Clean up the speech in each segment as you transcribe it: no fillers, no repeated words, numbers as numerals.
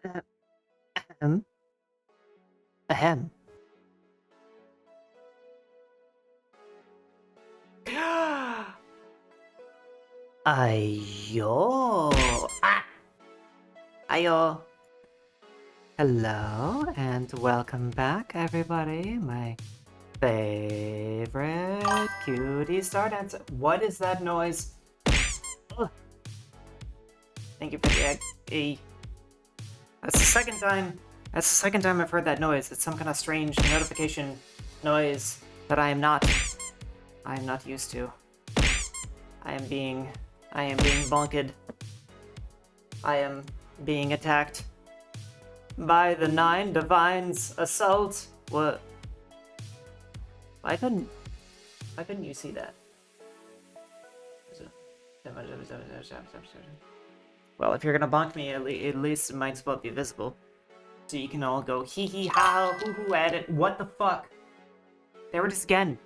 Ahem. Ahem. Ayo. Ah. Ayo. Hello and welcome back, everybody. My favorite cutie star dancer. What is that noise? Ugh. Thank you for the egg. That's the second time. That's the second time I've heard that noise. It's some kind of strange notification noise that I am not used to. I am being bonked. I am being attacked by the 9 Divines assault. What? Why couldn't you see that? Well, if you're gonna bonk me, at least it might as well be visible. So you can all go hee hee ha hoo hoo at it. What the fuck? There it is again.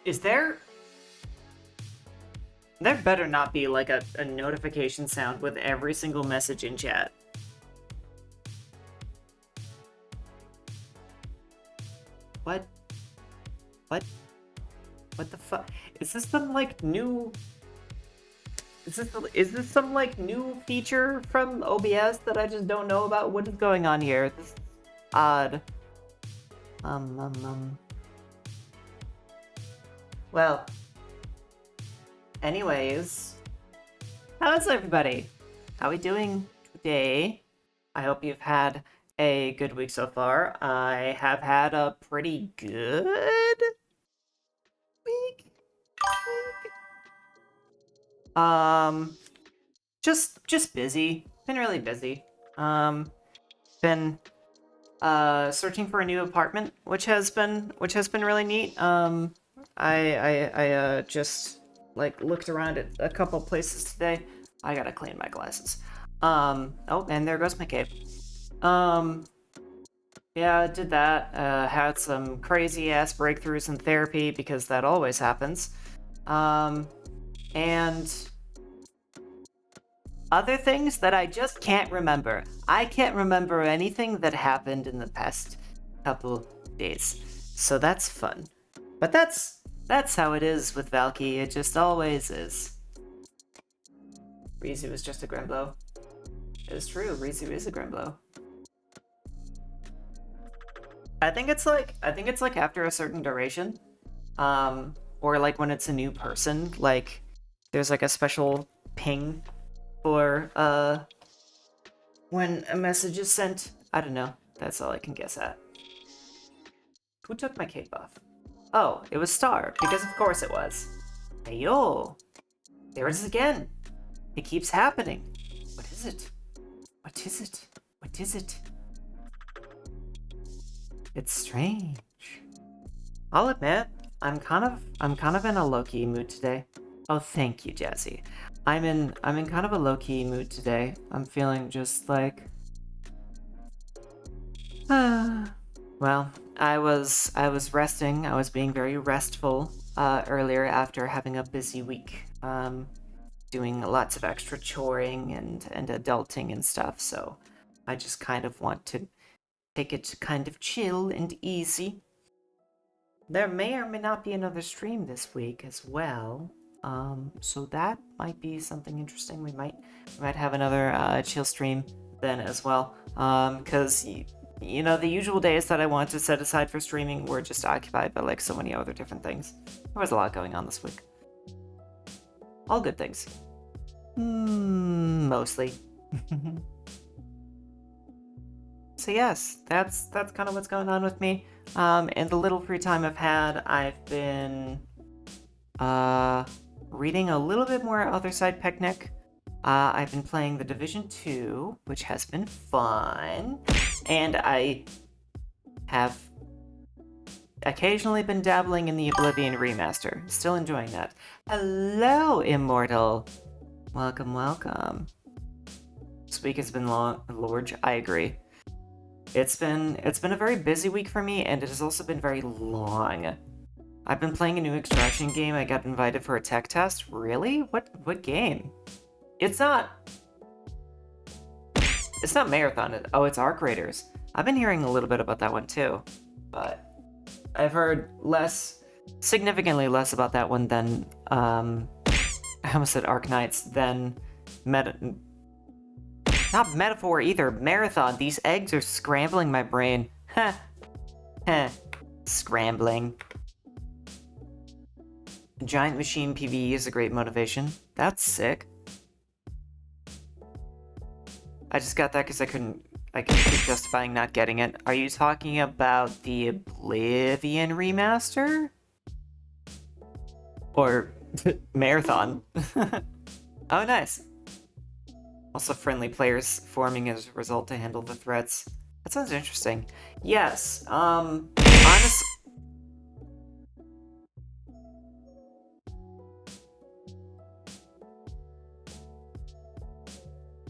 Is there... There better not be like a notification sound with every single message in chat. What? What? What the fuck? Is this some like new... Is this some like new feature from OBS that I just don't know about? What is going on here? This is odd. Well, anyways, how's everybody? How are we doing today? I hope you've had a good week so far. I have had a pretty good week. Just busy. Been really busy. Been searching for a new apartment, which has been really neat. I just like looked around at a couple places today. I gotta clean my glasses. Oh, and there goes my cape. Yeah, did that. Had some crazy ass breakthroughs in therapy because that always happens. And other things that I just can't remember. I can't remember anything that happened in the past couple days. So that's fun. But that's how it is with Valky. It just always is. Rizu is just a Grenblow. It is true, Rizu is a Grenblow. I think it's like after a certain duration, or like when it's a new person, like there's like a special ping for when a message is sent. I don't know. That's all I can guess at. Who took my cape off? Oh, it was Star, because of course it was. Hey yo! There it is again! It keeps happening. What is it? What is it? What is it? It's strange. I'll admit, I'm kind of in a low-key mood today. Oh, thank you, Jazzy. I'm in kind of a low-key mood today. I'm feeling just like... Well, I was resting. I was being very restful earlier after having a busy week. Doing lots of extra choring and adulting and stuff, so I just kind of want to take it kind of chill and easy. There may or may not be another stream this week as well. So that might be something interesting. We might have another chill stream then as well. Because you know, the usual days that I want to set aside for streaming were just occupied by like so many other different things. There was a lot going on this week. All good things. Mostly. So yes, that's kind of what's going on with me. And the little free time I've had, I've been reading a little bit more Other Side Picnic. I've been playing The Division 2, which has been fun. And I have occasionally been dabbling in the Oblivion remaster. Still enjoying that. Hello, Immortal. Welcome, welcome. This week has been long, Lord. I agree. It's been a very busy week for me, and it has also been very long. I've been playing a new extraction game. I got invited for a tech test. Really? What game? It's not It's not Marathon. Oh, it's Arc Raiders. I've been hearing a little bit about that one too, but I've heard significantly less about that one than I almost said Arc Knights than not Metaphor either. Marathon. These eggs are scrambling my brain. Heh. Heh. Scrambling. Giant Machine PvE is a great motivation. That's sick. I just got that because I couldn't keep justifying not getting it. Are you talking about the Oblivion remaster? Or Marathon? Oh, nice. Also friendly players forming as a result to handle the threats. That sounds interesting. Yes, honestly...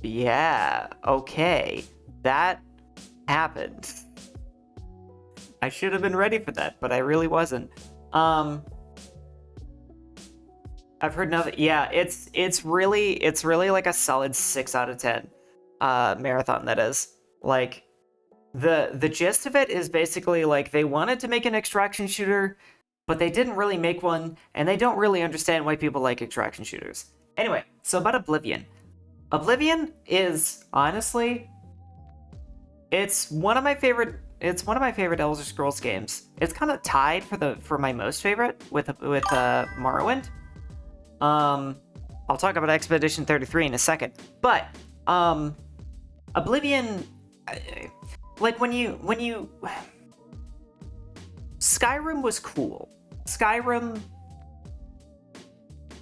Yeah, okay. That happened. I should have been ready for that, but I really wasn't. I've heard nothing. Yeah, it's really like a solid 6 out of 10. Marathon, that is. Like, the gist of it is basically like they wanted to make an extraction shooter, but they didn't really make one, and they don't really understand why people like extraction shooters. Anyway, so about Oblivion. Oblivion is honestly, it's one of my favorite Elder Scrolls games. It's kind of tied for my most favorite with Morrowind. I'll talk about Expedition 33 in a second, but Oblivion, like when you Skyrim was cool. Skyrim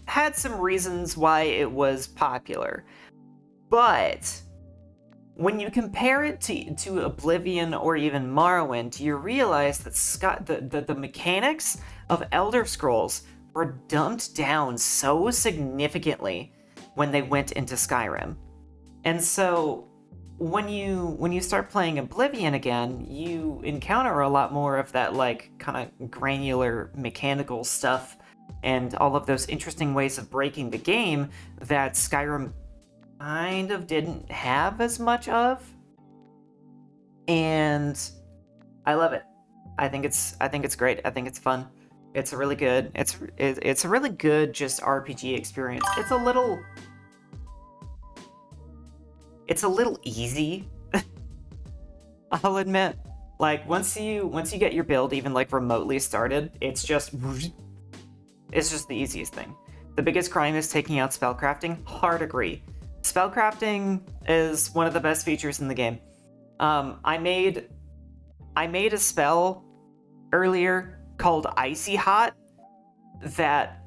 had some reasons why it was popular. But when you compare it to Oblivion or even Morrowind, you realize that the mechanics of Elder Scrolls were dumbed down so significantly when they went into Skyrim. And so when you start playing Oblivion again, you encounter a lot more of that like kind of granular mechanical stuff and all of those interesting ways of breaking the game that Skyrim kind of didn't have as much of, and I love it. I think it's great. I think it's fun. It's a really good it's a really good just RPG experience. It's a little easy. I'll admit. Like once you get your build even like remotely started, it's just the easiest thing. The biggest crime is taking out spellcrafting. Hard agree. Spellcrafting is one of the best features in the game. I made a spell earlier called Icy Hot that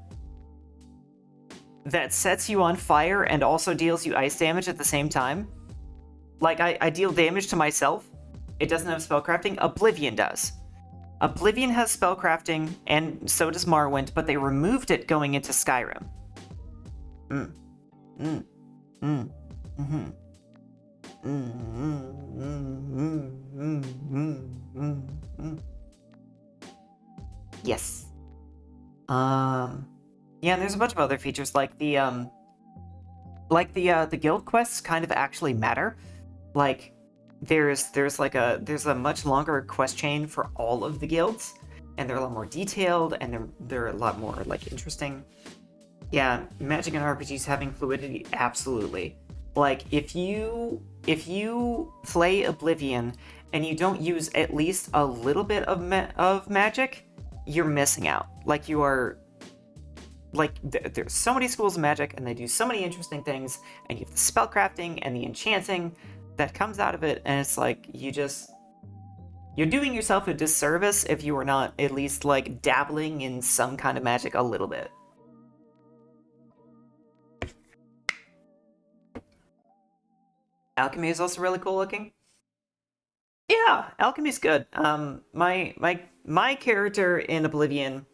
sets you on fire and also deals you ice damage at the same time. Like I deal damage to myself. It doesn't have spellcrafting. Oblivion does. Oblivion has spellcrafting, and so does Morrowind, but they removed it going into Skyrim. Yes. Yeah, and there's a bunch of other features like the guild quests kind of actually matter. Like there's a much longer quest chain for all of the guilds, and they're a lot more detailed, and they're a lot more like interesting. Yeah, Magic and RPGs having fluidity, absolutely. Like, if you play Oblivion and you don't use at least a little bit of magic, you're missing out. Like, you are... Like, there's so many schools of magic, and they do so many interesting things, and you have the spellcrafting and the enchanting that comes out of it, and it's like, you're doing yourself a disservice if you are not at least, like, dabbling in some kind of magic a little bit. Alchemy is also really cool looking. Yeah, alchemy's good. My character in Oblivion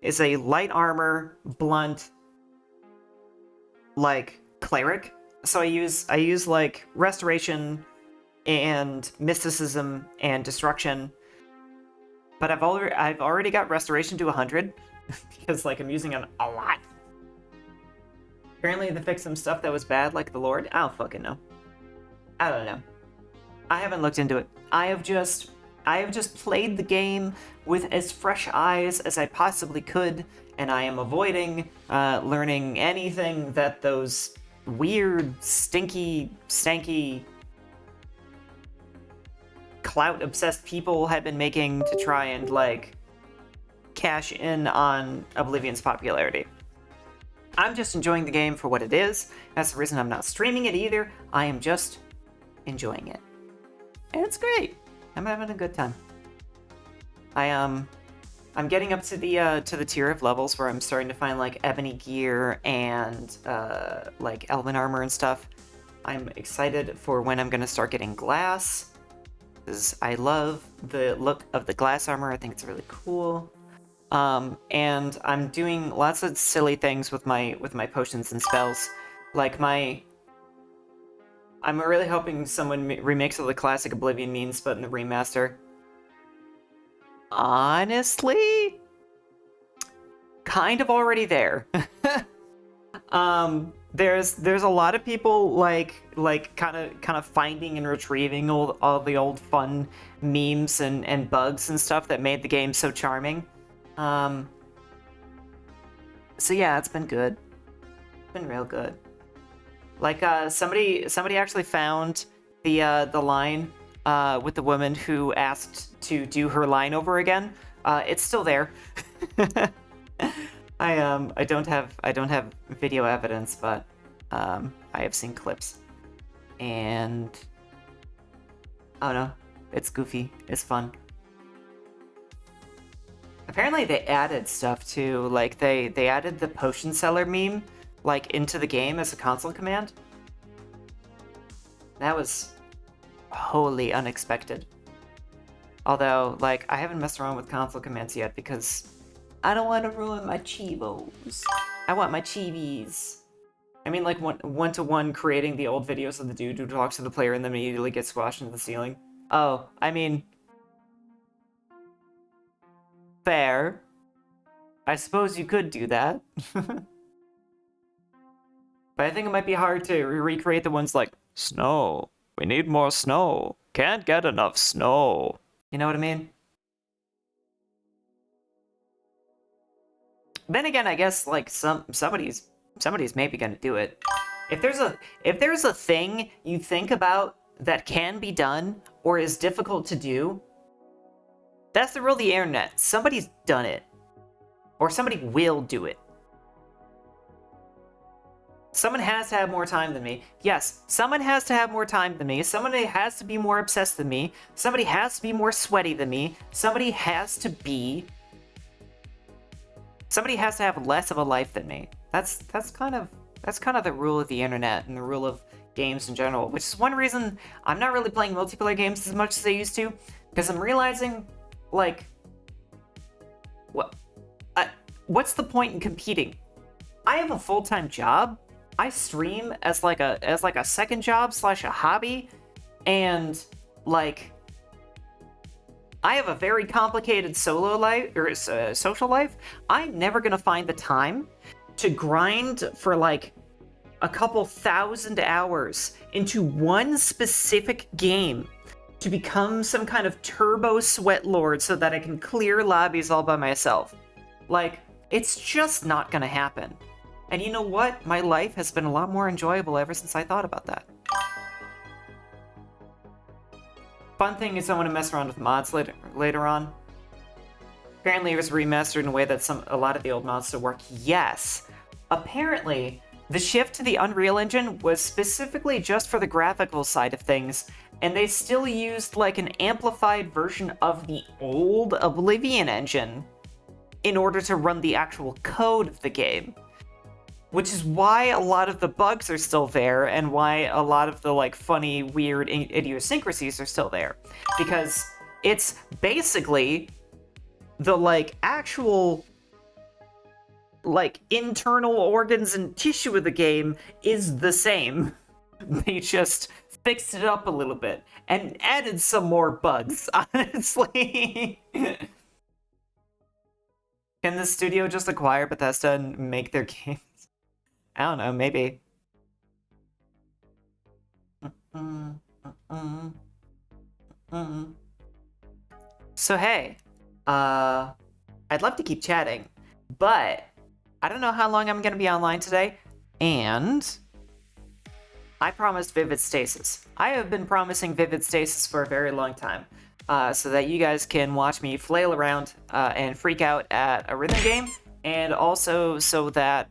is a light armor, blunt, like cleric. So I use like restoration and mysticism and destruction. But I've already got restoration to 100 because like I'm using it a lot. Apparently they fixed some stuff that was bad, like the Lord. I don't fucking know. I don't know. I haven't looked into it. I have just played the game with as fresh eyes as I possibly could, and I am avoiding learning anything that those weird, stinky, stanky, clout-obsessed people had been making to try and, like, cash in on Oblivion's popularity. I'm just enjoying the game for what it is. That's the reason I'm not streaming it either. I am just enjoying it. And it's great. I'm having a good time. I'm getting up to the tier of levels where I'm starting to find like ebony gear and like elven armor and stuff. I'm excited for when I'm gonna start getting glass, because I love the look of the glass armor. I think it's really cool. And I'm doing lots of silly things with my potions and spells. Like I'm really hoping someone remakes all the classic Oblivion memes, but in the remaster. Honestly, kind of already there. There's a lot of people like kind of finding and retrieving all the old fun memes and bugs and stuff that made the game so charming. So yeah, it's been good. It's been real good. Like somebody actually found the line with the woman who asked to do her line over again. It's still there. I don't have video evidence, but I have seen clips, and I don't know. It's goofy. It's fun. Apparently they added stuff too. Like they added the potion seller meme like into the game as a console command. That was wholly unexpected. Although, like, I haven't messed around with console commands yet because I don't want to ruin my chivos. I want my chivis. I mean, like, one-to-one creating the old videos of the dude who talks to the player and then immediately gets squashed into the ceiling. Oh, I mean... fair. I suppose you could do that. But I think it might be hard to recreate the ones like, snow. We need more snow. Can't get enough snow. You know what I mean? Then again, I guess like somebody's maybe gonna do it. If there's a thing you think about that can be done or is difficult to do, that's the rule of the internet. Somebody's done it. Or somebody will do it. Someone has to have more time than me. Yes, someone has to have more time than me. Somebody has to be more obsessed than me. Somebody has to be more sweaty than me. Somebody has to have less of a life than me. That's kind of the rule of the internet and the rule of games in general, which is one reason I'm not really playing multiplayer games as much as I used to, because I'm realizing, like, what's the point in competing? I have a full-time job. I stream as like a second job / a hobby, and like I have a very complicated solo life or social life. I'm never gonna find the time to grind for like a couple thousand hours into one specific game to become some kind of turbo sweat lord so that I can clear lobbies all by myself. Like, it's just not gonna happen. And you know what? My life has been a lot more enjoyable ever since I thought about that. Fun thing is I want to mess around with mods later on. Apparently it was remastered in a way that a lot of the old mods still work. Yes! Apparently, the shift to the Unreal Engine was specifically just for the graphical side of things, and they still used like an amplified version of the old Oblivion engine in order to run the actual code of the game. Which is why a lot of the bugs are still there, and why a lot of the like funny, weird idiosyncrasies are still there. Because it's basically the like actual like internal organs and tissue of the game is the same. They just fixed it up a little bit and added some more bugs, honestly. Can the studio just acquire Bethesda and make their games? I don't know, maybe. Mm-hmm. Mm-hmm. So hey, uh, I'd love to keep chatting, but I don't know how long I'm gonna be online today, and I promised Vivid Stasis. I have been promising Vivid Stasis for a very long time, so that you guys can watch me flail around and freak out at a rhythm game, and also so that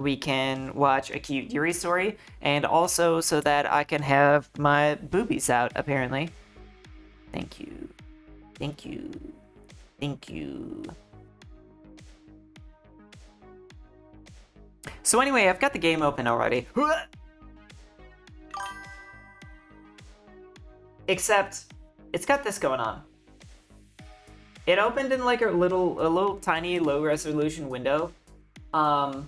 we can watch a cute Yuri story, and also so that I can have my boobies out, apparently. Thank you. Thank you. Thank you. So anyway, I've got the game open already. Except, it's got this going on. It opened in like a little tiny low resolution window, and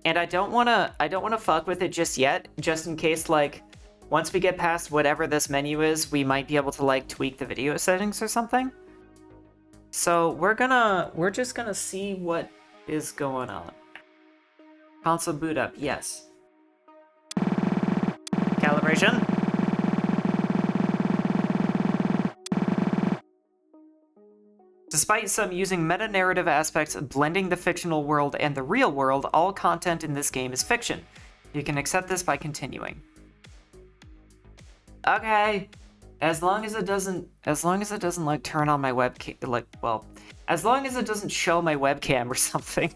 I don't wanna fuck with it just yet, just in case like once we get past whatever this menu is, we might be able to like tweak the video settings or something. So we're just gonna see what is going on. Console boot up, yes. Calibration. Despite some using meta-narrative aspects blending the fictional world and the real world, all content in this game is fiction. You can accept this by continuing. Okay. As long as it doesn't like turn on my webcam, as long as it doesn't show my webcam or something.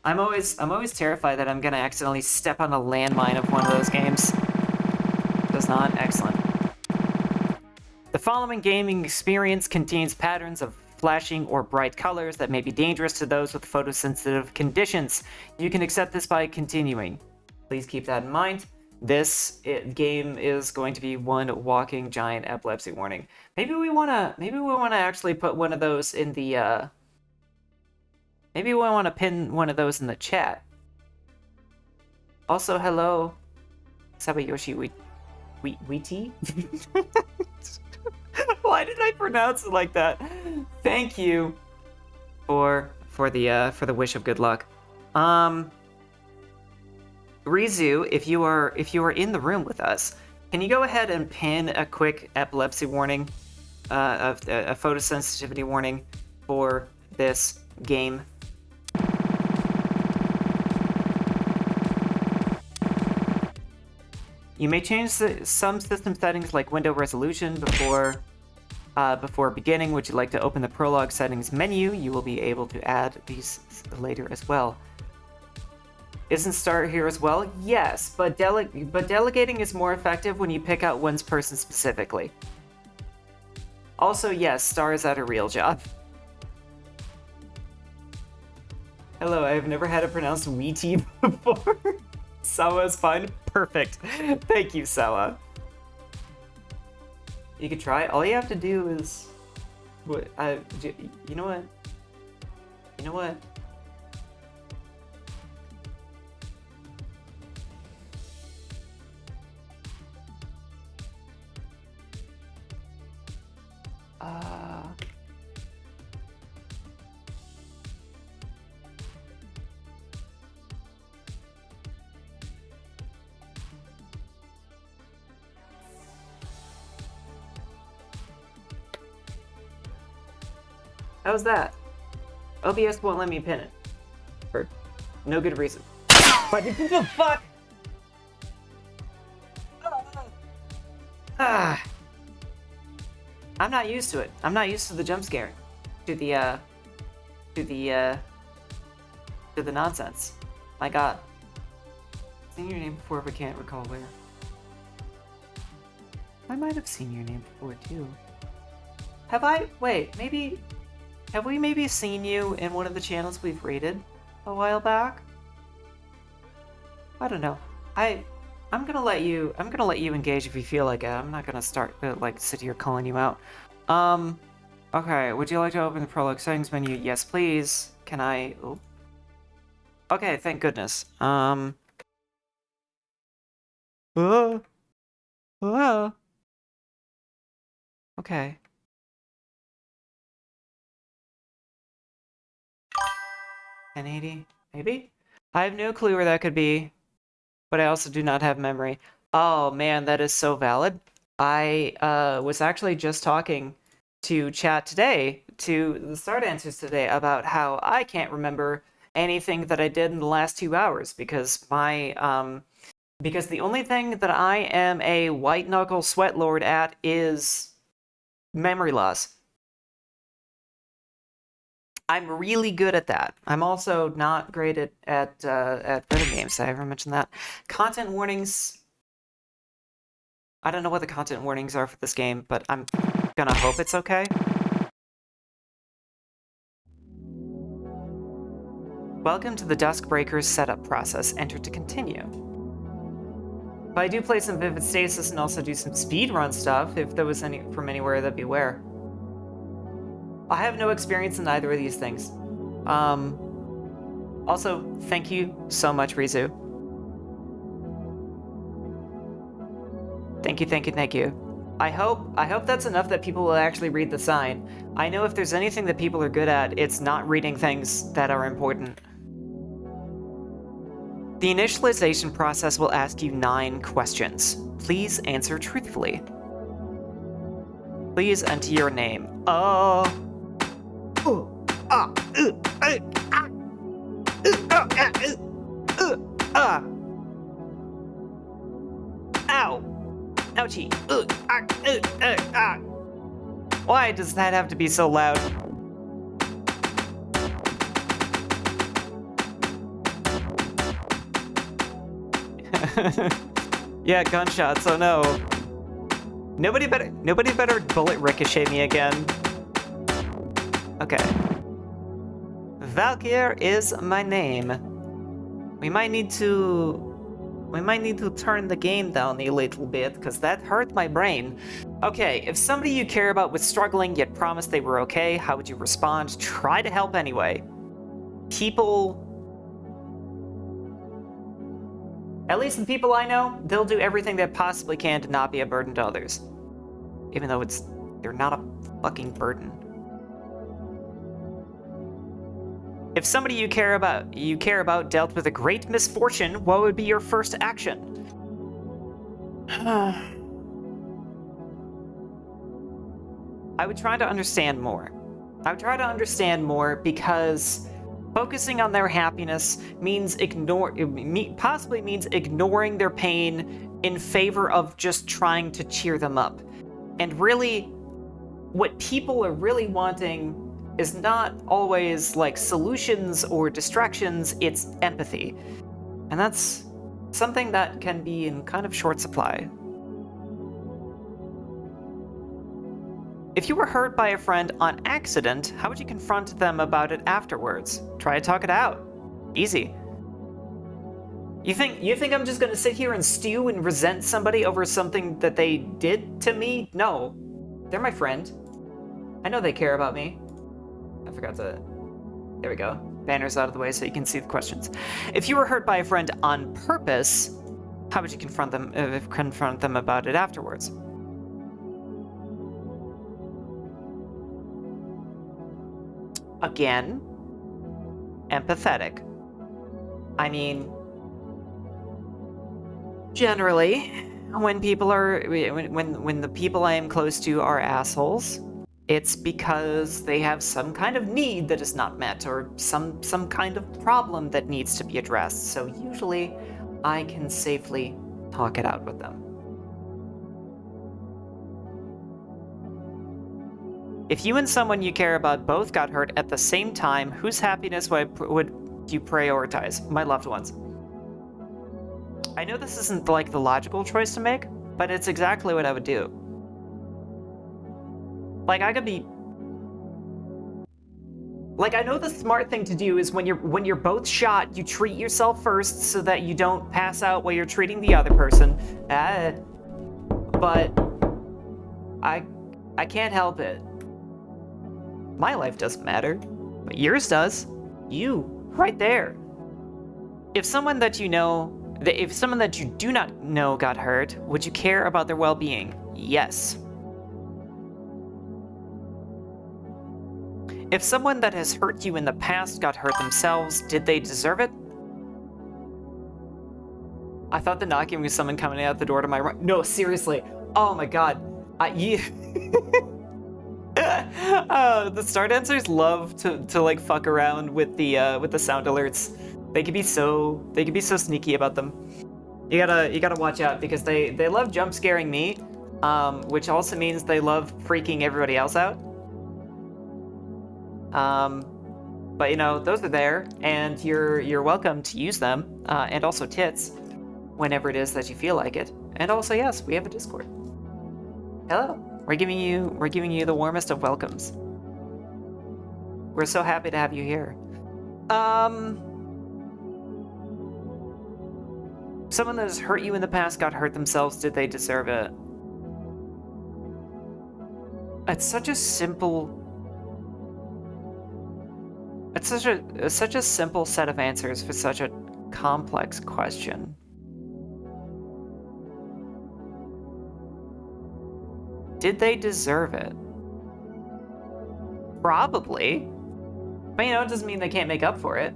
I'm always terrified that I'm gonna accidentally step on a landmine of one of those games. Does not. Excellent. The following gaming experience contains patterns of flashing or bright colors that may be dangerous to those with photosensitive conditions. You can accept this by continuing. Please keep that in mind. This game is going to be one walking giant epilepsy warning. Maybe we wanna actually put one of those in the maybe we wanna pin one of those in the chat. Also, hello, Sabayoshi Wheaty? Why did I pronounce it like that? Thank you for the wish of good luck. Rizu, if you are in the room with us, can you go ahead and pin a quick epilepsy warning, a photosensitivity warning for this game? You may change some system settings like window resolution before beginning. Would you like to open the prologue settings menu? You will be able to add these later as well. Isn't start here as well? Yes, but delegating is more effective when you pick out one's person specifically. Also, yes, Star is at a real job. Hello, I have never had it pronounced Wheaty before. Sawa is fine. Perfect. Thank you, Sawa. You could try. All you have to do is, you know what? You know what? How's that? OBS won't let me pin it. For no good reason. What the fuck? Ah. I'm not used to it. I'm not used to the jump scare. To the nonsense. My god. I've seen your name before but can't recall where. I might have seen your name before too. Have I? Wait, maybe... Have we maybe seen you in one of the channels we've raided a while back? I don't know. I'm gonna let you engage if you feel like it. I'm not gonna start like sit here calling you out. Okay, would you like to open the prologue settings menu? Yes, please. Can I? Oh. Okay, thank goodness. Okay. 1080, maybe? I have no clue where that could be, but I also do not have memory. Oh man, that is so valid. I was actually just talking to chat today, to the Start Answers today, about how I can't remember anything that I did in the last 2 hours because because the only thing that I am a white knuckle sweat lord at is memory loss. I'm really good at that. I'm also not great at rhythm games. Did I ever mention that? Content warnings. I don't know what the content warnings are for this game, but I'm gonna hope it's okay. Welcome to the Duskbreakers setup process. Enter to continue. But I do play some Vivid Stasis and also do some speedrun stuff. If there was any from anywhere, that'd be where. I have no experience in either of these things. Also, thank you so much, Rizu. Thank you, thank you, thank you. I hope that's enough that people will actually read the sign. I know if there's anything that people are good at, it's not reading things that are important. The initialization process will ask you 9 questions. Please answer truthfully. Please enter your name. Ow! Ouchie! Why does that have to be so loud? Yeah, gunshots. Oh no! Nobody better bullet ricochet me again. Okay. Valkyr is my name. We might need to turn the game down a little bit, because that hurt my brain. Okay, if somebody you care about was struggling yet promised they were okay, how would you respond? Try to help anyway. People... At least the people I know, they'll do everything they possibly can to not be a burden to others. Even though they're not a fucking burden. If somebody you care about dealt with a great misfortune, what would be your first action? I would try to understand more. I would try to understand more because focusing on their happiness possibly means ignoring their pain in favor of just trying to cheer them up. And really, what people are really wanting is not always like solutions or distractions, it's empathy. And that's something that can be in kind of short supply. If you were hurt by a friend on accident, how would you confront them about it afterwards? Try to talk it out. Easy. You think I'm just gonna sit here and stew and resent somebody over something that they did to me? No. They're my friend. I know they care about me. I forgot to... There we go. Banner's out of the way so you can see the questions. If you were hurt by a friend on purpose, how would you confront them about it afterwards? Again, empathetic. I mean, generally, when the people I am close to are assholes, it's because they have some kind of need that is not met or some kind of problem that needs to be addressed. So usually, I can safely talk it out with them. If you and someone you care about both got hurt at the same time, whose happiness would you prioritize? My loved ones. I know this isn't like the logical choice to make, but it's exactly what I would do. Like, I could be... Like, I know the smart thing to do is when you're both shot, you treat yourself first so that you don't pass out while you're treating the other person. But I can't help it. My life doesn't matter, but yours does. You, right there. If someone that you do not know got hurt, would you care about their well-being? Yes. If someone that has hurt you in the past got hurt themselves, did they deserve it? I thought the knocking was someone coming out the door to my right. No, seriously. Oh my god. You... the Star Dancers love to like fuck around with the sound alerts. They can be so sneaky about them. You gotta watch out because they love jump scaring me, which also means they love freaking everybody else out. But you know, those are there, and you're welcome to use them, and also tits, whenever it is that you feel like it. And also, yes, we have a Discord. Hello. We're giving you the warmest of welcomes. We're so happy to have you here. Someone that has hurt you in the past got hurt themselves. Did they deserve it? It's such a simple... It's such a simple set of answers for such a complex question. Did they deserve it? Probably. But you know, it doesn't mean they can't make up for it.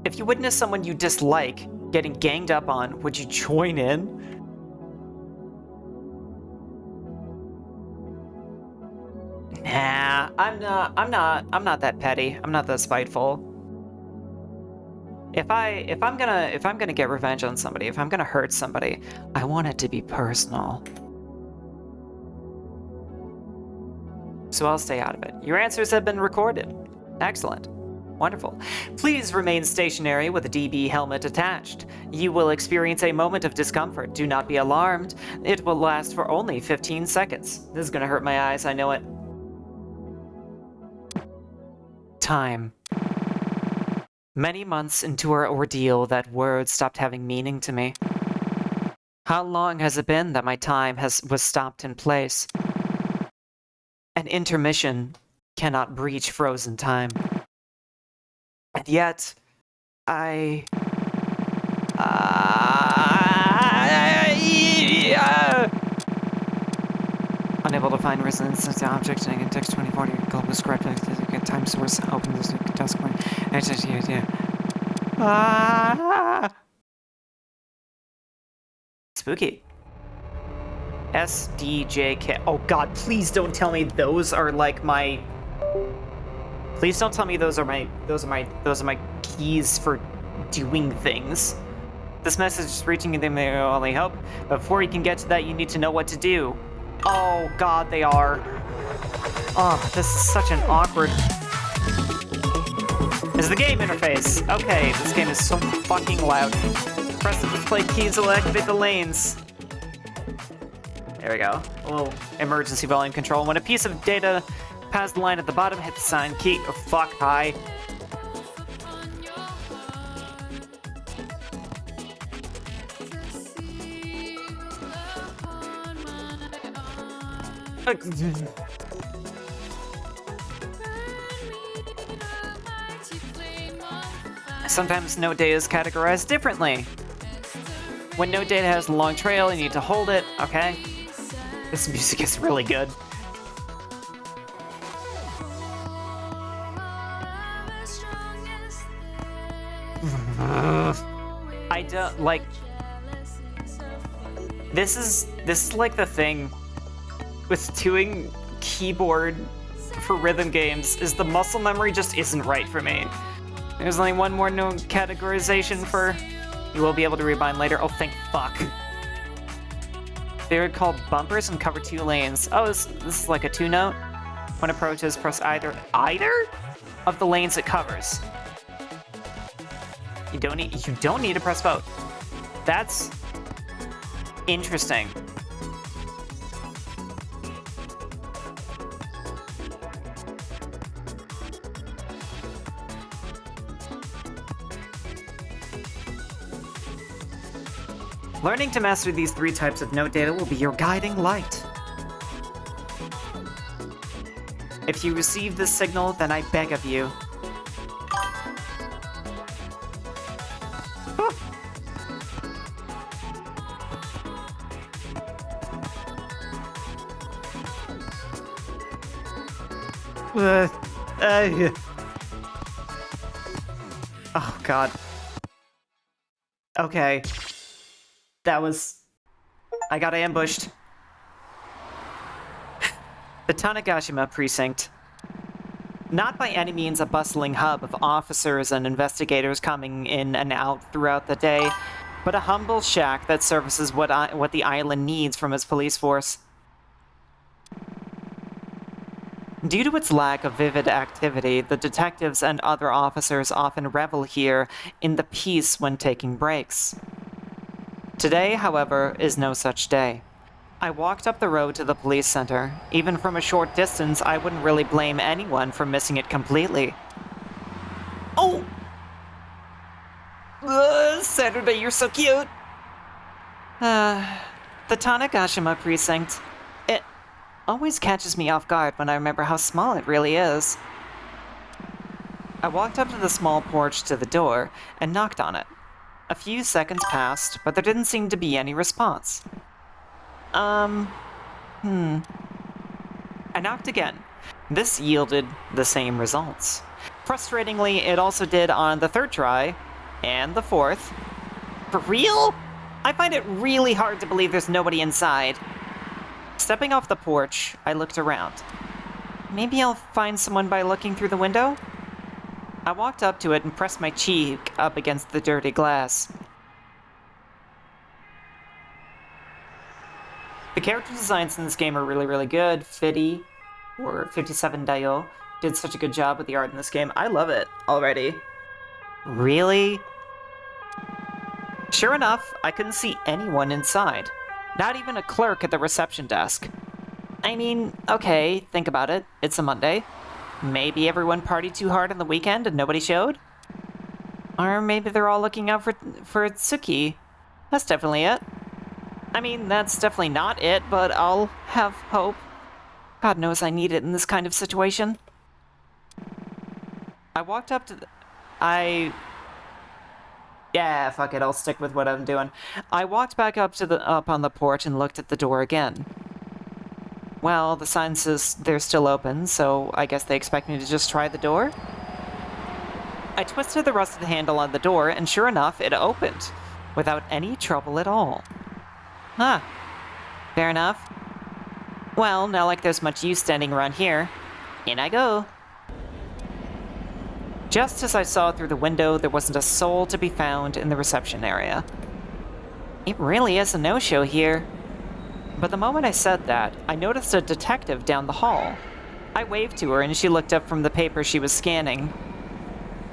If you witness someone you dislike getting ganged up on, would you join in? Nah, I'm not that petty. I'm not that spiteful. If I'm gonna get revenge on somebody, if I'm gonna hurt somebody, I want it to be personal. So I'll stay out of it. Your answers have been recorded. Excellent. Wonderful. Please remain stationary with a DB helmet attached. You will experience a moment of discomfort. Do not be alarmed. It will last for only 15 seconds. This is gonna hurt my eyes, I know it. Time. Many months into our ordeal, that word stopped having meaning to me. How long has it been that my time was stopped in place? An intermission cannot breach frozen time. And yet, unable to find resonance to object in text 2040 global script time source open this task point. Spooky. SDJK. Oh god, please don't tell me those are like my... Please don't tell me those are my keys for doing things. This message is reaching them, I only hope. But before you can get to that, you need to know what to do. Oh god, they are. Oh, this is such an awkward... This is the game interface. Okay, this game is so fucking loud. Press the display keys to activate the lanes. There we go. A little emergency volume control. When a piece of data passes the line at the bottom, hit the sign key. Oh, fuck, hi. Sometimes node data is categorized differently. When node data has a long trail, you need to hold it, okay? This music is really good. I don't like... This is like the thing with doing keyboard for rhythm games, is the muscle memory just isn't right for me. There's only one more known categorization for... You will be able to rebind later. Oh, thank fuck. They're called bumpers and cover 2 lanes. Oh, this is like a 2-note. When approaches, press either of the lanes it covers. You don't need to press both. That's interesting. Learning to master these 3 types of note data will be your guiding light. If you receive this signal, then I beg of you. Oh, God. Okay. That was... I got ambushed. The Tanegashima precinct. Not by any means a bustling hub of officers and investigators coming in and out throughout the day, but a humble shack that services what the island needs from its police force. Due to its lack of vivid activity, the detectives and other officers often revel here in the peace when taking breaks. Today, however, is no such day. I walked up the road to the police center. Even from a short distance, I wouldn't really blame anyone for missing it completely. Oh! Saturday, you're so cute! The Tanegashima precinct. It always catches me off guard when I remember how small it really is. I walked up to the small porch to the door and knocked on it. A few seconds passed, but there didn't seem to be any response. I knocked again. This yielded the same results. Frustratingly, it also did on the third try, and the fourth. For real? I find it really hard to believe there's nobody inside. Stepping off the porch, I looked around. Maybe I'll find someone by looking through the window? I walked up to it and pressed my cheek up against the dirty glass. The character designs in this game are really, really good. 57 Dayo, did such a good job with the art in this game. I love it already. Really? Sure enough, I couldn't see anyone inside. Not even a clerk at the reception desk. I mean, okay, think about it. It's a Monday. Maybe everyone partied too hard on the weekend and nobody showed? Or maybe they're all looking out for Tsuki. That's definitely it. I mean, that's definitely not it, but I'll have hope. God knows I need it in this kind of situation. I walked up to Yeah, fuck it, I'll stick with what I'm doing. I walked back up on the porch and looked at the door again. Well, the sign says they're still open, so I guess they expect me to just try the door? I twisted the rusted handle on the door, and sure enough, it opened, without any trouble at all. Huh. Fair enough. Well, not like there's much use standing around here. In I go. Just as I saw through the window, there wasn't a soul to be found in the reception area. It really is a no-show here. But the moment I said that, I noticed a detective down the hall. I waved to her and she looked up from the paper she was scanning.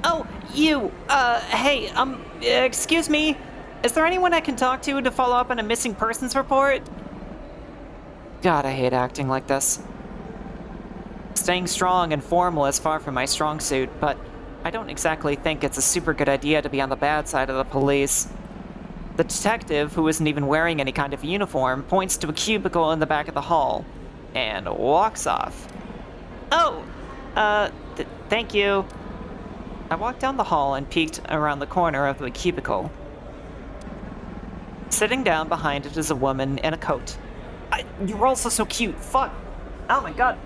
Oh, you! Hey, excuse me? Is there anyone I can talk to follow up on a missing persons report? God, I hate acting like this. Staying strong and formal is far from my strong suit, but I don't exactly think it's a super good idea to be on the bad side of the police. The detective, who isn't even wearing any kind of uniform, points to a cubicle in the back of the hall, and walks off. Oh! Thank you. I walked down the hall and peeked around the corner of the cubicle. Sitting down behind it is a woman in a coat. You're also so cute, fuck! Oh my god!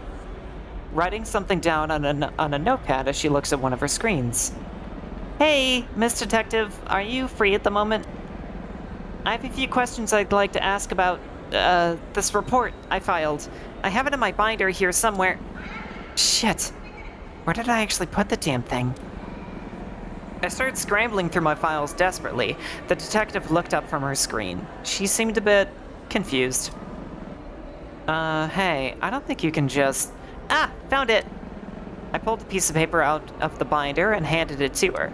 Writing something down on a notepad as she looks at one of her screens. Hey, Miss Detective, are you free at the moment? I have a few questions I'd like to ask about, this report I filed. I have it in my binder here somewhere. Shit. Where did I actually put the damn thing? I started scrambling through my files desperately. The detective looked up from her screen. She seemed a bit confused. Hey, I don't think you can just... Ah, found it! I pulled a piece of paper out of the binder and handed it to her.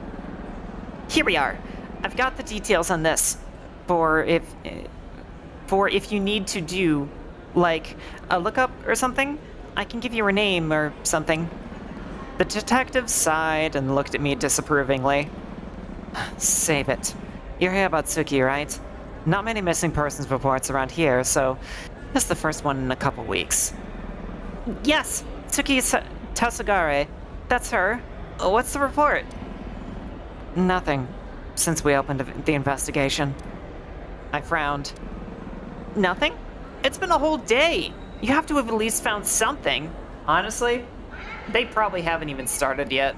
Here we are. I've got the details on this. For if you need to do, like, a lookup or something, I can give you her name or something. The detective sighed and looked at me disapprovingly. Save it. You're here about Tsuki, right? Not many missing persons reports around here, so this is the first one in a couple weeks. Yes, Tsuki Tasugare. That's her. What's the report? Nothing, since we opened the investigation. I frowned. Nothing? It's been a whole day. You have to have at least found something. Honestly, they probably haven't even started yet.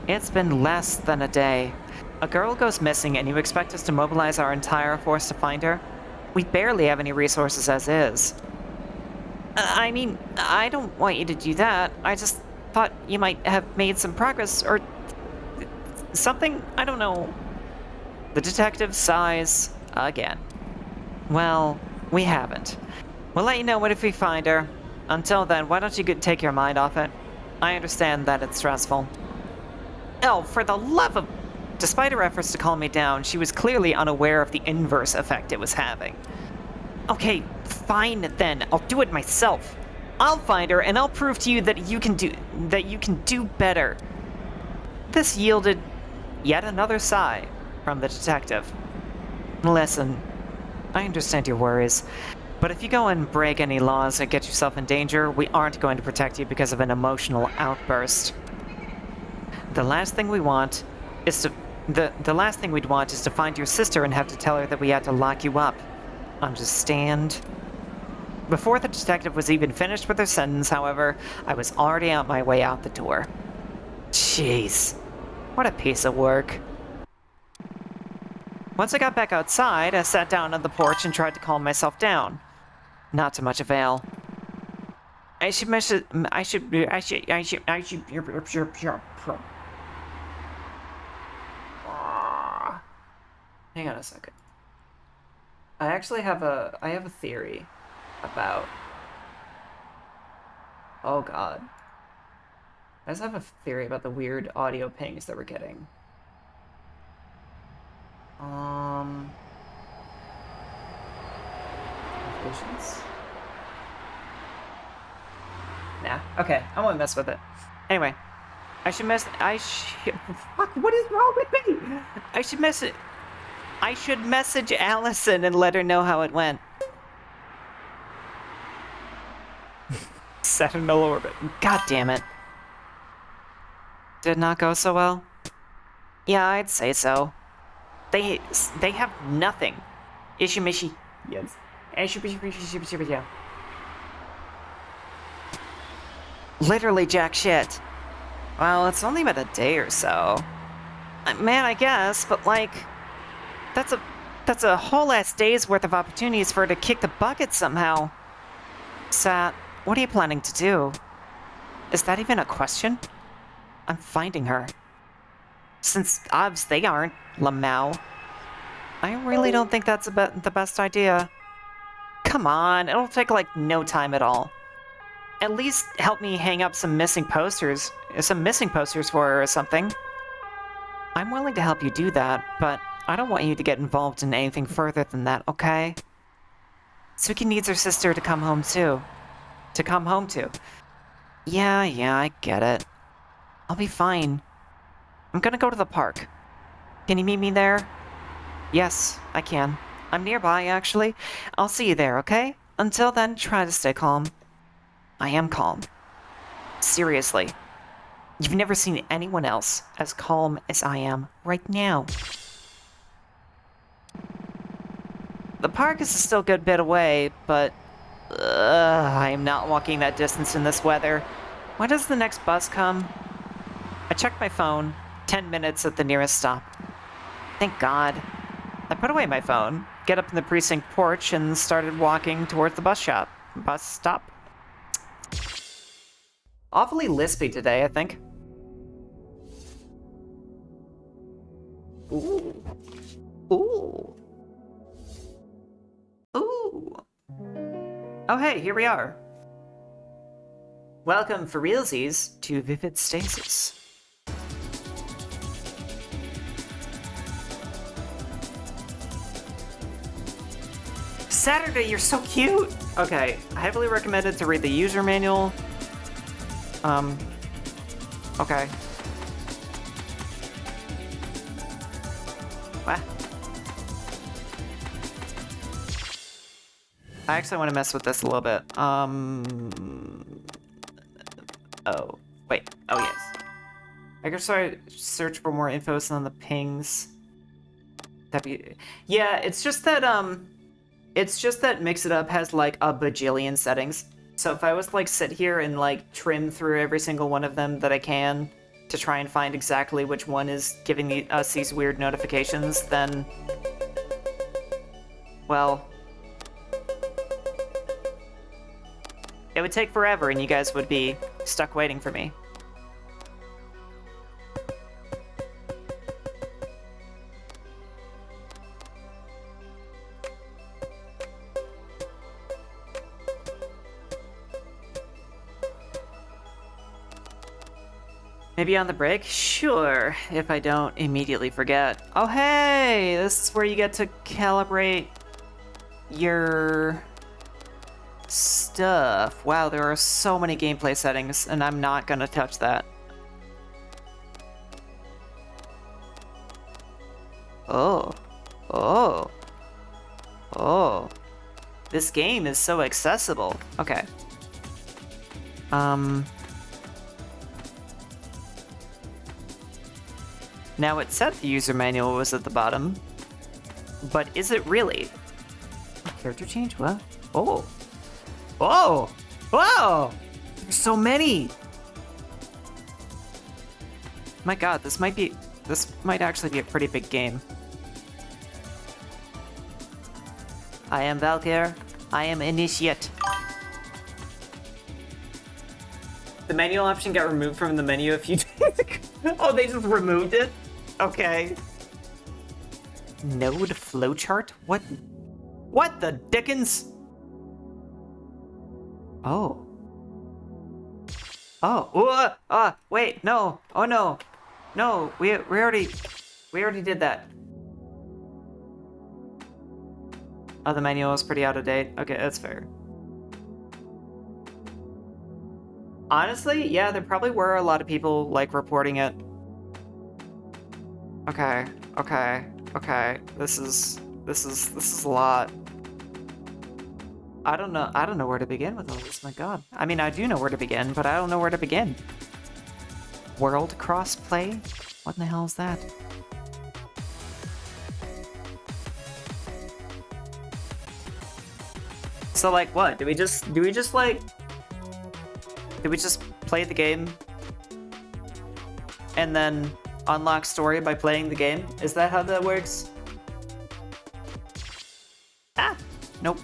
It's been less than a day. A girl goes missing and you expect us to mobilize our entire force to find her? We barely have any resources as is. I mean, I don't want you to do that. I just thought you might have made some progress or something. I don't know. The detective sighs again. Well, we haven't. We'll let you know what if we find her. Until then, why don't you take your mind off it? I understand that it's stressful. Oh, for the love of... Despite her efforts to calm me down, she was clearly unaware of the inverse effect it was having. Okay, fine then. I'll do it myself. I'll find her, and I'll prove to you that you can do better. This yielded yet another sigh from the detective. Listen, I understand your worries, but if you go and break any laws and get yourself in danger, we aren't going to protect you because of an emotional outburst. The last thing we'd want is to find your sister and have to tell her that we had to lock you up. Understand? Before the detective was even finished with her sentence, however, I was already on my way out the door. Jeez, what a piece of work. Once I got back outside, I sat down on the porch and tried to calm myself down. Not to much avail. Hang on a second. I actually have a theory about... Oh god. I just have a theory about the weird audio pings that we're getting. Notifications? Nah, okay, I won't mess with it. Anyway, fuck, what is wrong with me? I should message Allison and let her know how it went. Set in null orbit. God damn it. Did not go so well? Yeah, I'd say so. They have nothing. Ishimishi. Yes. Yeah. Literally jack shit. Well, it's only been a day or so. Man, I guess, but like... That's a whole ass day's worth of opportunities for her to kick the bucket somehow. Sat, what are you planning to do? Is that even a question? I'm finding her. Since obvs they aren't, Lamau. I really don't think that's the best idea. Come on, it'll take like no time at all. At least help me hang up some missing posters for her or something. I'm willing to help you do that, but I don't want you to get involved in anything further than that, okay? Suki needs her sister to come home to. Yeah, I get it. I'll be fine. I'm gonna go to the park. Can you meet me there? Yes, I can. I'm nearby, actually. I'll see you there, okay? Until then, try to stay calm. I am calm. Seriously. You've never seen anyone else as calm as I am right now. The park is still a good bit away, but... I am not walking that distance in this weather. When does the next bus come? I checked my phone. 10 minutes at the nearest stop. Thank God. I put away my phone, get up in the precinct porch, and started walking towards the bus stop. Awfully lispy today, I think. Ooh. Ooh. Ooh. Oh hey, here we are. Welcome for realsies to Vivid Stasis. Saturday, you're so cute! Okay, I heavily recommended to read the user manual. Okay. What? I actually want to mess with this a little bit. Oh, wait. Oh, yes. I guess I search for more info on the pings. Yeah, it's just that, Mix It Up has, like, a bajillion settings. So if I was, like, sit here and, like, trim through every single one of them that I can to try and find exactly which one is giving us these weird notifications, then... Well, It would take forever and you guys would be stuck waiting for me. Maybe on the break? Sure, if I don't immediately forget. Oh hey, this is where you get to calibrate your stuff. Wow, there are so many gameplay settings, and I'm not gonna touch that. Oh. Oh. Oh. This game is so accessible. Okay. Now it said the user manual was at the bottom, but is it really? Character change? What? Oh. Oh! Whoa! There's so many! My god, this might actually be a pretty big game. I am Valkyr. I am Initiate. The manual option got removed from the menu a few days ago. Oh, they just removed it? Okay. Node flowchart? What? What the dickens? Oh. Oh. Wait, no. Oh no. No, we already did that. Oh, the manual is pretty out of date. Okay, that's fair. Honestly, yeah, there probably were a lot of people like reporting it. Okay. This is a lot. I don't know where to begin with all this, my god. I mean, I do know where to begin, but I don't know where to begin. World crossplay? What in the hell is that? So like what? Do we just play the game and then unlock story by playing the game? Is that how that works? Ah! Nope.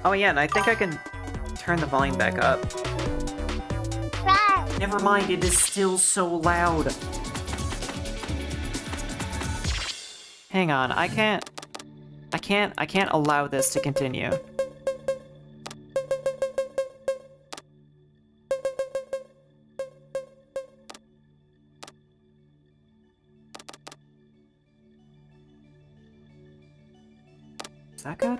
Oh yeah, and I think I can turn the volume back up. Never mind, it is still so loud. Hang on, I can't allow this to continue. Is that good?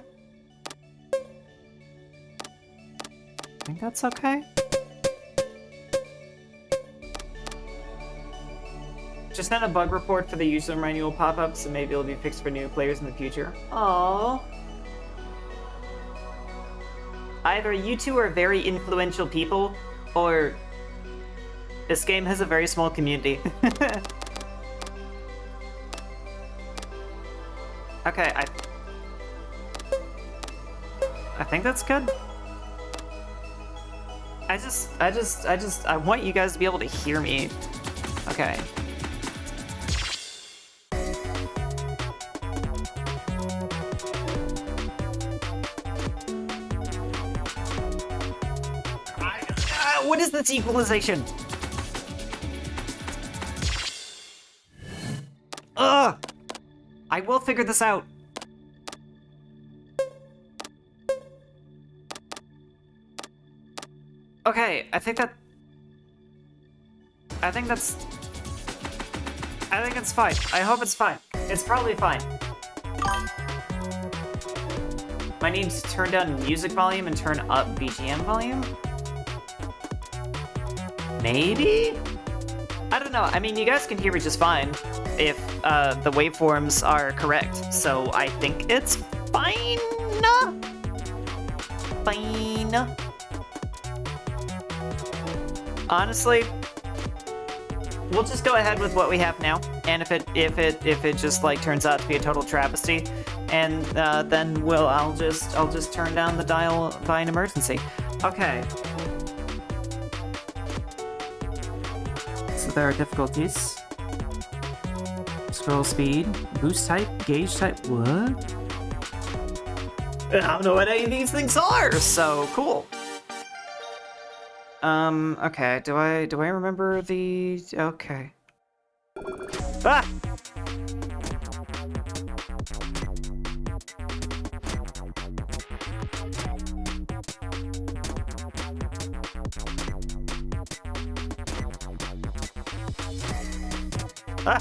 I think that's okay. Just sent a bug report for the user manual pop-up, so maybe it'll be fixed for new players in the future. Aww. Either you two are very influential people, or this game has a very small community. Okay, I think that's good. I want you guys to be able to hear me. Okay. What is this equalization? Ugh! I will figure this out. Okay, I think it's fine. I hope it's fine. It's probably fine. Might need to turn down music volume and turn up BGM volume? Maybe? I don't know. I mean, you guys can hear me just fine if the waveforms are correct. So I think it's fine. Fine. Honestly, we'll just go ahead with what we have now. And if it just like turns out to be a total travesty, and then I'll just turn down the dial by an emergency. Okay. So there are difficulties. Scroll speed, boost type, gauge type, what? I don't know what any of these things are, so cool. Okay, do I remember the... Okay. Ah! Ah!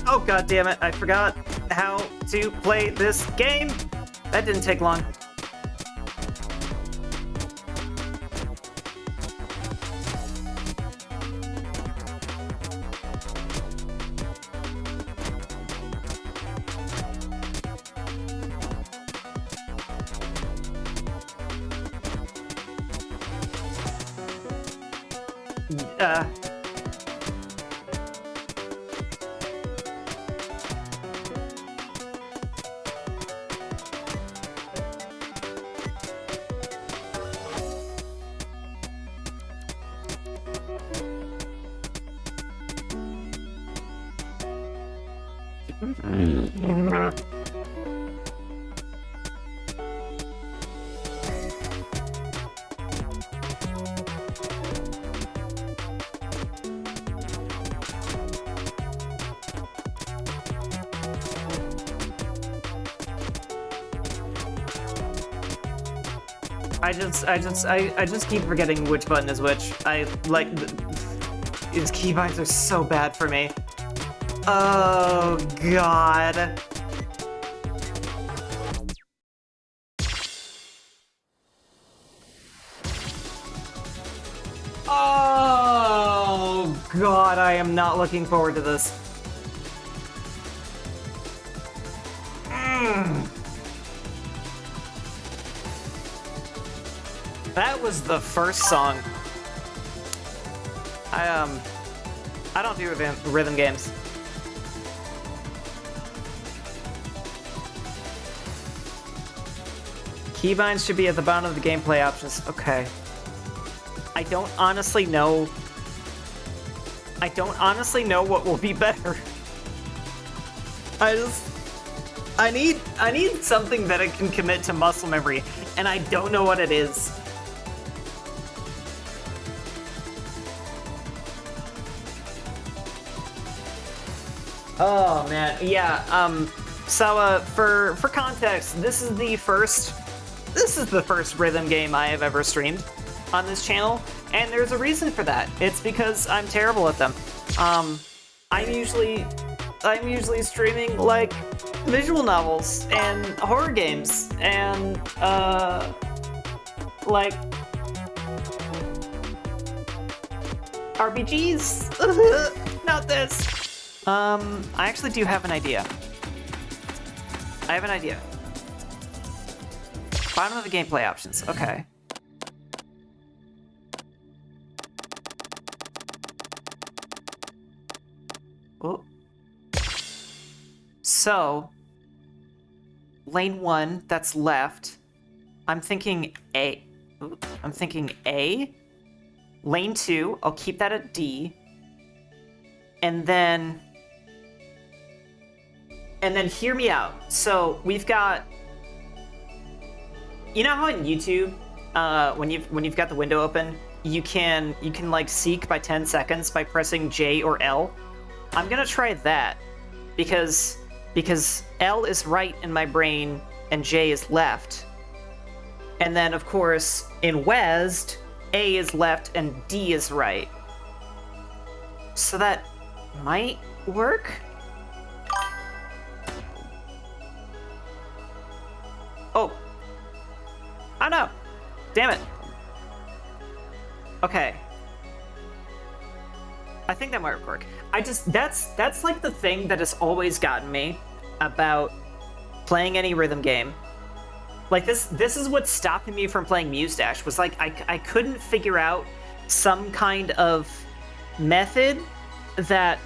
Oh god damn it, I forgot how to play this game. That didn't take long. I just keep forgetting which button is which. These keybinds are so bad for me. Oh god. Oh god, I am not looking forward to this. That was the first song. I don't do rhythm games. Keybinds should be at the bottom of the gameplay options. Okay. I don't honestly know what will be better. I need something that I can commit to muscle memory, and I don't know what it is. Oh man, yeah. So for context, this is the first rhythm game I have ever streamed on this channel, and there's a reason for that. It's because I'm terrible at them. I'm usually streaming like visual novels and horror games and like RPGs. Not this. I actually do have an idea. I have an idea. Bottom of the gameplay options. Okay. Oh. So, lane 1, that's left. I'm thinking A. Ooh, I'm thinking A. Lane 2, I'll keep that at D. And then hear me out. So we've got, you know how in YouTube, when you've got the window open, you can like seek by 10 seconds by pressing J or L. I'm gonna try that because L is right in my brain and J is left. And then of course in WESD, A is left and D is right. So that might work. Oh. Oh no. Damn it. Okay. I think that might work. That's like the thing that has always gotten me about playing any rhythm game Like, this is what's stopping me from playing Mustache, was like I couldn't figure out some kind of method that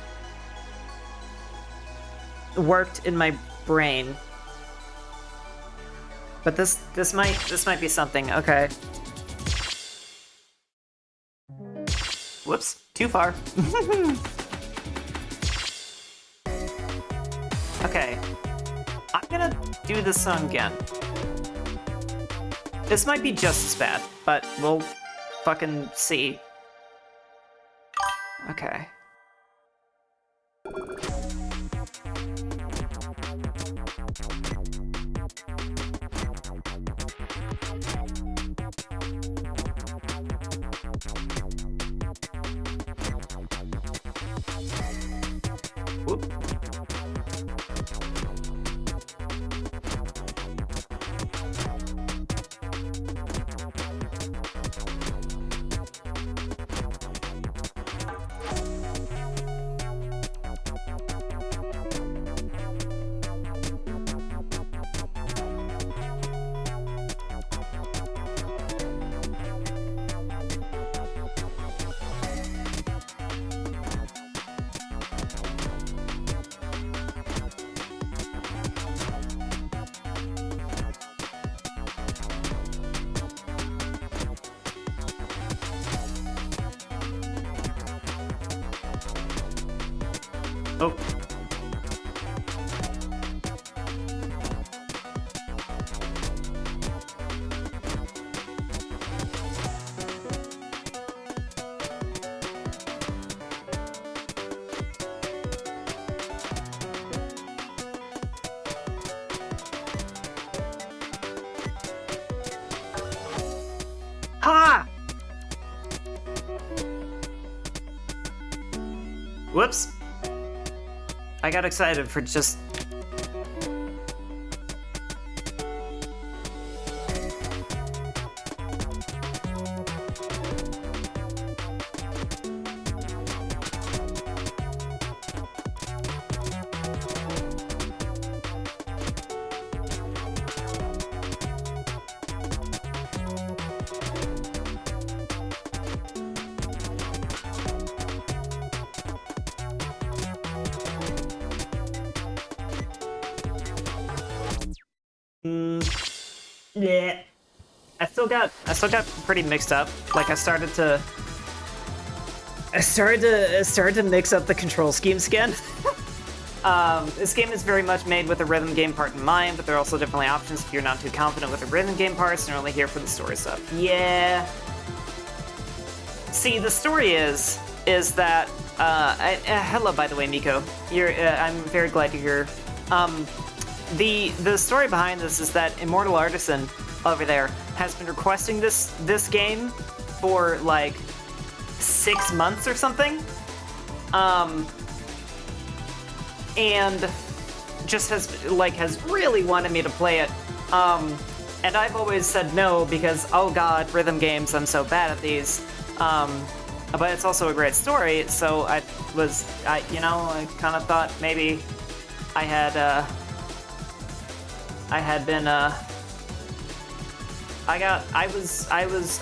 worked in my brain. But this might be something. Okay. Whoops, too far. Okay. I'm gonna do this song again. This might be just as bad, but we'll fucking see. Okay. Whoop. Oh. Ha! Whoops. I got excited for just... Yeah. I still got pretty mixed up. Like I started to mix up the control schemes again. This game is very much made with a rhythm game part in mind, but there are also different options if you're not too confident with the rhythm game parts and are only here for the story stuff. Yeah. See, the story is that hello, by the way, Miko. I'm very glad you're here. The story behind this is that Immortal Artisan over there has been requesting this game for like 6 months or something, and just has really wanted me to play it, and I've always said no because, oh god, rhythm games, I'm so bad at these, but it's also a great story, so I kind of thought maybe I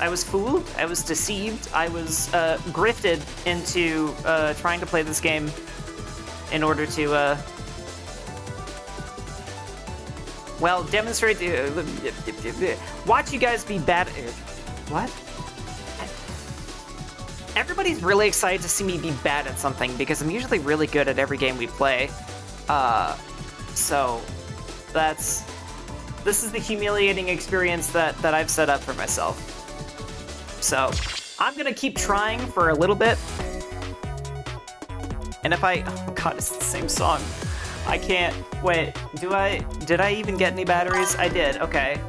was fooled, I was deceived, I was grifted into trying to play this game in order to well, demonstrate watch you guys be bad at what? Everybody's really excited to see me be bad at something because I'm usually really good at every game we play. So this is the humiliating experience that I've set up for myself. So I'm gonna keep trying for a little bit. And if oh god, it's the same song. I can't, wait, did I even get any batteries? I did, okay.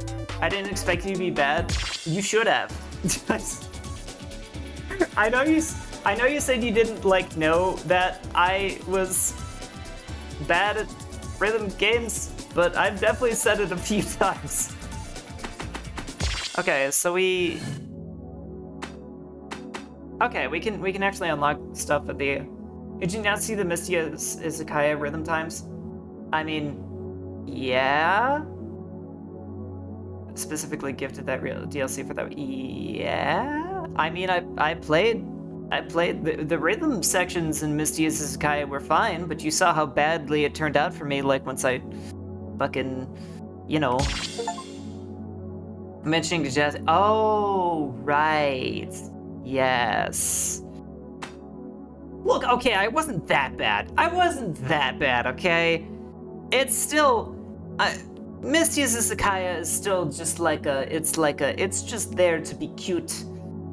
I didn't expect you to be bad. You should have. I know you said you didn't know that I was bad at rhythm games, but I've definitely said it a few times. Okay, so we can actually unlock stuff at the... Did you not see the Mystia Izakaya rhythm times? I mean, yeah? specifically gifted that real DLC for that. Yeah, I mean, I played the rhythm sections in Misty Izukai were fine, but you saw how badly it turned out for me. Like once I fucking, mentioning to Jess. Oh, right. Yes. Look, okay, I wasn't that bad. Okay? It's still... Misty Izakaya is still just it's just there to be cute.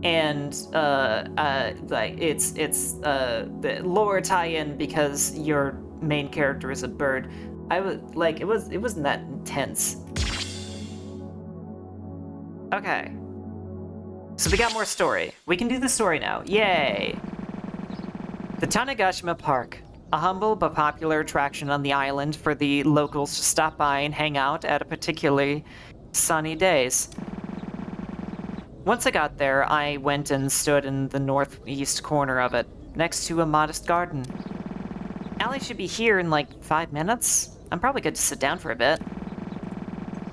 And, it's the lore tie-in because your main character is a bird. It wasn't that intense. Okay. So we got more story. We can do the story now. Yay! The Tanegashima Park, a humble but popular attraction on the island for the locals to stop by and hang out at a particularly sunny days. Once I got there, I went and stood in the northeast corner of it, next to a modest garden. Allie should be here in like 5 minutes. I'm probably good to sit down for a bit.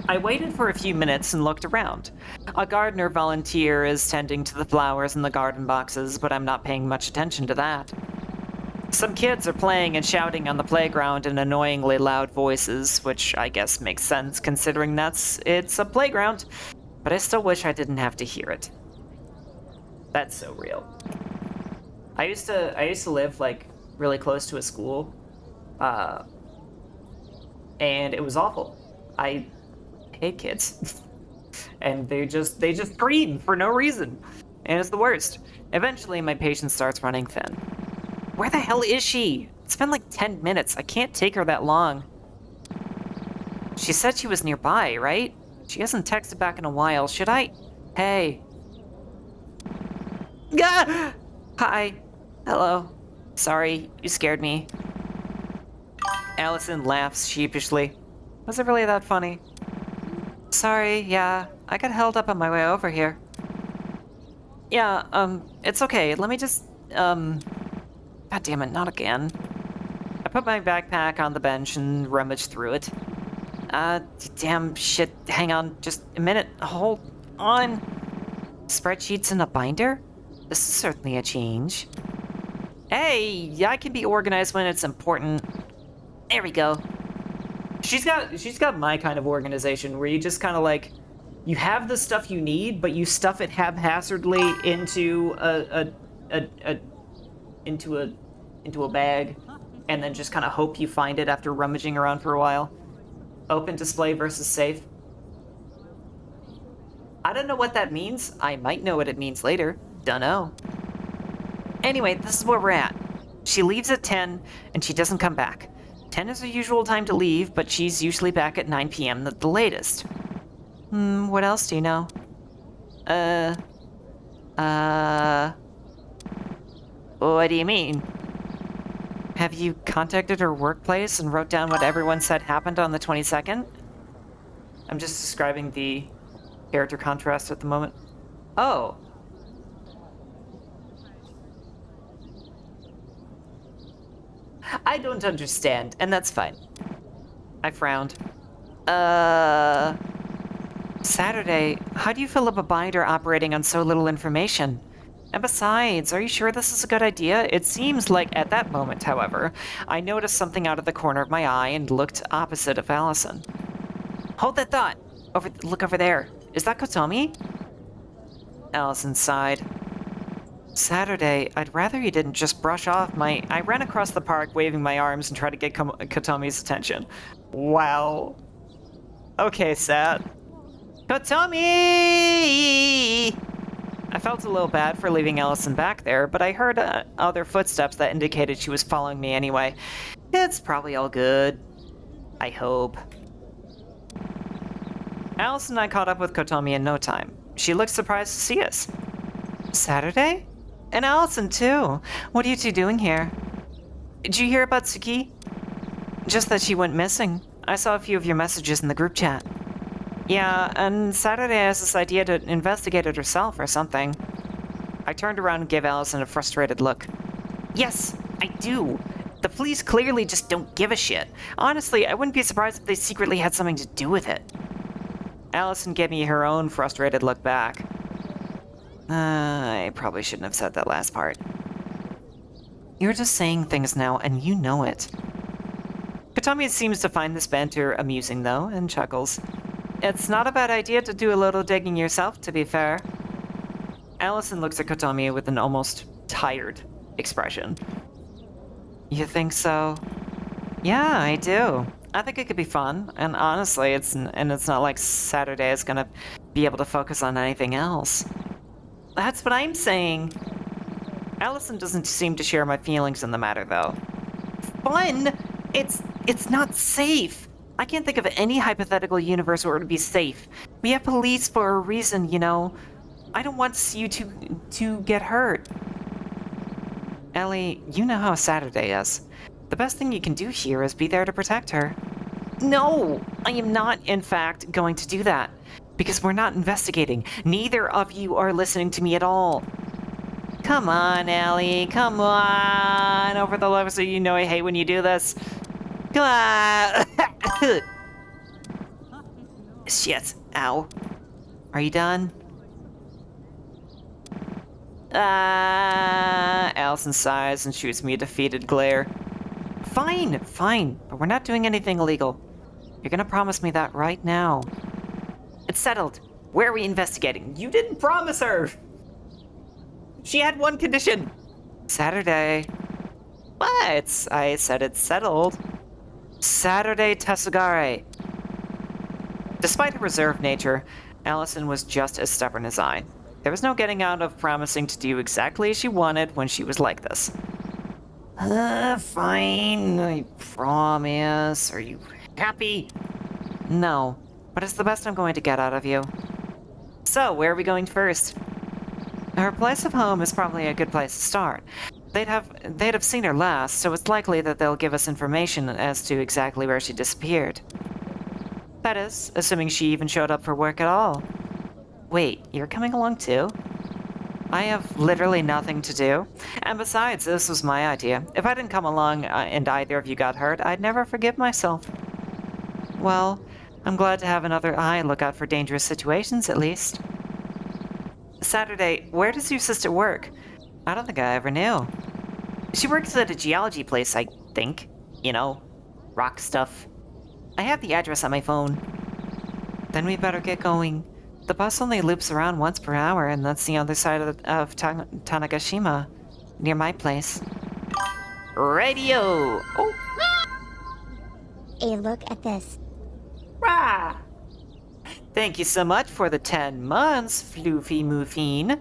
I waited for a few minutes and looked around. A gardener volunteer is tending to the flowers in the garden boxes, but I'm not paying much attention to that. Some kids are playing and shouting on the playground in annoyingly loud voices, which I guess makes sense considering it's a playground, but I still wish I didn't have to hear it. That's so real. I used to live like really close to a school, and it was awful. I hate kids. And they just scream for no reason. And it's the worst. Eventually my patience starts running thin. Where the hell is she? It's been like 10 minutes. I can't take her that long. She said she was nearby, right? She hasn't texted back in a while. Should I? Hey. Gah! Hi. Hello. Sorry, you scared me. Allison laughs sheepishly. Was it really that funny? Sorry, yeah. I got held up on my way over here. Yeah, it's okay. Let me just, God damn it, not again. I put my backpack on the bench and rummaged through it. Damn shit. Hang on, just a minute. Hold on. Spreadsheets in a binder? This is certainly a change. Hey, I can be organized when it's important. There we go. She's got my kind of organization where you just kind of like, you have the stuff you need, but you stuff it haphazardly into a bag, and then just kind of hope you find it after rummaging around for a while. Open display versus safe. I don't know what that means. I might know what it means later. Dunno. Anyway, this is where we're at. She leaves at 10, and she doesn't come back. 10 is her usual time to leave, but she's usually back at 9 p.m. at the latest. What else do you know? What do you mean? Have you contacted her workplace and wrote down what everyone said happened on the 22nd? I'm just describing the character contrast at the moment. Oh. I don't understand, and that's fine. I frowned. Saturday, how do you fill up a binder operating on so little information? And besides, are you sure this is a good idea? It seems like at that moment, however, I noticed something out of the corner of my eye and looked opposite of Allison. Hold that thought! Look over there. Is that Kotomi? Allison sighed. Saturday, I'd rather you didn't just brush off my... I ran across the park waving my arms and tried to get Kotomi's attention. Wow. Okay, Sat. Kotomi! I felt a little bad for leaving Allison back there, but I heard other footsteps that indicated she was following me anyway. It's probably all good. I hope. Allison and I caught up with Kotomi in no time. She looked surprised to see us. Saturday? And Allison, too. What are you two doing here? Did you hear about Suki? Just that she went missing. I saw a few of your messages in the group chat. Yeah, and Saturday has this idea to investigate it herself or something. I turned around and gave Allison a frustrated look. Yes, I do. The police clearly just don't give a shit. Honestly, I wouldn't be surprised if they secretly had something to do with it. Allison gave me her own frustrated look back. I probably shouldn't have said that last part. You're just saying things now, and you know it. Katami seems to find this banter amusing, though, and chuckles. It's not a bad idea to do a little digging yourself, to be fair. Allison looks at Katami with an almost tired expression. You think so? Yeah, I do. I think it could be fun, and honestly, it's not like Saturday is gonna be able to focus on anything else. That's what I'm saying. Allison doesn't seem to share my feelings in the matter, though. Fun? It's not safe. I can't think of any hypothetical universe where it would be safe. We have police for a reason, you know. I don't want you to get hurt. Ellie, you know how Saturday is. The best thing you can do here is be there to protect her. No, I am not, in fact, going to do that. Because we're not investigating. Neither of you are listening to me at all. Come on, Ellie. Come on. Over the levels, so you know I hate when you do this. Come on. Shit. Ow. Are you done? Allison sighs and shoots me a defeated glare. Fine, but we're not doing anything illegal. You're gonna promise me that right now. It's settled. Where are we investigating? You didn't promise her! She had one condition. Saturday. What? I said it's settled. Saturday Tesugare. Despite her reserved nature, Allison was just as stubborn as I. There was no getting out of promising to do exactly as she wanted when she was like this. Fine, I promise. Are you happy? No, but it's the best I'm going to get out of you. So, where are we going first? Her place of home is probably a good place to start. They'd have seen her last, so it's likely that they'll give us information as to exactly where she disappeared. That is, assuming she even showed up for work at all. Wait, you're coming along too? I have literally nothing to do. And besides, this was my idea. If I didn't come along and either of you got hurt, I'd never forgive myself. Well, I'm glad to have another eye look out for dangerous situations, at least. Saturday, where does your sister work? I don't think I ever knew. She works at a geology place, I think. You know, rock stuff. I have the address on my phone. Then we better get going. The bus only loops around once per hour, and that's the other side of Tanagashima, near my place. Radio! Oh! A look at this. Rah! Thank you so much for the 10 months, Floofy Moofine.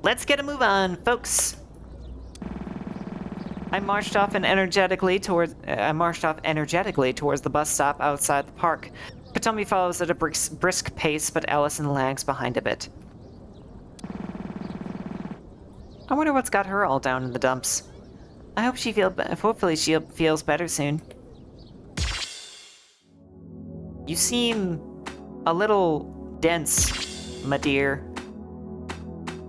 Let's get a move on, folks. I marched off energetically towards the bus stop outside the park. Katami follows at a brisk pace, but Allison lags behind a bit. I wonder what's got her all down in the dumps. Hopefully she feels better soon. You seem a little dense, my dear.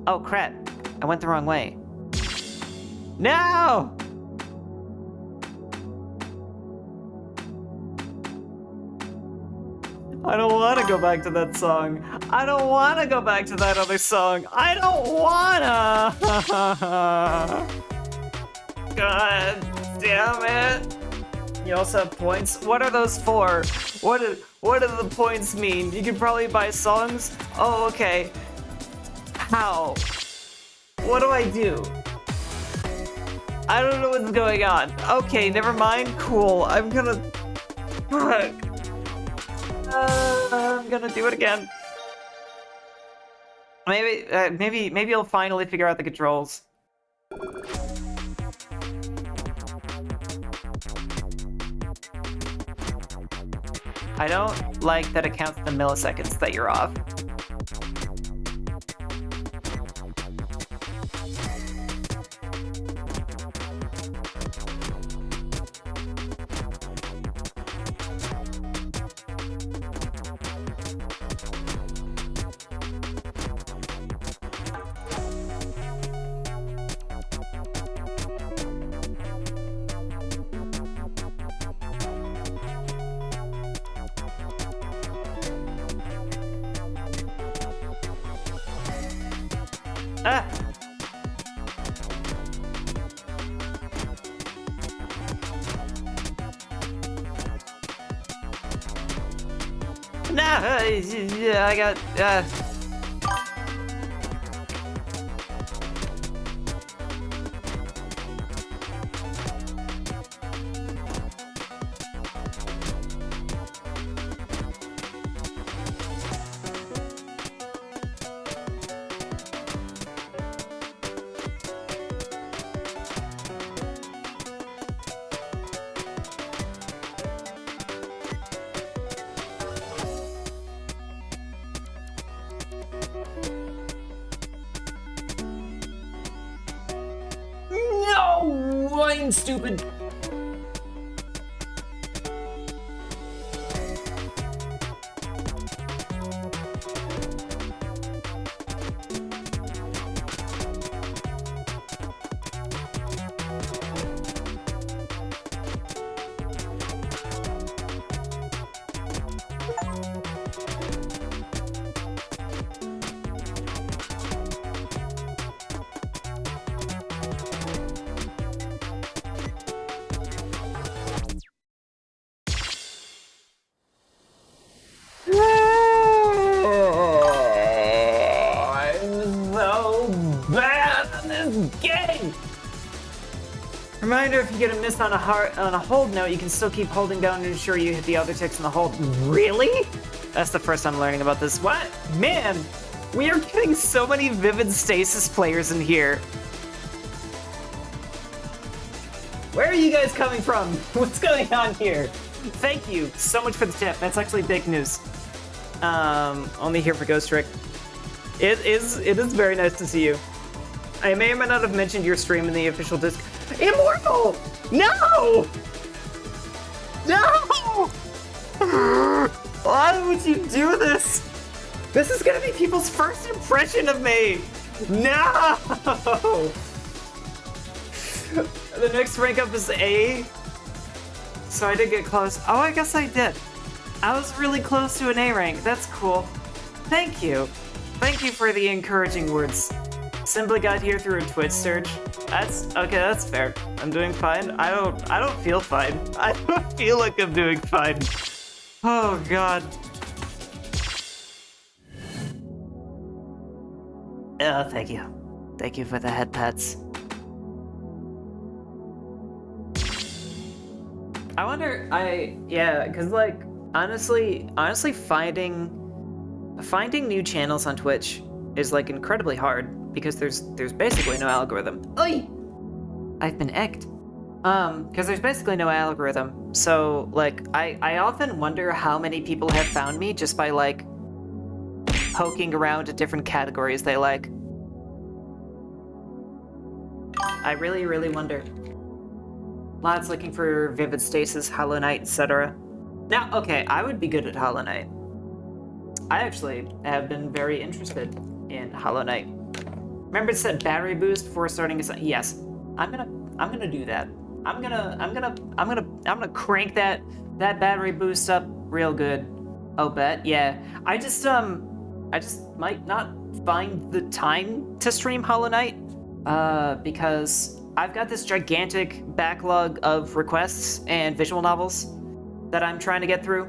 Oh crap, I went the wrong way. No! I don't want to go back to that song. I don't want to go back to that other song. I don't wanna. God damn it. You also have points. What are those for? What do the points mean? You can probably buy songs? Oh, okay. How? What do I do? I don't know what's going on. Okay, never mind. Cool. I'm gonna... Fuck. I'm gonna do it again. Maybe I'll finally figure out the controls. I don't like that it counts the milliseconds that you're off. Ah! No, I got, no! I'm stupid. I'm so bad at this game! Reminder, if you get a miss on a hold note, you can still keep holding down to ensure you hit the other ticks in the hold. Really? That's the first I'm learning about this. What? Man, we are getting so many Vivid Stasis players in here. Where are you guys coming from? What's going on here? Thank you so much for the tip. That's actually big news. Only here for Ghost Trick. It is very nice to see you. I may or may not have mentioned your stream in the official disc. Immortal! No! No! Why would you do this? This is gonna be people's first impression of me. No! The next rank up is A. So I did get close. Oh, I guess I did. I was really close to an A rank. That's cool. Thank you. Thank you for the encouraging words. Simply got here through a Twitch search. That's okay, that's fair. I'm doing fine. I don't feel fine. I don't feel like I'm doing fine. Oh god. Oh, thank you. Thank you for the head pats. I wonder, yeah, cause like, honestly finding new channels on Twitch is like incredibly hard because there's basically no algorithm. Oi! I've been egged. Cause there's basically no algorithm. So like, I often wonder how many people have found me just by like poking around at different categories they like. I really, really wonder. Lots looking for Vivid Stasis, Hollow Knight, etc. Now, okay, I would be good at Hollow Knight. I actually have been very interested in Hollow Knight. Remember it said battery boost before starting a yes. I'm gonna do that. I'm gonna crank that battery boost up real good. Oh, bet, yeah. I just might not find the time to stream Hollow Knight, because I've got this gigantic backlog of requests and visual novels that I'm trying to get through.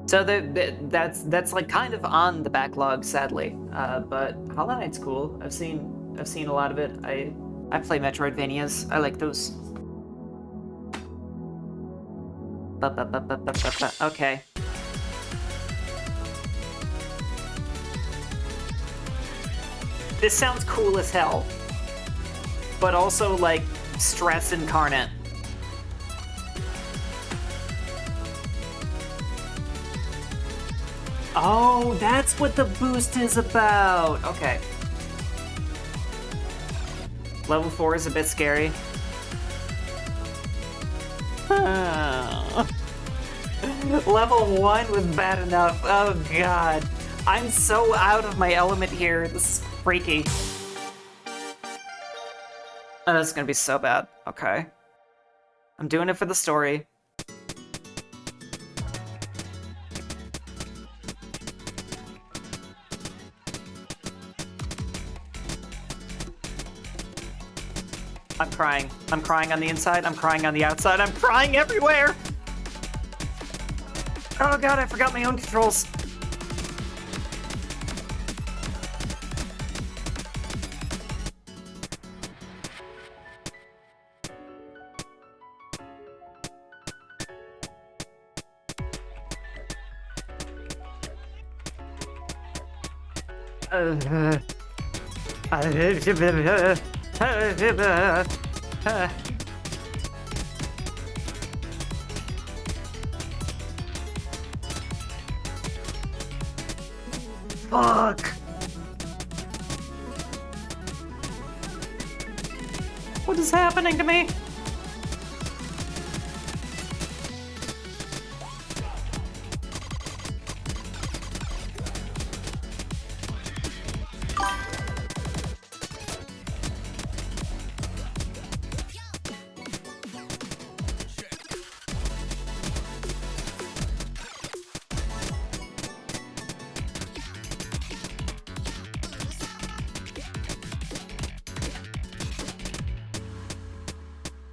So that's like kind of on the backlog, sadly. But Hollow Knight's cool. I've seen a lot of it. I play Metroidvanias. I like those. Okay. This sounds cool as hell, but also like stress incarnate. Oh, that's what the boost is about. Okay. Level 4 is a bit scary. Level 1 was bad enough. Oh god. I'm so out of my element here. This is freaky. Oh, this is gonna be so bad. Okay. I'm doing it for the story. I'm crying. I'm crying on the inside. I'm crying on the outside. I'm crying everywhere! Oh god, I forgot my own controls. Fuck! What is happening to me?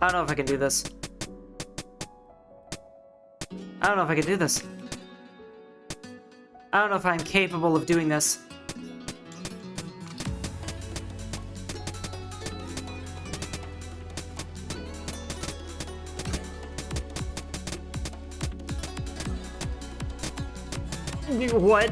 I don't know if I can do this. I don't know if I can do this. I don't know if I'm capable of doing this. What?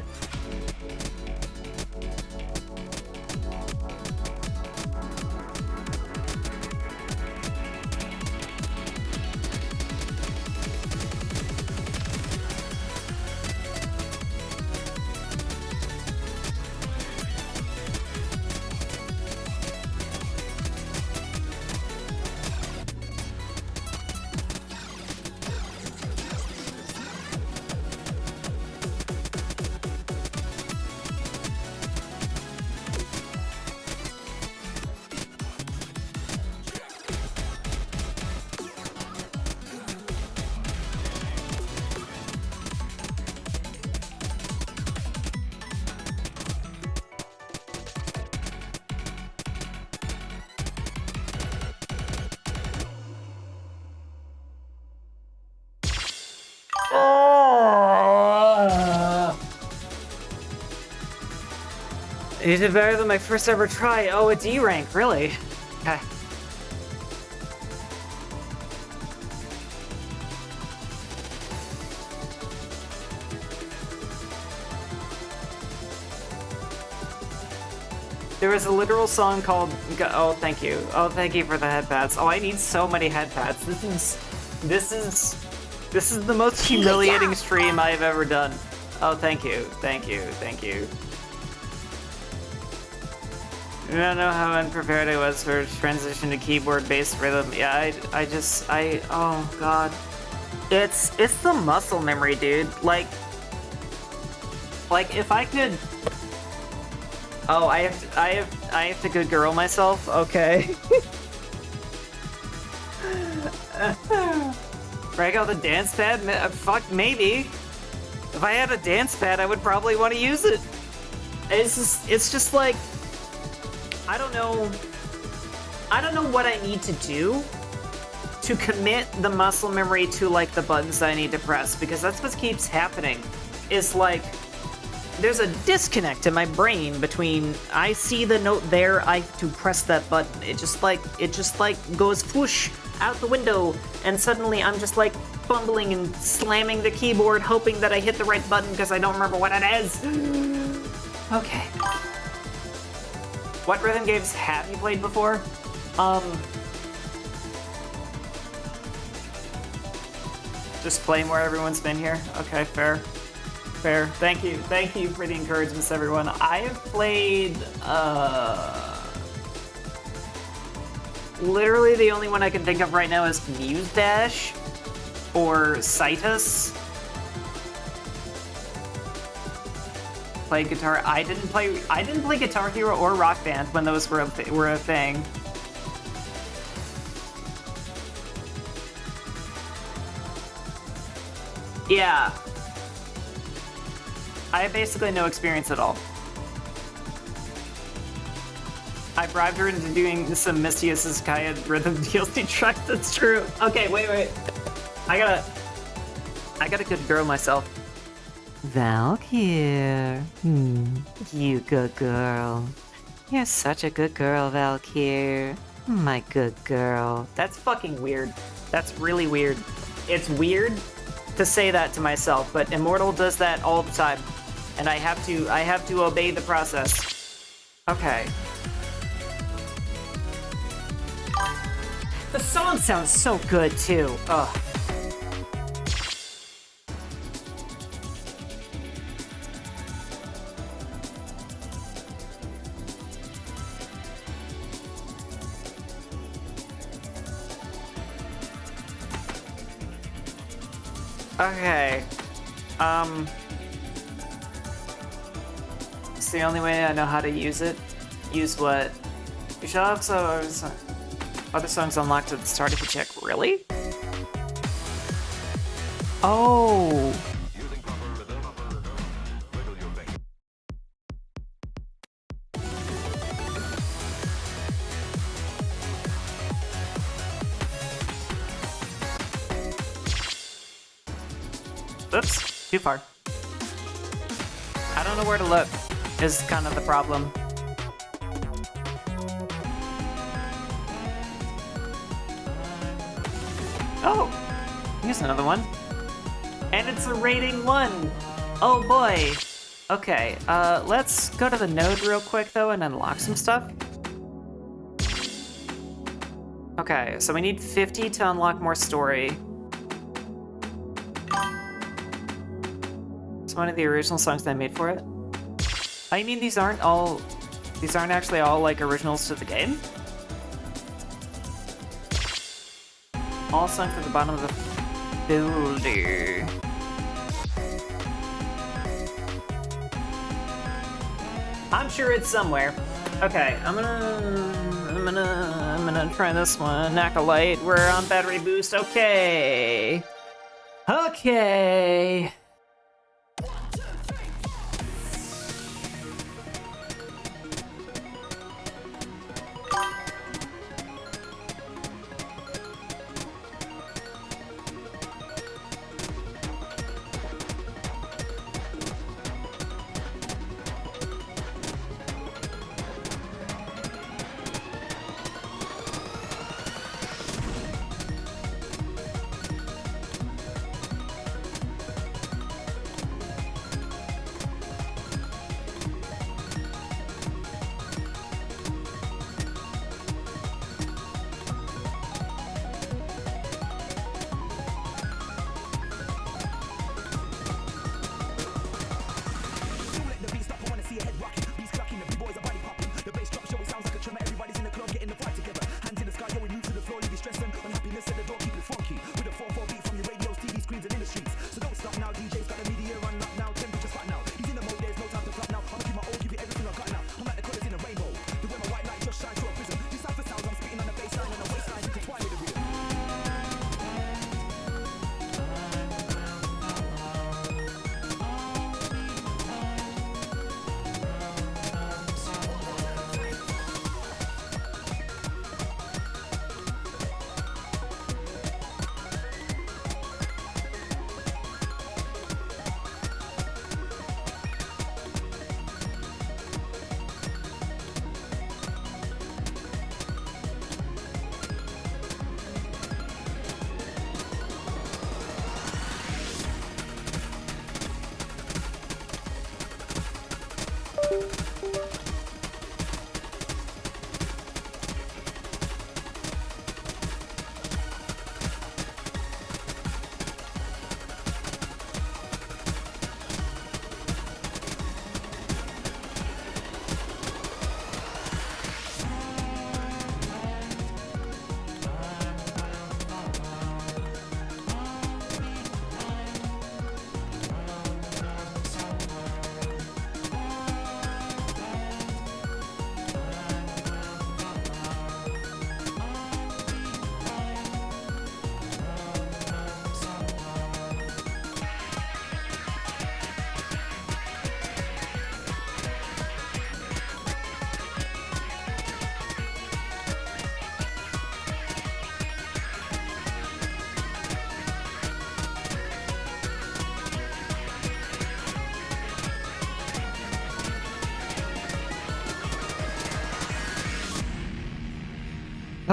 You did better than my first ever try. Oh, a D rank, really? Okay. There was a literal song called, oh, thank you. Oh, thank you for the headpads. Oh, I need so many headpads. This is the most humiliating stream I've ever done. Oh, thank you, thank you, thank you. I don't know how unprepared I was for transition to keyboard-based rhythm. Yeah, oh god. It's the muscle memory, dude. Like if I could... Oh, I have to good girl myself? Okay. Break out the dance pad? Fuck, maybe. If I had a dance pad, I would probably want to use it. It's just like... I don't know what I need to do to commit the muscle memory to, like, the buttons I need to press, because that's what keeps happening. Is, like, there's a disconnect in my brain between I see the note there, I have to press that button. It just goes whoosh out the window, and suddenly I'm just, like, fumbling and slamming the keyboard, hoping that I hit the right button because I don't remember what it is. Okay. What rhythm games have you played before? Just play more everyone's been here? Okay, fair. Fair. Thank you for the encouragements, everyone. I have played, literally the only one I can think of right now is Muse Dash or Stasis. Played guitar. I didn't play Guitar Hero or Rock Band when those were a thing. Yeah. I have basically no experience at all. I bribed her into doing some Misty Kaya rhythm DLC track. That's true. Okay, wait. I got a good girl myself. Valkyr. You good girl. You're such a good girl, Valkyr. My good girl. That's fucking weird. That's really weird. It's weird to say that to myself, but Immortal does that all the time. And I have to obey the process. Okay. The song sounds so good too. Ugh. Okay. It's the only way I know how to use it. Use what? You should also other songs unlocked at the start if you check. Really? Oh. Oops, too far. I don't know where to look, is kind of the problem. Oh, here's another one. And it's a rating 1. Oh boy. Okay, let's go to the node real quick though and unlock some stuff. Okay, so we need 50 to unlock more story. It's one of the original songs that I made for it. I mean, these aren't actually all like originals to the game. All sung from the bottom of the folder. I'm sure it's somewhere. Okay, I'm gonna try this one. Acolyte, we're on battery boost. Okay. Okay.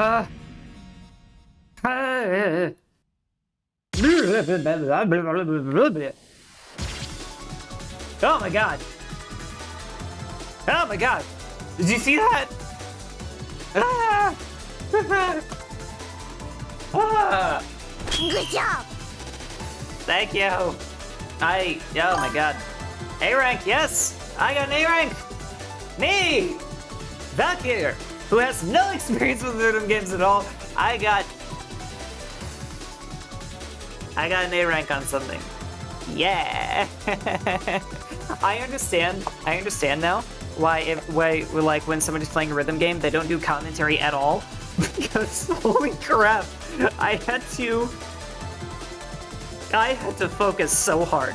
Uh, uh, oh my god. Oh my god. Did you see that? Ah! Ah! Good job! Thank you. Oh my god. A rank, yes! I got an A rank! Me! Valkyr, who has no experience with rhythm games at all, I got an A rank on something. Yeah! I understand now why like when somebody's playing a rhythm game, they don't do commentary at all. Because holy crap, I had to focus so hard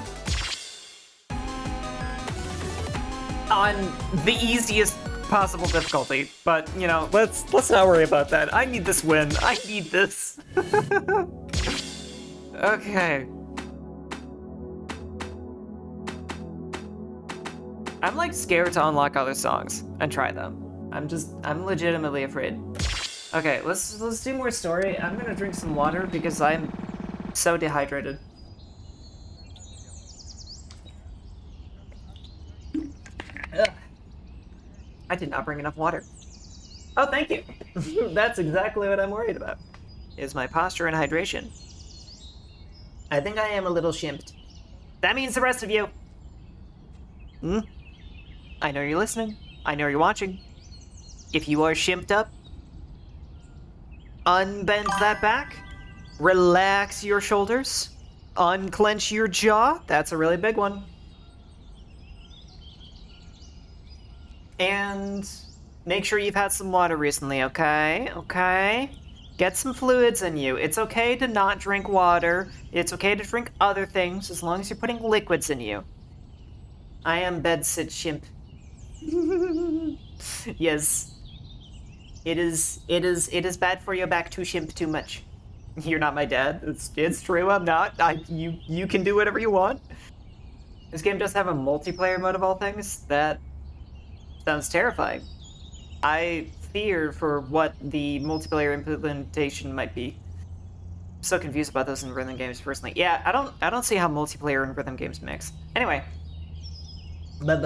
on the easiest possible difficulty. But you know, let's not worry about that. I need this win. I need this. Okay. I'm like scared to unlock other songs and try them. I'm legitimately afraid. Okay, let's do more story. I'm gonna drink some water because I'm so dehydrated. Ugh. I did not bring enough water. Oh, thank you. That's exactly what I'm worried about. Is my posture and hydration. I think I am a little shimped. That means the rest of you. I know you're listening. I know you're watching. If you are shimped up, unbend that back, relax your shoulders, unclench your jaw. That's a really big one. And make sure you've had some water recently, okay? Okay? Get some fluids in you. It's okay to not drink water. It's okay to drink other things as long as you're putting liquids in you. I am bedsit shimp. Yes. It is bad for your back to shimp too much. You're not my dad. It's true, I'm not. You can do whatever you want. This game does have a multiplayer mode of all things. That sounds terrifying. I fear for what the multiplayer implementation might be. I'm so confused about those in rhythm games personally. Yeah, I don't see how multiplayer and rhythm games mix. Anyway. By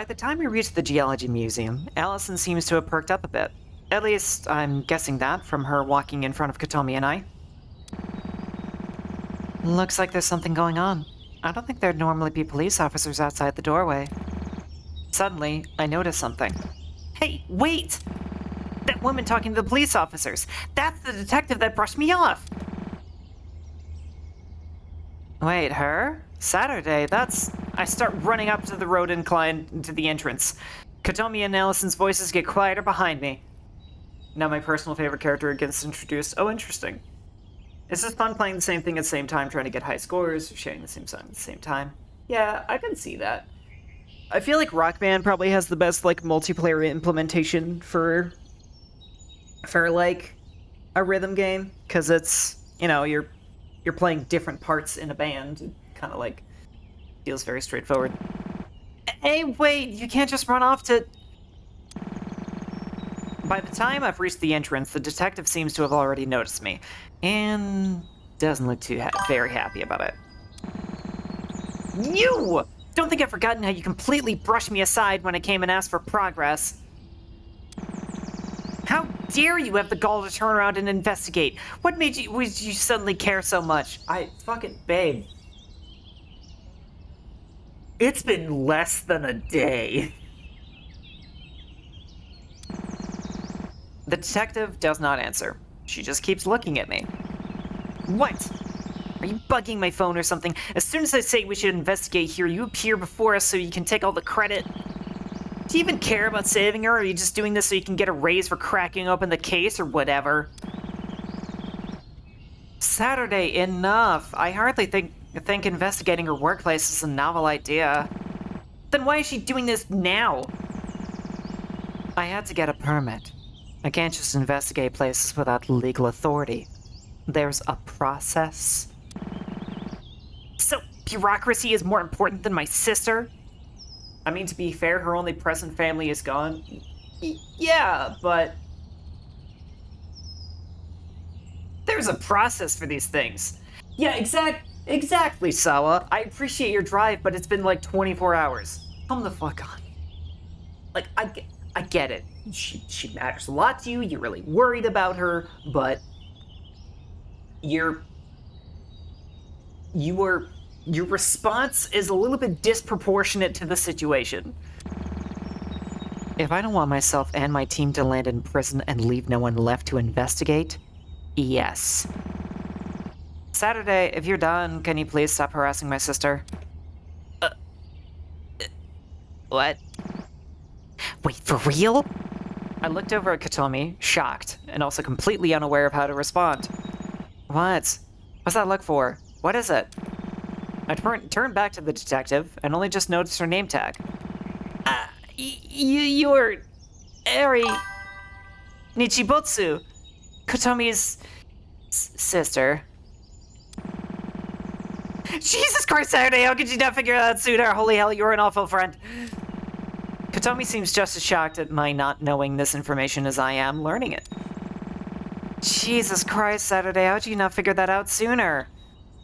the time we reach the Geology Museum, Allison seems to have perked up a bit. At least, I'm guessing that from her walking in front of Katomi and I. Looks like there's something going on. I don't think there'd normally be police officers outside the doorway. Suddenly, I notice something. Hey, wait! That woman talking to the police officers! That's the detective that brushed me off! Wait, her? Saturday, that's... I start running up to the road incline to the entrance. Katomi and Allison's voices get quieter behind me. Now my personal favorite character gets introduced. Oh, interesting. It's just fun playing the same thing at the same time, trying to get high scores, or sharing the same song at the same time. Yeah, I can see that. I feel like Rock Band probably has the best, like, multiplayer implementation for like, a rhythm game, because it's, you know, you're playing different parts in a band. It kind of, like, feels very straightforward. Hey, wait, you can't just run off to... By the time I've reached the entrance, the detective seems to have already noticed me, and doesn't look too very happy about it. You! Don't think I've forgotten how you completely brushed me aside when I came and asked for progress. How dare you have the gall to turn around and investigate? What made you suddenly care so much? Babe. It's been less than a day. The detective does not answer. She just keeps looking at me. What? Are you bugging my phone or something? As soon as I say we should investigate here, you appear before us so you can take all the credit. Do you even care about saving her, or are you just doing this so you can get a raise for cracking open the case or whatever? Saturday, enough. I hardly think investigating her workplace is a novel idea. Then why is she doing this now? I had to get a permit. I can't just investigate places without legal authority. There's a process. So, bureaucracy is more important than my sister? I mean, to be fair, her only present family is gone. Yeah, but... There's a process for these things. Yeah, exactly, Sawa. I appreciate your drive, but it's been like 24 hours. Come the fuck on. Like, I get it. She matters a lot to you. You're really worried about her, but your response is a little bit disproportionate to the situation. If I don't want myself and my team to land in prison and leave no one left to investigate, yes. Saturday, if you're done, can you please stop harassing my sister? What? Wait, for real? I looked over at Katomi, shocked, and also completely unaware of how to respond. What? What's that look for? What is it? I turned back to the detective and only just noticed her name tag. You're Eri Nichibotsu, Kotomi's sister. Jesus Christ, Saturday, how could you not figure that out sooner? Holy hell, you're an awful friend. Kotomi seems just as shocked at my not knowing this information as I am learning it. Jesus Christ, Saturday, how'd you not figure that out sooner?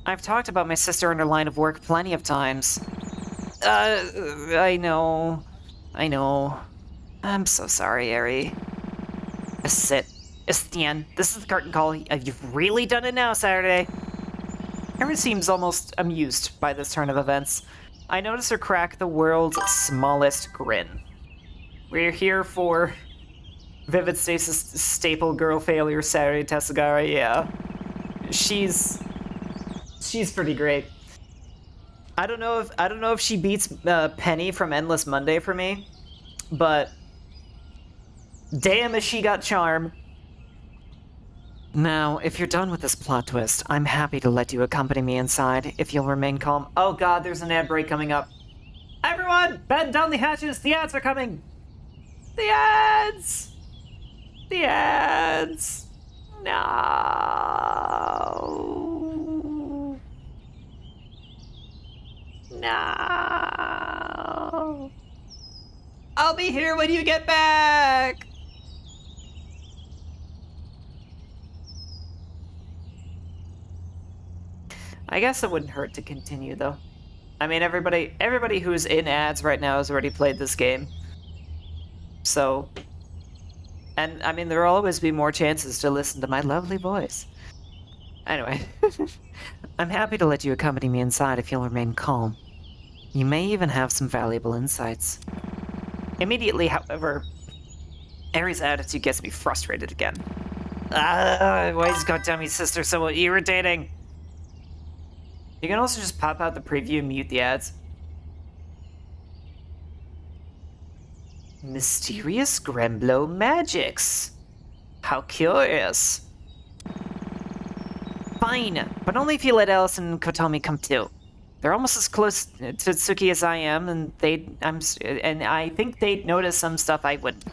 I've talked about my sister and her line of work plenty of times. I know. I'm so sorry, Eri. Sit. Estienne, this is the curtain call. You've really done it now, Saturday. Eri seems almost amused by this turn of events. I notice her crack the world's smallest grin. We're here for Vivid Stasis staple girl failure Saturday Tessagara, yeah. She's pretty great. I don't know if she beats Penny from Endless Monday for me, but damn has she got charm. Now, if you're done with this plot twist, I'm happy to let you accompany me inside if you'll remain calm. Oh god, there's an ad break coming up. Everyone, batten down the hatches, the ads are coming! The ads! The ads! No. No. I'll be here when you get back! I guess it wouldn't hurt to continue, though. I mean, everybody who's in ads right now has already played this game. So... And, I mean, there will always be more chances to listen to my lovely voice. Anyway, I'm happy to let you accompany me inside if you'll remain calm. You may even have some valuable insights. Immediately, however, Eri's attitude gets me frustrated again. Why is Goddammit sister so irritating? You can also just pop out the preview and mute the ads. Mysterious Gremblo magics. How curious. Fine, but only if you let Alice and Kotomi come too. They're almost as close to Tsuki as I am, and I think they'd notice some stuff I wouldn't.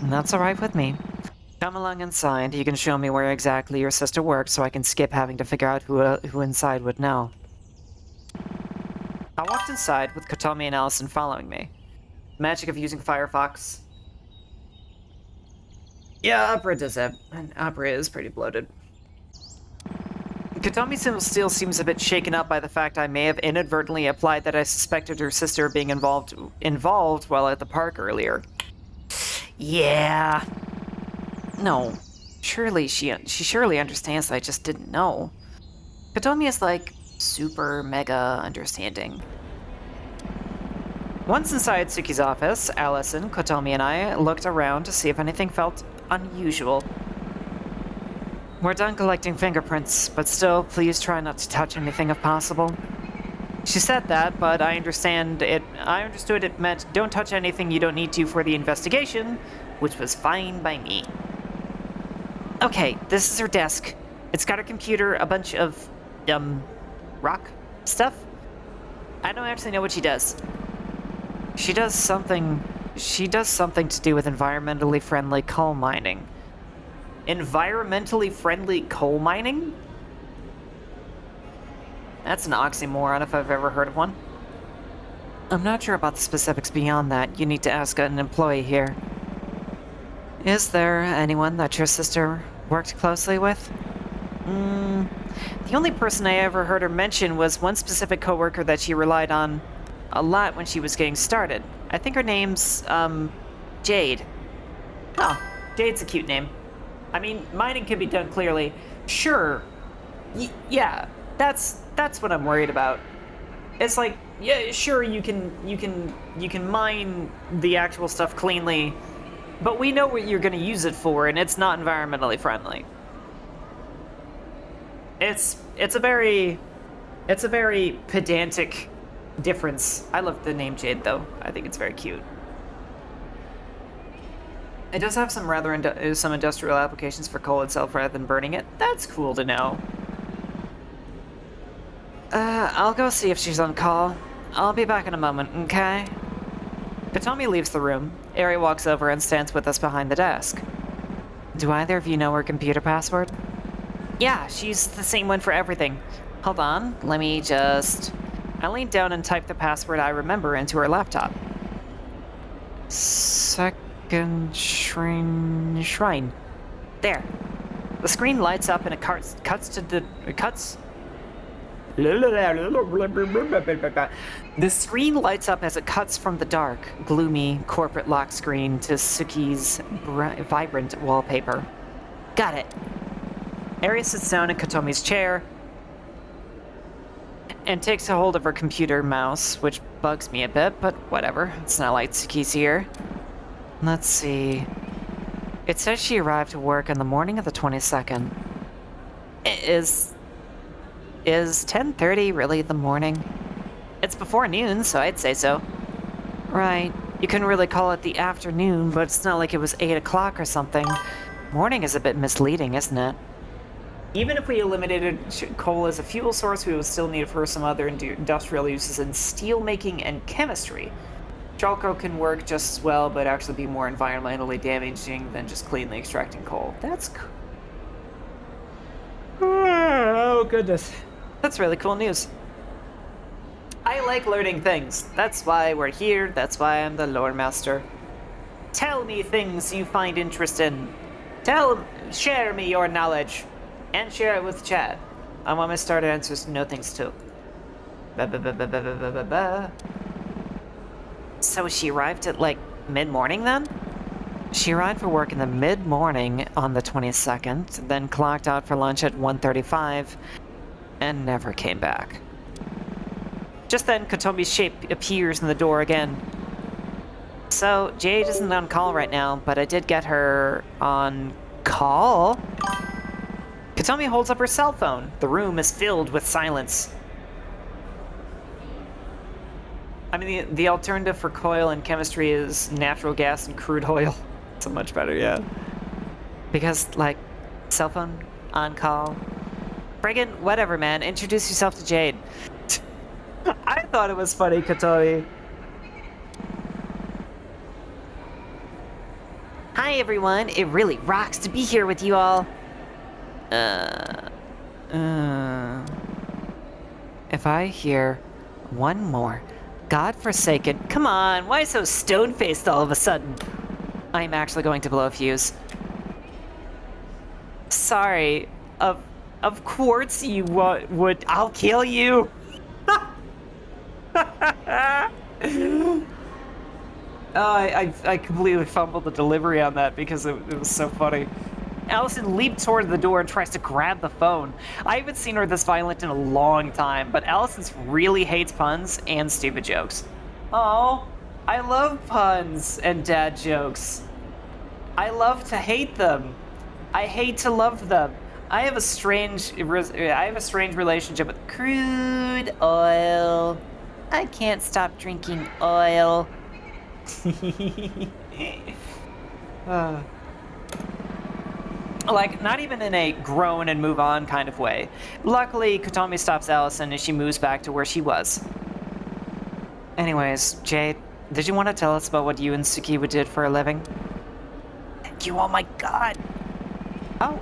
And that's alright with me. Come along inside. You can show me where exactly your sister works so I can skip having to figure out who inside would know. I walked inside with Kotomi and Allison following me. Magic of using Firefox. Yeah, Opera does that. And Opera is pretty bloated. Kotomi still seems a bit shaken up by the fact I may have inadvertently applied that I suspected her sister of being involved while at the park earlier. Yeah. No. Surely she surely understands that I just didn't know. Kotomi is like super mega understanding. Once inside Tsuki's office, Allison, Kotomi, and I looked around to see if anything felt unusual. We're done collecting fingerprints, but still, please try not to touch anything if possible. She said that, but I understood it meant don't touch anything you don't need to for the investigation, which was fine by me. Okay, this is her desk. It's got her computer, a bunch of, rock stuff? I don't actually know what she does. She does something to do with environmentally friendly coal mining. Environmentally friendly coal mining? That's an oxymoron if I've ever heard of one. I'm not sure about the specifics beyond that. You need to ask an employee here. Is there anyone that your sister worked closely with? The only person I ever heard her mention was one specific coworker that she relied on a lot when she was getting started. I think her name's, Jade. Oh, Jade's a cute name. I mean, mining can be done clearly. Sure. Yeah, that's what I'm worried about. It's like, yeah, sure, you can mine the actual stuff cleanly, but we know what you're going to use it for, and it's not environmentally friendly. It's a very pedantic difference. I love the name Jade though. I think it's very cute. It does have some some industrial applications for coal itself rather than burning it. That's cool to know. I'll go see if she's on call. I'll be back in a moment, okay? Hitomi leaves the room. Ari walks over and stands with us behind the desk. Do either of you know her computer password? Yeah, she's the same one for everything. Hold on, let me just... I leaned down and typed the password I remember into her laptop. Second shrine. There. The screen lights up and it cuts to the... The screen lights up as it cuts from the dark, gloomy, corporate lock screen to Suki's vibrant wallpaper. Got it. Ari sits down in Katomi's chair and takes a hold of her computer mouse, which bugs me a bit, but whatever. It's not like Suki's here. Let's see. It says she arrived to work on the morning of the 22nd. Is 10:30 really the morning? It's before noon, so I'd say so. Right. You couldn't really call it the afternoon, but it's not like it was 8 o'clock or something. Morning is a bit misleading, isn't it? Even if we eliminated coal as a fuel source, we would still need it for some other industrial uses in steel making and chemistry. Charcoal can work just as well, but actually be more environmentally damaging than just cleanly extracting coal. That's cool. Oh, goodness. That's really cool news. I like learning things. That's why we're here. That's why I'm the lore master. Tell me things you find interest in. Share me your knowledge. And share it with Chad. I want my starter answers to know things too. So she arrived at like mid-morning then? She arrived for work in the mid-morning on the 22nd, then clocked out for lunch at 1:35, and never came back. Just then, Katomi's shape appears in the door again. So, Jade isn't on call right now, but I did get her on call? Katomi holds up her cell phone. The room is filled with silence. I mean, the alternative for coal and chemistry is natural gas and crude oil. So much better, yeah. Because, like, cell phone, on call. Friggin', whatever, man. Introduce yourself to Jade. I thought it was funny, Katomi. Hi, everyone. It really rocks to be here with you all. If I hear one more godforsaken... Come on, why so stone-faced all of a sudden? I'm actually going to blow a fuse. Sorry. Of course you would... I'll kill you! I completely fumbled the delivery on that because it was so funny. Allison leaped toward the door and tries to grab the phone. I haven't seen her this violent in a long time, but Allison really hates puns and stupid jokes. Oh, I love puns and dad jokes. I love to hate them. I hate to love them. I have a strange relationship with crude oil. I can't stop drinking oil. Like, not even in a groan and move on kind of way. Luckily, Katomi stops Allison as she moves back to where she was. Anyways, Jade, did you want to tell us about what you and Sukiwa did for a living? Thank you, oh my god! Oh,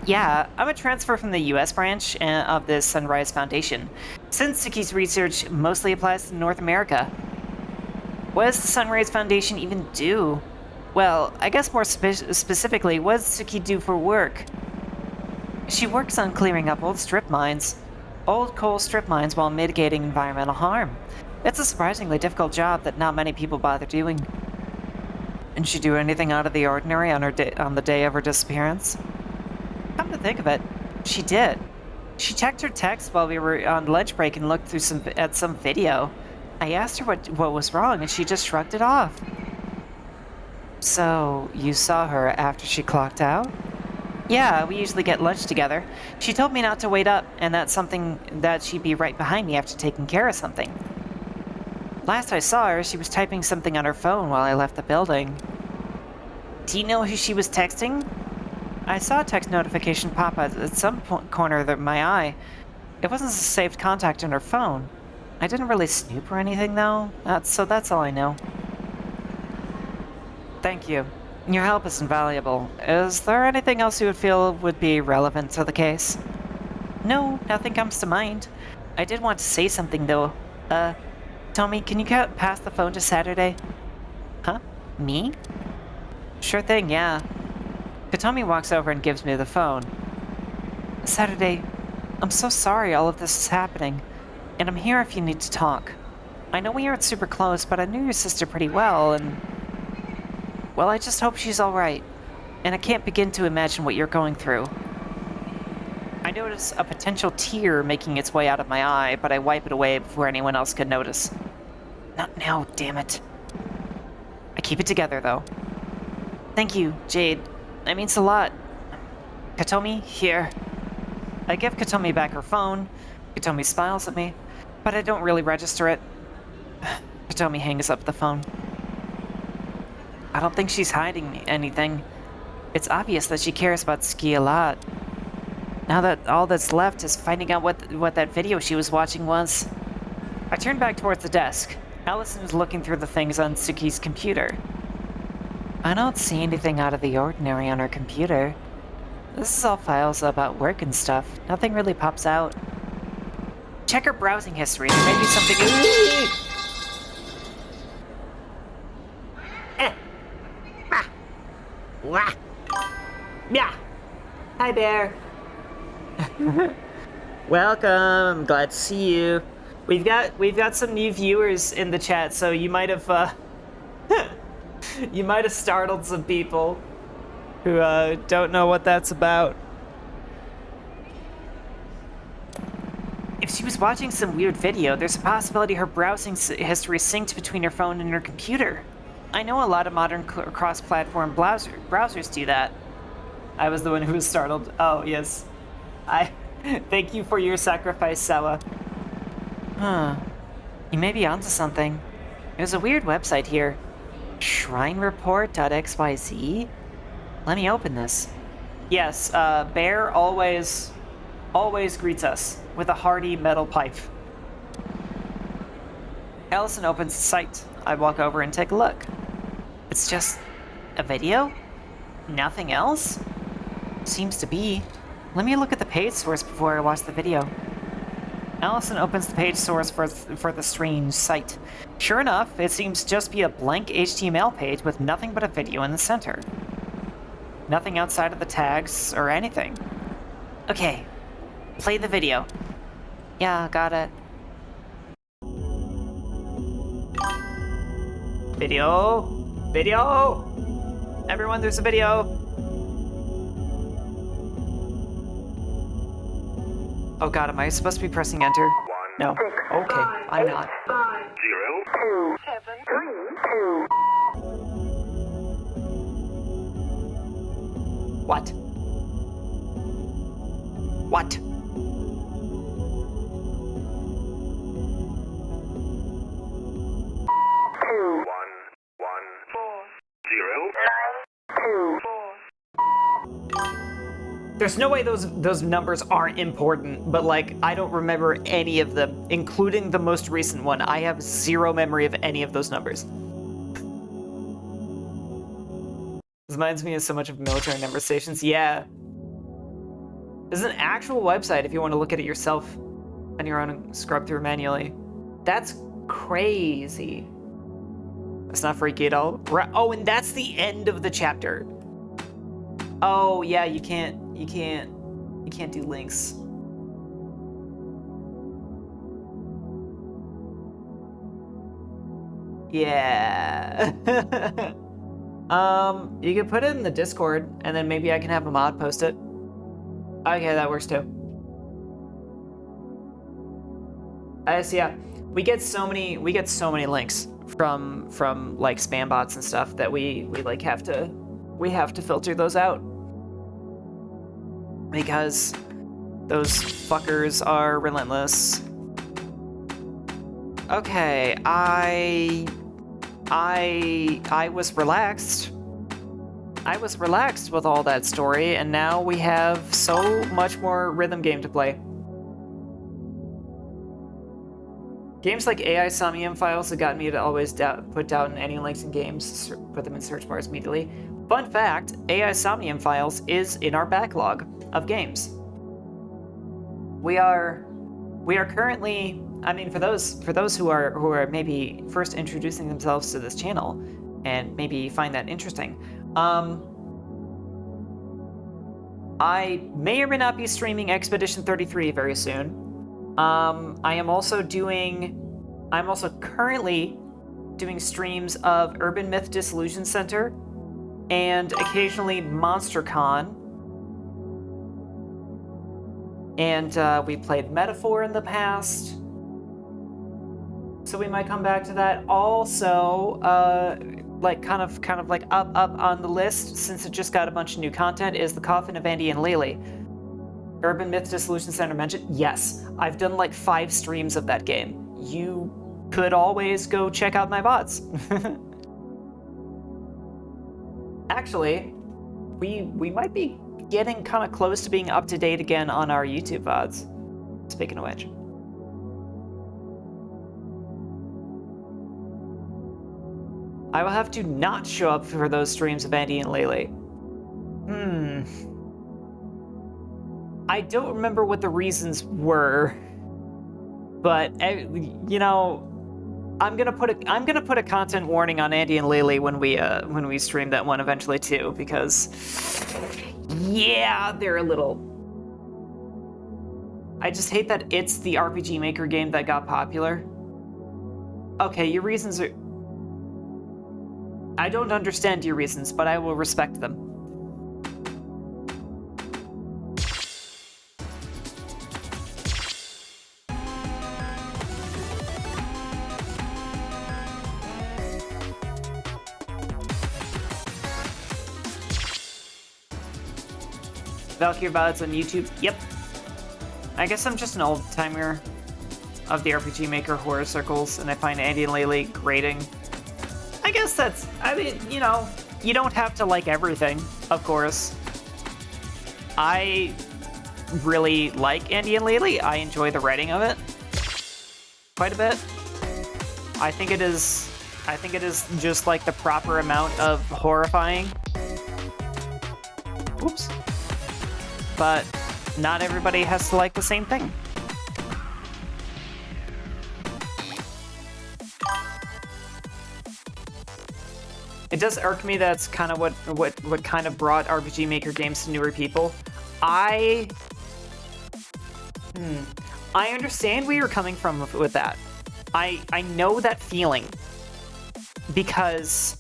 yeah, I'm a transfer from the US branch of the Sunrise Foundation. Since Suki's research mostly applies to North America. What does the Sunrise Foundation even do? Well, I guess more specifically, what does Suki do for work? She works on clearing up old coal strip mines while mitigating environmental harm. It's a surprisingly difficult job that not many people bother doing. Didn't she do anything out of the ordinary on the day of her disappearance? Come to think of it, she did. She checked her text while we were on lunch break and looked through some video. I asked her what was wrong, and she just shrugged it off. So, you saw her after she clocked out? Yeah, we usually get lunch together. She told me not to wait up, and that she'd be right behind me after taking care of something. Last I saw her, she was typing something on her phone while I left the building. Do you know who she was texting? I saw a text notification pop up at some corner of my eye. It wasn't a saved contact on her phone. I didn't really snoop or anything, though, so that's all I know. Thank you. Your help is invaluable. Is there anything else you would feel would be relevant to the case? No, nothing comes to mind. I did want to say something, though. Tommy, can you pass the phone to Saturday? Huh? Me? Sure thing, yeah. Katomi walks over and gives me the phone. Saturday, I'm so sorry all of this is happening, and I'm here if you need to talk. I know we aren't super close, but I knew your sister pretty well, and... well, I just hope she's alright, and I can't begin to imagine what you're going through. I notice a potential tear making its way out of my eye, but I wipe it away before anyone else can notice. Not now, damn it. I keep it together, though. Thank you, Jade. That means a lot. Katomi, here. I give Katomi back her phone. Katomi smiles at me, but I don't really register it. Katomi hangs up the phone. I don't think she's hiding anything. It's obvious that she cares about Ski a lot. Now that all that's left is finding out what that video she was watching was. I turn back towards the desk. Allison is looking through the things on Suki's computer. I don't see anything out of the ordinary on her computer. This is all files about work and stuff. Nothing really pops out. Check her browsing history. There may be something... Yeah. Hi, Bear. Welcome. Glad to see you. We've got some new viewers in the chat, so you might have you might have startled some people who don't know what that's about. If she was watching some weird video, there's a possibility her browsing history synced between her phone and her computer. I know a lot of modern cross-platform browsers do that. I was the one who was startled. Oh, yes. Thank you for your sacrifice, Sawa. Huh. You may be onto something. There's a weird website here. Shrinereport.xyz? Let me open this. Yes, Bear always greets us with a hearty metal pipe. Allison opens the site. I walk over and take a look. It's just a video? Nothing else? Seems to be. Let me look at the page source before I watch the video. Allison opens the page source for the strange site. Sure enough, it seems to just be a blank HTML page with nothing but a video in the center. Nothing outside of the tags or anything. Okay, play the video. Yeah, got it. Video! Video! Everyone, there's a video! Oh god, am I supposed to be pressing enter? No. Okay, I'm not. 5, 0, 2, 7, 3, 2. What? What? There's no way those numbers aren't important, but like, I don't remember any of them, including the most recent one. I have zero memory of any of those numbers. This reminds me of so much of military number stations. Yeah. This is an actual website if you want to look at it yourself on your own and scrub through manually. That's crazy. That's not freaky at all. Oh, and that's the end of the chapter. Oh, yeah, you can't You can't do links. Yeah. You can put it in the Discord, and then maybe I can have a mod post it. Okay, that works too. Yeah, we get so many links from like spam bots and stuff that we like have to filter those out because those fuckers are relentless. Okay, I was relaxed. I was relaxed with all that story, and now we have so much more rhythm game to play. Games like AI Somnium files have gotten me to always put down any links in games, put them in search bars immediately. Fun fact, AI Somnium files is in our backlog of games. We are currently, I mean, for those who are maybe first introducing themselves to this channel and maybe find that interesting, I may or may not be streaming Expedition 33 very soon. I'm also currently doing streams of Urban Myth Disillusion Center and occasionally MonsterCon. And we played Metaphor in the past, so we might come back to that. Also, like kind of like up on the list, since it just got a bunch of new content, is the Coffin of Andy and Lily. Urban Myth Disillusion Center mentioned? Yes, I've done like 5 streams of that game. You could always go check out my VODs. Actually, we might be getting kind of close to being up to date again on our YouTube VODs. Speaking of which. I will have to not show up for those streams of Andy and Lily. I don't remember what the reasons were, but you know, I'm gonna put a content warning on Andy and Lily when we stream that one eventually too, because yeah, they're a little. I just hate that it's the RPG Maker game that got popular. Okay, your reasons are. I don't understand your reasons, but I will respect them. Valkyrie VODs on YouTube? Yep. I guess I'm just an old-timer of the RPG Maker horror circles, and I find Andy and Lily grating. I guess that's... I mean, you know, you don't have to like everything, of course. I really like Andy and Lily. I enjoy the writing of it quite a bit. I think it is just like the proper amount of horrifying. Oops. But not everybody has to like the same thing. It does irk me that's kind of what kind of brought RPG Maker games to newer people. I understand where you're coming from with that. I know that feeling because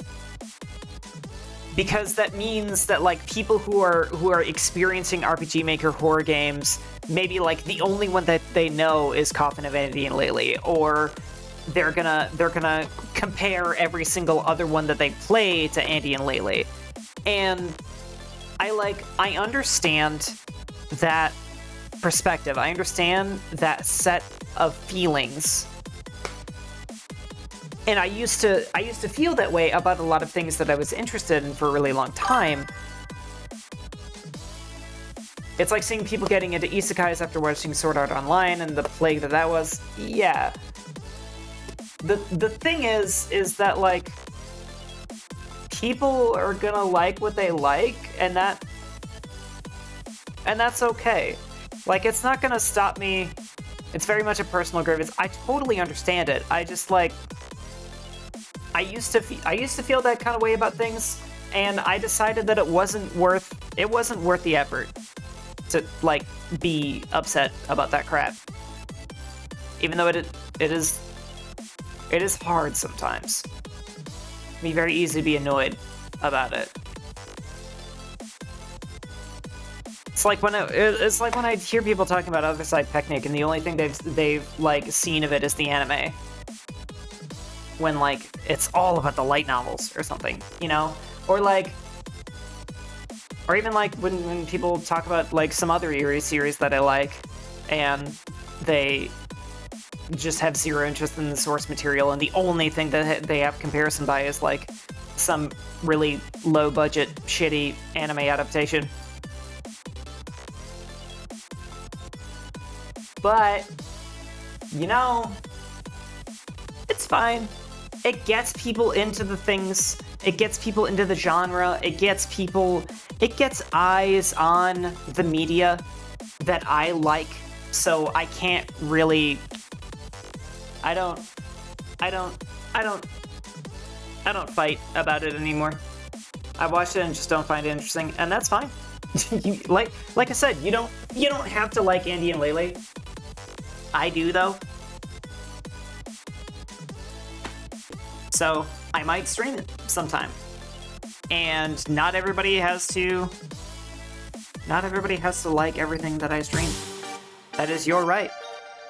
that means that like people who are experiencing RPG Maker horror games, maybe like the only one that they know is Coffin of Andy and Lily, or they're gonna compare every single other one that they play to Andy and Lily. And I understand that perspective. I understand that set of feelings. And I used to feel that way about a lot of things that I was interested in for a really long time. It's like seeing people getting into isekais after watching Sword Art Online and the plague that was. Yeah. The thing is that like people are gonna like what they like, and that's okay. Like, it's not gonna stop me. It's very much a personal grievance. I totally understand it. I just like I used to feel that kind of way about things, and I decided that it wasn't worth the effort to, like, be upset about that crap. Even though it is hard sometimes. It'd be very easy to be annoyed about it. It's like when I hear people talking about Other Side Picnic, and the only thing they've like seen of it is the anime. When like it's all about the light novels or something, you know, or even like when people talk about like some other eerie series that I like, and they just have zero interest in the source material, and the only thing that they have comparison by is like some really low budget, shitty anime adaptation. But, you know, it's fine. It gets people into the things, it gets people into the genre, it gets eyes on the media that I like, so I can't really, I don't fight about it anymore. I watched it and just don't find it interesting, and that's fine. like I said, you don't have to like Andy and Lele. I do, though. So I might stream it sometime. And not everybody has to like everything that I stream. That is your right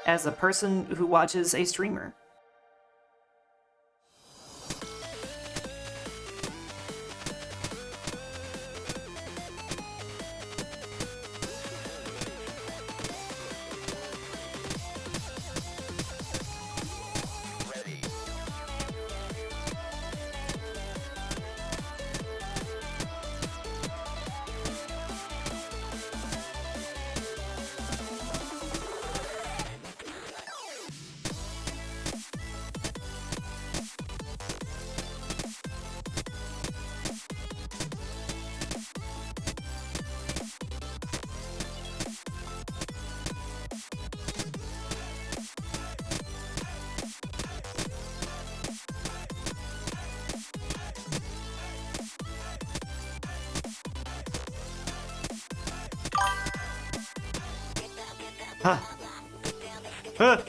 as a person who watches a streamer. Huh. Huh.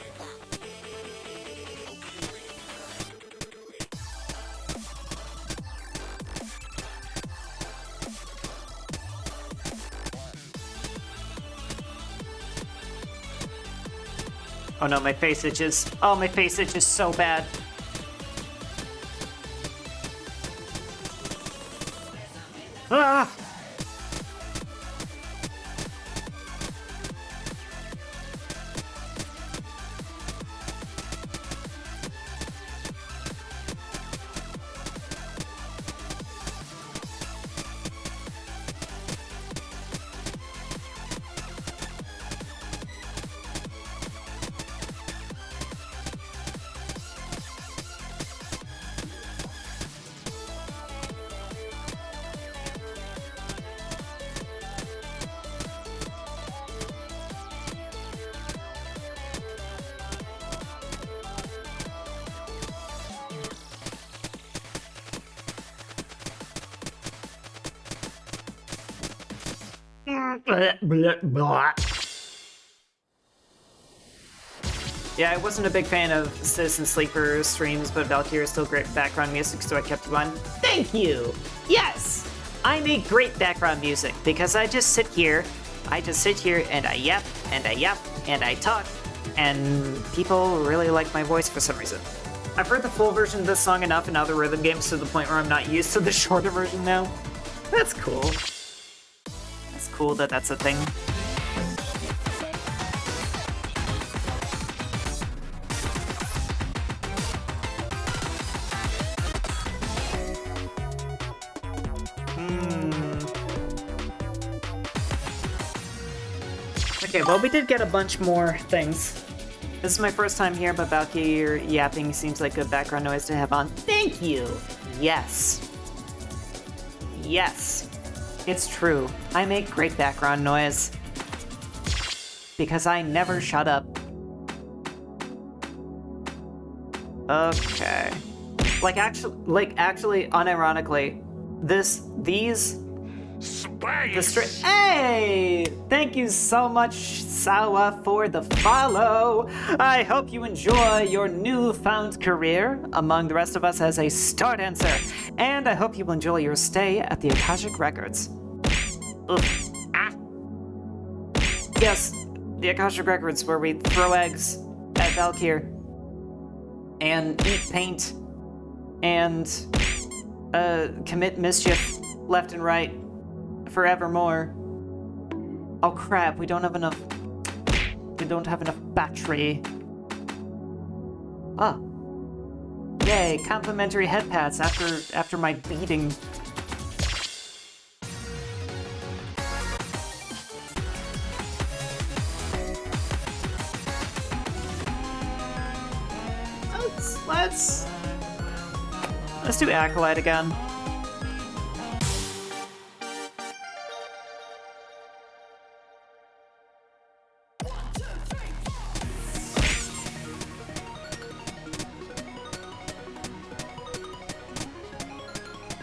Oh no, my face itches. Oh, my face itches so bad. Ah! Yeah, I wasn't a big fan of Citizen Sleeper streams, but Valkyrie is still great background music, so I kept it on. Thank you! Yes! I make great background music, because I just sit here and I yap, and I yap, and I talk, and people really like my voice for some reason. I've heard the full version of this song enough in other rhythm games to the point where I'm not used to the shorter version now. That's cool. That's cool that that's a thing. Okay, well, we did get a bunch more things. This is my first time here, but Valkyrie yapping seems like good background noise to have on. Thank you! Yes. Yes. It's true. I make great background noise. Because I never shut up. Okay. Like, actually, unironically, Space! Hey! Thank you so much, Sawa, for the follow. I hope you enjoy your newfound career among the rest of us as a star dancer, and I hope you will enjoy your stay at the Akashic Records. Oof. Yes, the Akashic Records, where we throw eggs at Valkyr and eat paint and commit mischief left and right forevermore. Oh crap, we don't have enough battery. Ah. Yay, complimentary head pats after my beating. Let's do Acolyte again.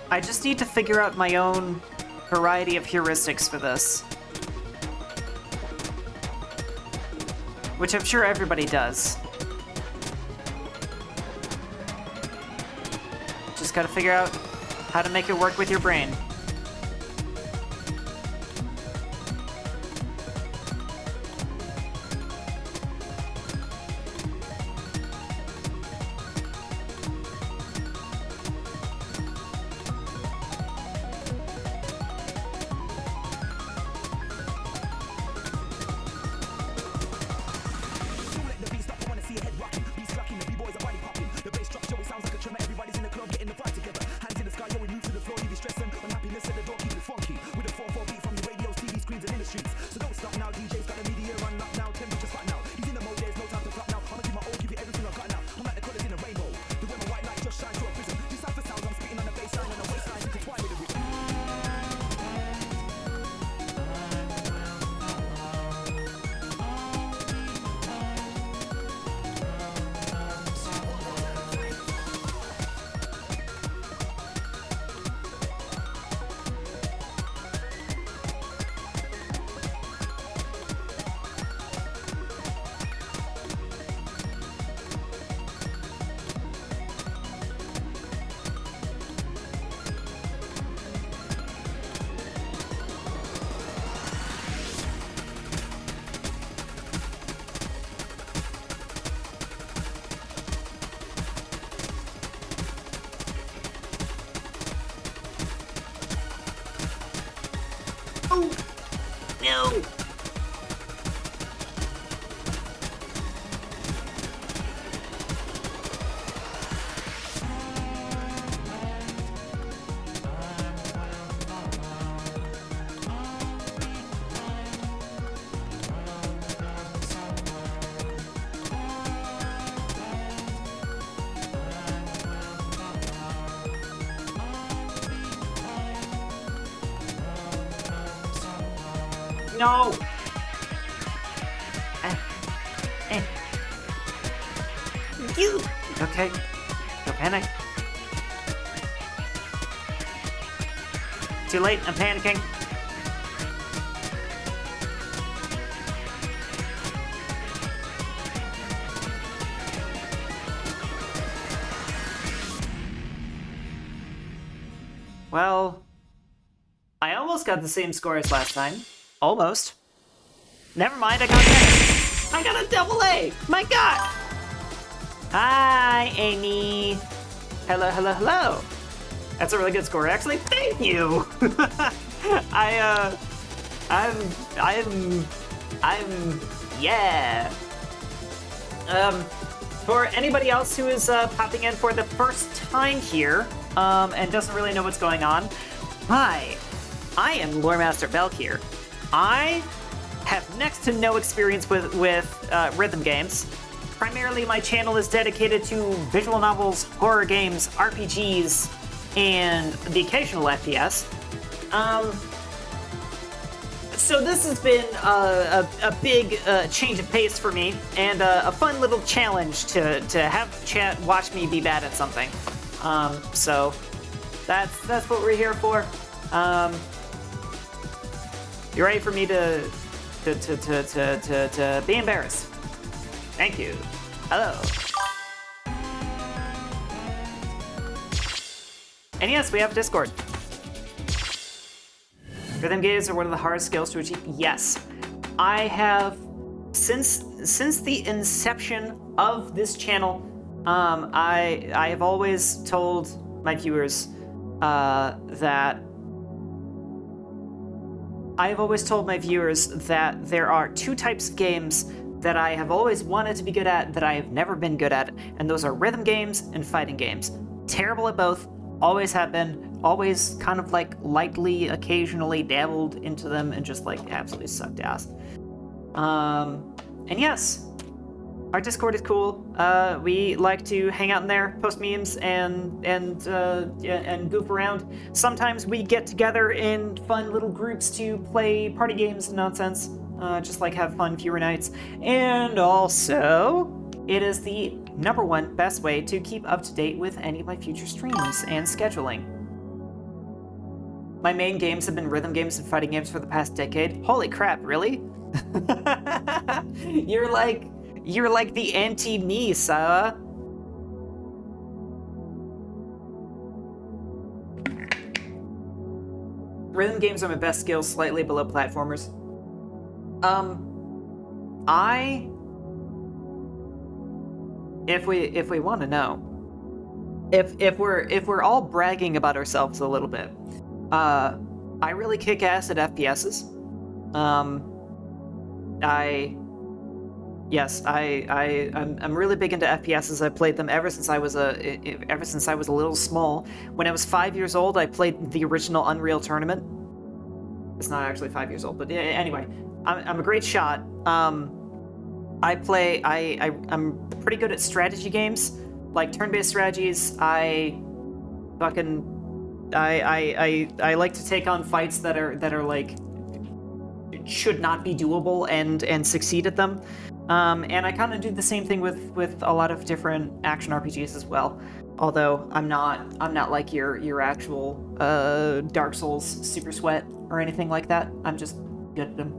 I just need to figure out my own variety of heuristics for this. Which I'm sure everybody does. Just gotta figure out how to make it work with your brain. No! No! You! Okay. No panic. Too late, I'm panicking. Well, I almost got the same score as last time. Almost. Never mind, I got a double A! My god! Hi, Amy. Hello, hello, hello. That's a really good score, actually. Thank you. Yeah. For anybody else who is popping in for the first time here, and doesn't really know what's going on, hi, I am Lore Master Valkyr. I have next to no experience with rhythm games. Primarily, my channel is dedicated to visual novels, horror games, RPGs, and the occasional FPS. So this has been a big change of pace for me, and a fun little challenge to have chat watch me be bad at something. So that's what we're here for. You ready for me to be embarrassed? Thank you. Hello. And yes, we have Discord. Rhythm games are one of the hardest skills to achieve. Yes, I have since the inception of this channel. I have always told my viewers that there are two types of games that I have always wanted to be good at that I have never been good at, and those are rhythm games and fighting games. Terrible at both, always have been, always kind of like lightly, occasionally dabbled into them and just like absolutely sucked ass. And yes, our Discord is cool. We like to hang out in there, post memes, and goof around. Sometimes we get together in fun little groups to play party games and nonsense, just like have fun fewer nights. And also, it is the #1 best way to keep up to date with any of my future streams and scheduling. My main games have been rhythm games and fighting games for the past decade. Holy crap, really? You're like the anti-me, Sarah. Rhythm games are my best skills, slightly below platformers. If we want to know, if we're all bragging about ourselves a little bit, I really kick ass at FPSs. I'm really big into FPSs. I played them ever since I was a little small. When I was 5 years old, I played the original Unreal Tournament. It's not actually 5 years old, but anyway, I'm a great shot. I'm pretty good at strategy games, like turn-based strategies. I like to take on fights that are like should not be doable and succeed at them. And I kind of do the same thing with a lot of different action RPGs as well. Although I'm not like your actual Dark Souls Super Sweat or anything like that. I'm just good at them.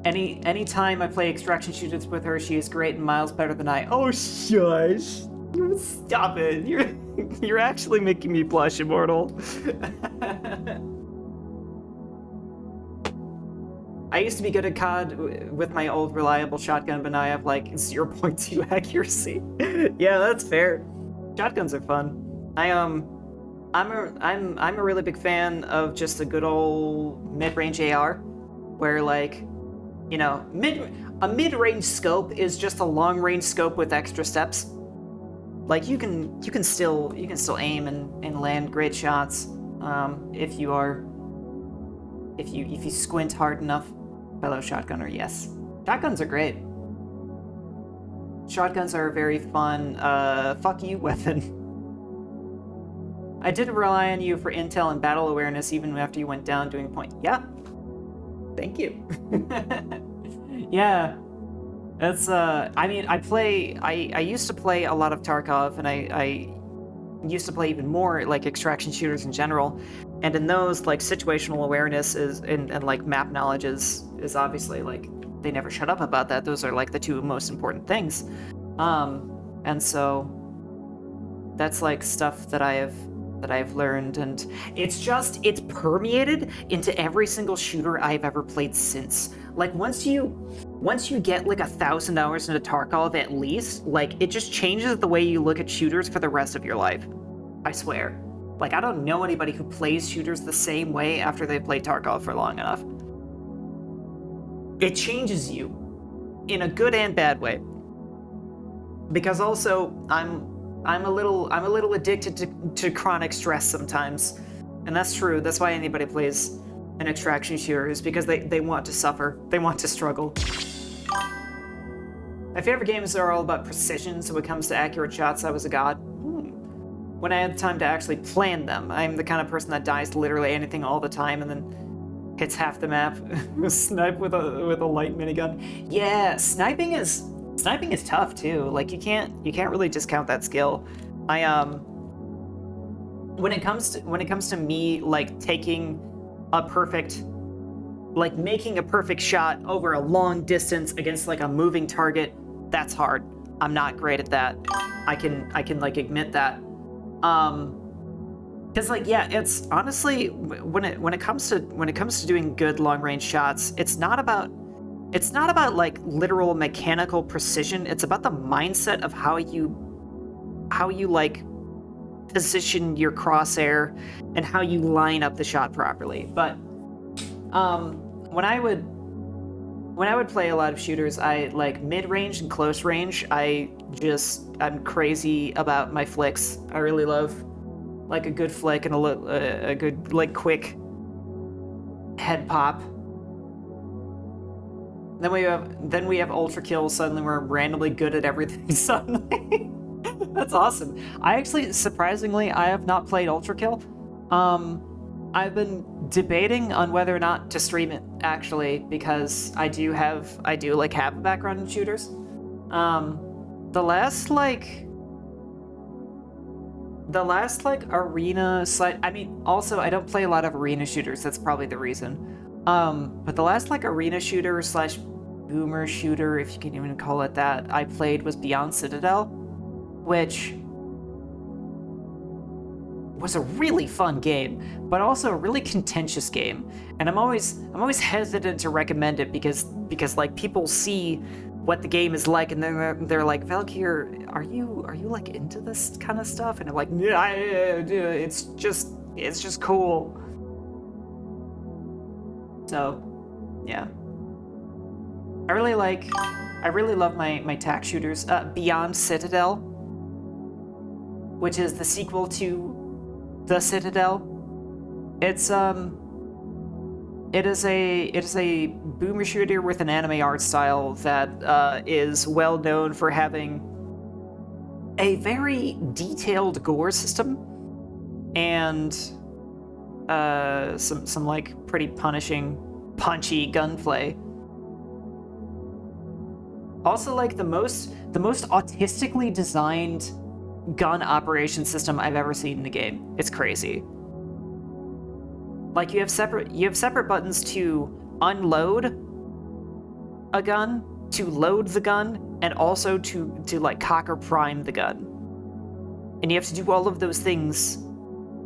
Anytime I play extraction shooters with her, she is great and miles better than I. Oh shush! Stop it! You're actually making me blush, Immortal. I used to be good at COD with my old reliable shotgun, but now I have like 0.2 accuracy. Yeah, that's fair. Shotguns are fun. I'm a really big fan of just a good old mid-range AR, where like, you know, a mid-range scope is just a long-range scope with extra steps. Like you can still aim and land great shots if you squint hard enough. Fellow shotgunner, yes. Shotguns are great. Shotguns are a very fun fuck you weapon. I did rely on you for intel and battle awareness even after you went down doing a point. Yeah. Thank you. Yeah. That's I mean, I used to play a lot of Tarkov, and I used to play even more like extraction shooters in general. And in those, like, situational awareness is and like map knowledge is obviously, like, they never shut up about that. Those are like the two most important things. And so that's like stuff that I've learned, and it's permeated into every single shooter I've ever played since. Like once you get like 1,000 hours into Tarkov at least, like it just changes the way you look at shooters for the rest of your life. I swear. Like I don't know anybody who plays shooters the same way after they played Tarkov for long enough. It changes you in a good and bad way. Because also I'm a little addicted to chronic stress sometimes. And that's true. That's why anybody plays an extraction shooter, is because they want to suffer. They want to struggle. My favorite games are all about precision, so when it comes to accurate shots, I was a god. When I had the time to actually plan them. I'm the kind of person that dies to literally anything all the time and then hits half the map. Snipe with a light minigun. Yeah, sniping is tough too. Like you can't really discount that skill. When it comes to me like taking a perfect Like, making a perfect shot over a long distance against, like, a moving target, that's hard. I'm not great at that. I can like, admit that. Because, like, yeah, it's honestly, when it comes to doing good long-range shots, it's not about like literal mechanical precision. It's about the mindset of how you like position your crosshair and how you line up the shot properly. But when I would play a lot of shooters, I like mid-range and close range. I'm crazy about my flicks. I really love like a good flick and a good like quick head pop. Then we have ultra kills. Suddenly we're randomly good at everything. Suddenly, that's awesome. I actually, surprisingly, I have not played ultra kill. I've been debating on whether or not to stream it actually, because I do like have a background in shooters. The last arena slide. I mean, also I don't play a lot of arena shooters. That's probably the reason. But the last like arena shooter slash boomer shooter, if you can even call it that, I played was Beyond Citadel, which was a really fun game, but also a really contentious game. And I'm always hesitant to recommend it because like people see what the game is like and then they're like, Valkyr, are you like into this kind of stuff? And I'm like, yeah, it's just cool. So, yeah. I really love my tac shooters. Beyond Citadel, which is the sequel to The Citadel. It is a boomer shooter with an anime art style that is well known for having a very detailed gore system and some like pretty punchy gunplay. Also, like the most autistically designed gun operation system I've ever seen in a game. It's crazy. Like you have separate buttons to unload a gun, to load the gun, and also to like cock or prime the gun. And you have to do all of those things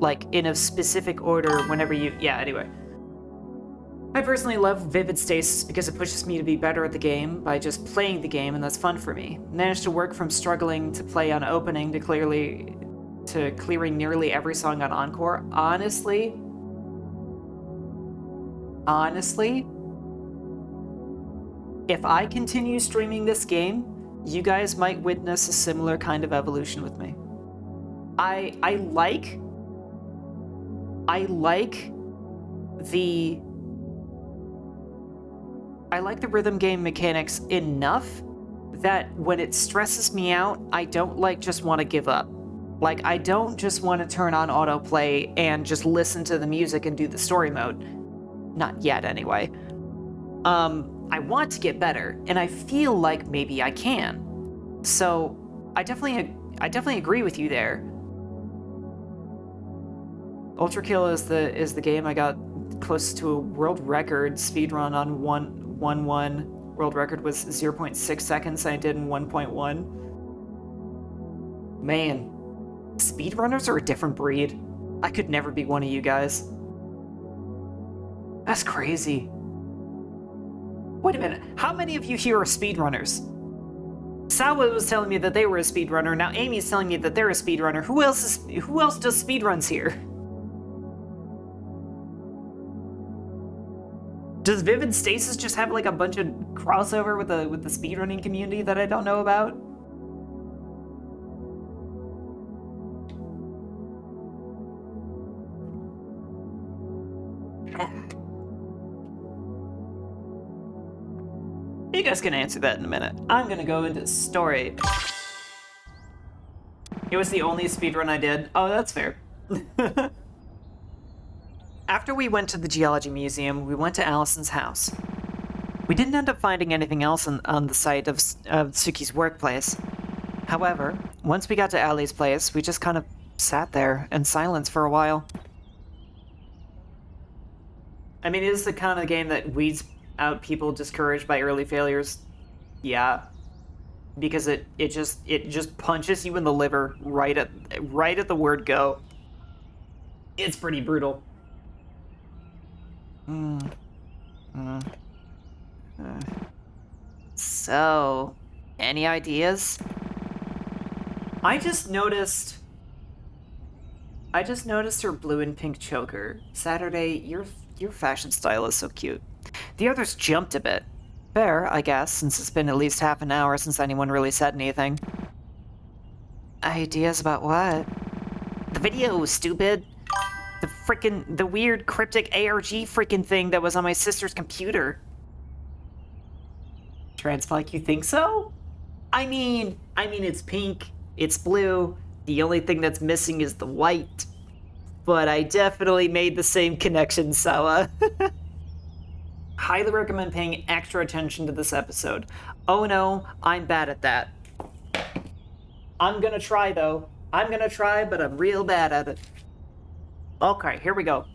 like in a specific order whenever you... Yeah, anyway. I personally love Vivid Stasis because it pushes me to be better at the game by just playing the game, and that's fun for me. Managed to work from struggling to play on opening to clearing nearly every song on Encore. Honestly, if I continue streaming this game, you guys might witness a similar kind of evolution with me. I like the rhythm game mechanics enough that when it stresses me out, I don't like just want to give up. Like, I don't just want to turn on autoplay and just listen to the music and do the story mode. Not yet, anyway. I want to get better, and I feel like maybe I can. So, I definitely agree with you there. Ultra Kill is the game I got close to a world record speedrun on 1.1. World record was 0.6 seconds, and I did in 1.1. Man, speedrunners are a different breed. I could never be one of you guys. That's crazy. Wait a minute, how many of you here are speedrunners? Sawa was telling me that they were a speedrunner, now Amy's telling me that they're a speedrunner. Who else does speedruns here? Does Vivid Stasis just have like a bunch of crossover with the speedrunning community that I don't know about? You guys can answer that in a minute. I'm gonna go into story. It was the only speedrun I did. Oh, that's fair. After we went to the Geology Museum, we went to Allison's house. We didn't end up finding anything else on the site of Suki's workplace. However, once we got to Ali's place, we just kind of sat there in silence for a while. I mean, it is the kind of game that weeds out people discouraged by early failures. Yeah, because it just punches you in the liver right at the word go. It's pretty brutal. Mm, mm, uh. So, any ideas? I just noticed her blue and pink choker. Saturday, your fashion style is so cute. The others jumped a bit. Fair, I guess, since it's been at least half an hour since anyone really said anything. Ideas about what? The video, stupid. The weird cryptic ARG freaking thing that was on my sister's computer. Transpike, you think so? I mean, it's pink, it's blue. The only thing that's missing is the white. But I definitely made the same connection, Sawa. Highly recommend paying extra attention to this episode. Oh no, I'm bad at that. I'm gonna try, though. I'm gonna try, but I'm real bad at it. Okay, here we go.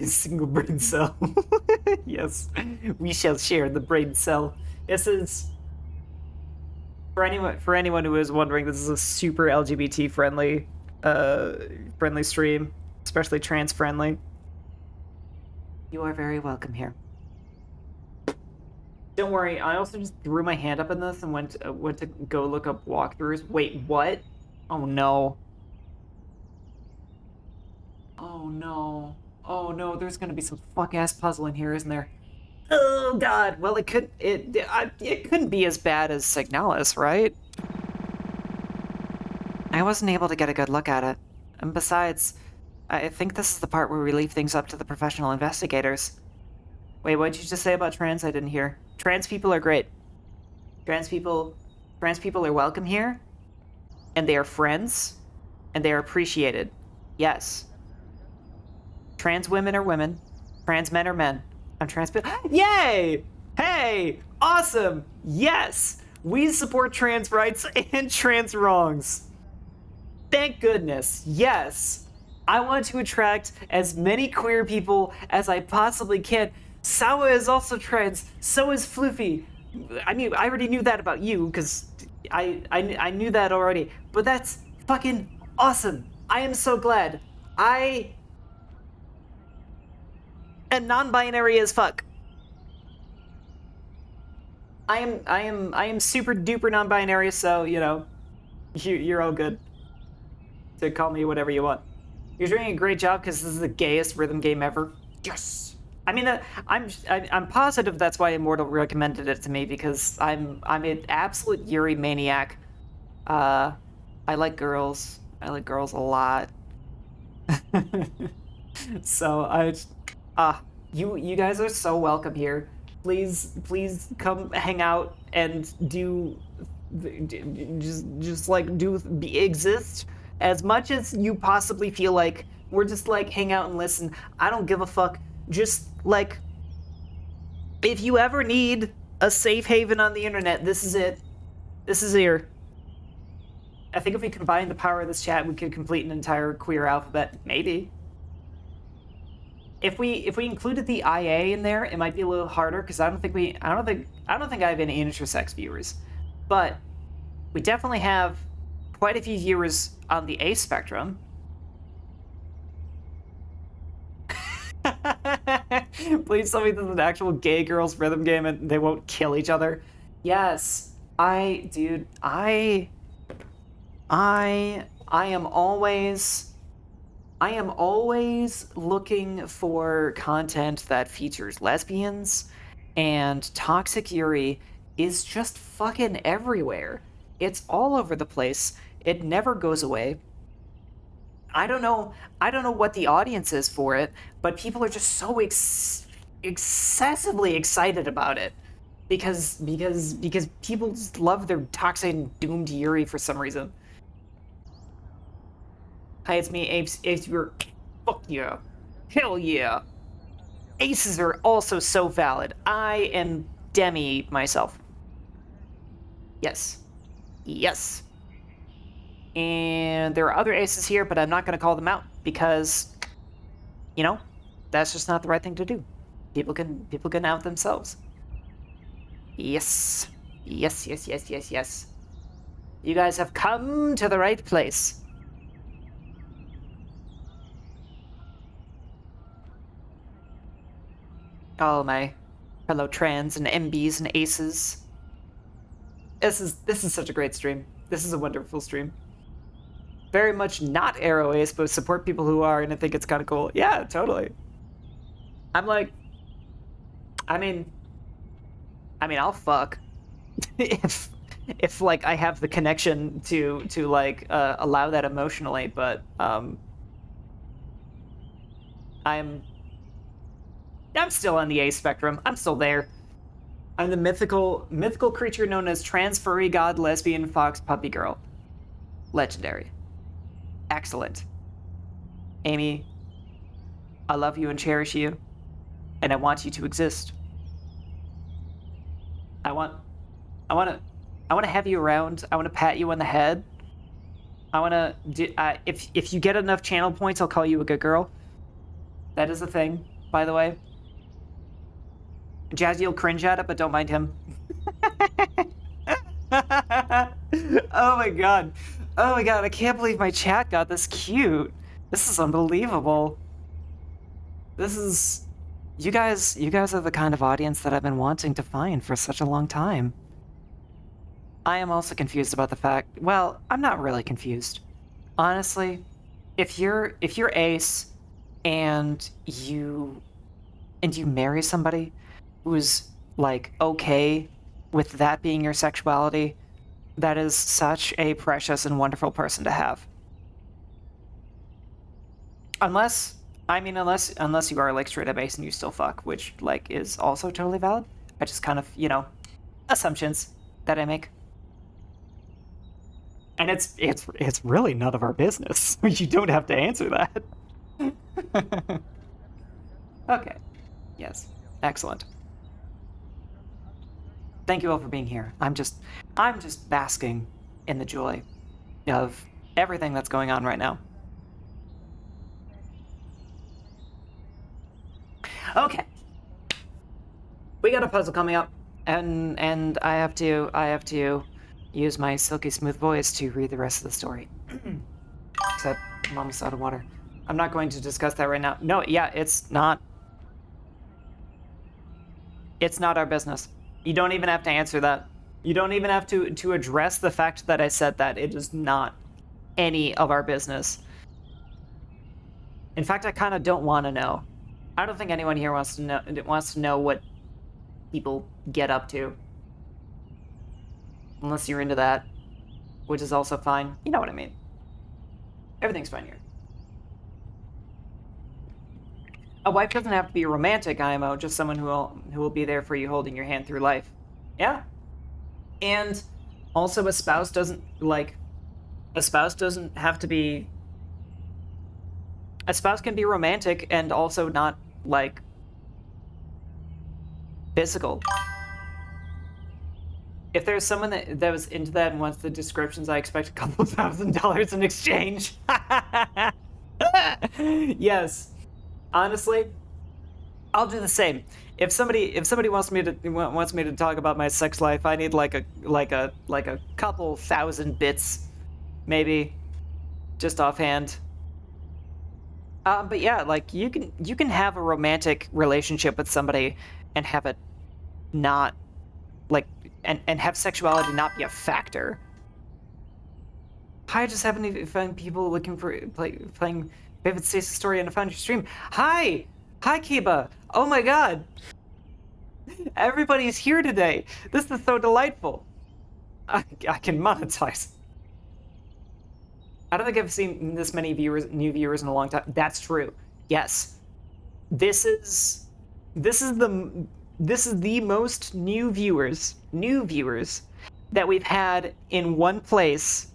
Single brain cell. Yes, we shall share the brain cell. This is... For anyone who is wondering, this is a super LGBT friendly stream, especially trans friendly. You are very welcome here. Don't worry, I also just threw my hand up in this and went to go look up walkthroughs. Wait, what? Oh no. Oh no. Oh no, there's gonna be some fuck-ass puzzle in here, isn't there? Oh god, well it couldn't be as bad as Signalis, right? I wasn't able to get a good look at it. And besides, I think this is the part where we leave things up to the professional investigators. Wait, what did you just say about trans? I didn't hear. Trans people are great. Trans people are welcome here, and they are friends, and they are appreciated. Yes. Trans women are women. Trans men are men. I'm trans. Yay! Hey! Awesome! Yes! We support trans rights and trans wrongs. Thank goodness. Yes. I want to attract as many queer people as I possibly can. Sawa is also trans. So is Floofy. I mean, I already knew that about you, because I knew that already. But that's fucking awesome. I am so glad. I am non-binary as fuck. I am super duper non-binary, so, you know, you're all good to call me whatever you want. You're doing a great job because this is the gayest rhythm game ever. Yes. I mean, I'm positive that's why Immortal recommended it to me, because I'm an absolute Yuri maniac. I like girls. I like girls a lot. So you guys are so welcome here. Please come hang out and exist as much as you possibly feel like. We're just like hang out and listen. I don't give a fuck. Just like, if you ever need a safe haven on the internet, this is it. This is here. I think if we combine the power of this chat, we could complete an entire queer alphabet. Maybe. If we included the IA in there, it might be a little harder, because I don't think I have any intersex viewers, but we definitely have quite a few viewers on the A spectrum. Please tell me this is an actual gay girls rhythm game and they won't kill each other. Yes, I am always looking for content that features lesbians, and Toxic Yuri is just fucking everywhere. It's all over the place. It never goes away. I don't know what the audience is for it, but people are just so excessively excited about it. Because people just love their toxic and doomed Yuri for some reason. Hi, it's me, Apes. You're... Fuck yeah. Hell yeah. Aces are also so valid. I am Demi myself. Yes. Yes. And there are other aces here, but I'm not going to call them out because, you know, that's just not the right thing to do. People can out themselves. Yes. Yes, yes, yes, yes, yes. You guys have come to the right place. All my fellow trans and MBs and aces. This is such a great stream. This is a wonderful stream. Very much not arrow ace, but support people who are, and I think it's kind of cool. Yeah, totally. I'm like, I mean, I'll fuck if like I have the connection to like allow that emotionally, but I'm still on the A spectrum. I'm still there. I'm the mythical creature known as trans furry god lesbian fox puppy girl. Legendary. Excellent. Amy, I love you and cherish you, and I want you to exist. I want to have you around. I want to pat you on the head. I want to do. If you get enough channel points, I'll call you a good girl. That is a thing, by the way. Jazzy will cringe at it, but don't mind him. Oh my god. Oh my god, I can't believe my chat got this cute. This is unbelievable. This is... You guys are the kind of audience that I've been wanting to find for such a long time. I am also confused about the fact... Well, I'm not really confused. Honestly, if you're ace and you marry somebody who's like okay with that being your sexuality, that is such a precious and wonderful person to have. Unless you are like straight up ace and you still fuck, which like is also totally valid. I just kind of, assumptions that I make. And it's really none of our business. You don't have to answer that. Okay. Yes. Excellent. Thank you all for being here. I'm just basking in the joy of everything that's going on right now. Okay. We got a puzzle coming up, and I have to use my silky smooth voice to read the rest of the story. Except I'm almost out of water. I'm not going to discuss that right now. No, yeah, it's not our business. You don't even have to answer that. You don't even have to address the fact that I said that. It is not any of our business. In fact, I kind of don't want to know. I don't think anyone here wants to know what people get up to. Unless you're into that, which is also fine. You know what I mean. Everything's fine here. A wife doesn't have to be romantic, IMO, just someone who will be there for you, holding your hand through life. Yeah. And also a spouse doesn't have to be... A spouse can be romantic and also not, like, physical. If there's someone that was into that and wants the descriptions, I expect a couple $1,000 in exchange. Yes. Honestly, I'll do the same. If somebody wants me to talk about my sex life, I need like a couple thousand bits, maybe, just offhand. But yeah, like you can have a romantic relationship with somebody and have it not like and have sexuality not be a factor. I just happen to find people looking for playing Vivid Stasis story and I found your stream. Hi Kiba. Oh my god. Everybody's here today. This is so delightful. I can monetize. I don't think I've seen this many new viewers in a long time. That's true. Yes. This is the most new viewers that we've had in one place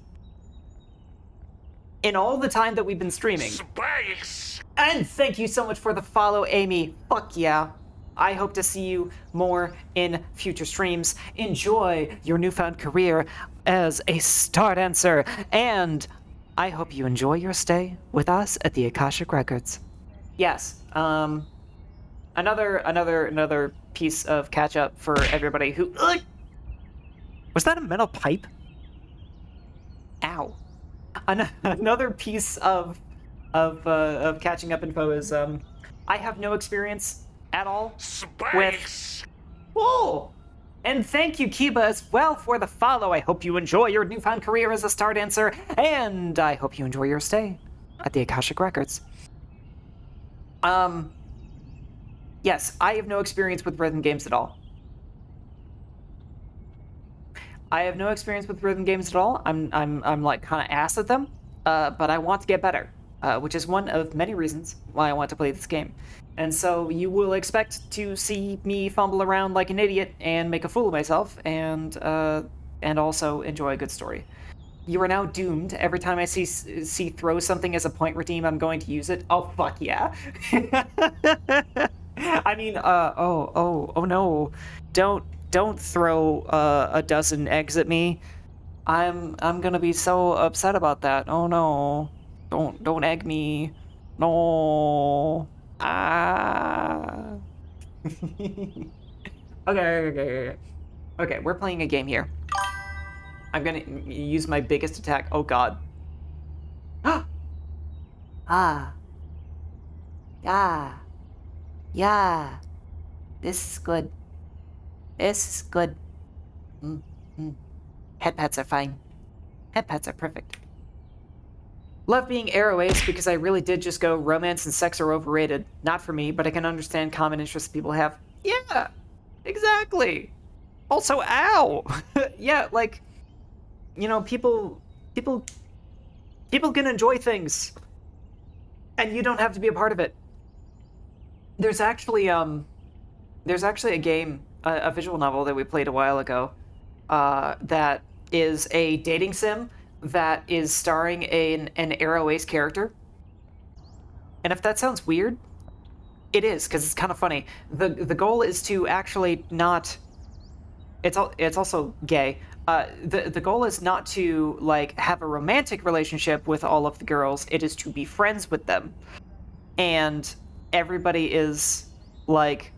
in all the time that we've been streaming. Space! And thank you so much for the follow, Amy. Fuck yeah. I hope to see you more in future streams. Enjoy your newfound career as a star dancer, and I hope you enjoy your stay with us at the Akashic Records. yes. Another piece of catch up for everybody who. Was that a metal pipe? Ow. Another piece of catching up info is I have no experience at all with. Whoa! And thank you, Kiba, as well for the follow. I hope you enjoy your newfound career as a star dancer, and I hope you enjoy your stay at the Akashic Records. Yes, I have no experience with rhythm games at all. I have no experience with rhythm games at all. I'm like kind of ass at them, but I want to get better, which is one of many reasons why I want to play this game. And so you will expect to see me fumble around like an idiot and make a fool of myself, and also enjoy a good story. You are now doomed. Every time I see throw something as a point redeem, I'm going to use it. Oh fuck yeah! I mean, oh no! Don't throw a dozen eggs at me. I'm gonna be so upset about that. Oh no! Don't egg me. No. Ah. Okay. We're playing a game here. I'm gonna use my biggest attack. Oh god. Ah. Yeah. Yeah. This is good. This is good. Head pets are fine. Head pets are perfect. Love being arrow ace because I really did just go romance and sex are overrated. Not for me, but I can understand common interests people have. Yeah, exactly. Also, ow. Yeah, like, you know, people can enjoy things, and you don't have to be a part of it. There's actually a game, a visual novel that we played a while ago, that is a dating sim that is starring an arrow ace character. And if that sounds weird, it is, because it's kind of funny. The goal is to actually not. It's also gay. The goal is not to like have a romantic relationship with all of the girls. It is to be friends with them, and everybody is like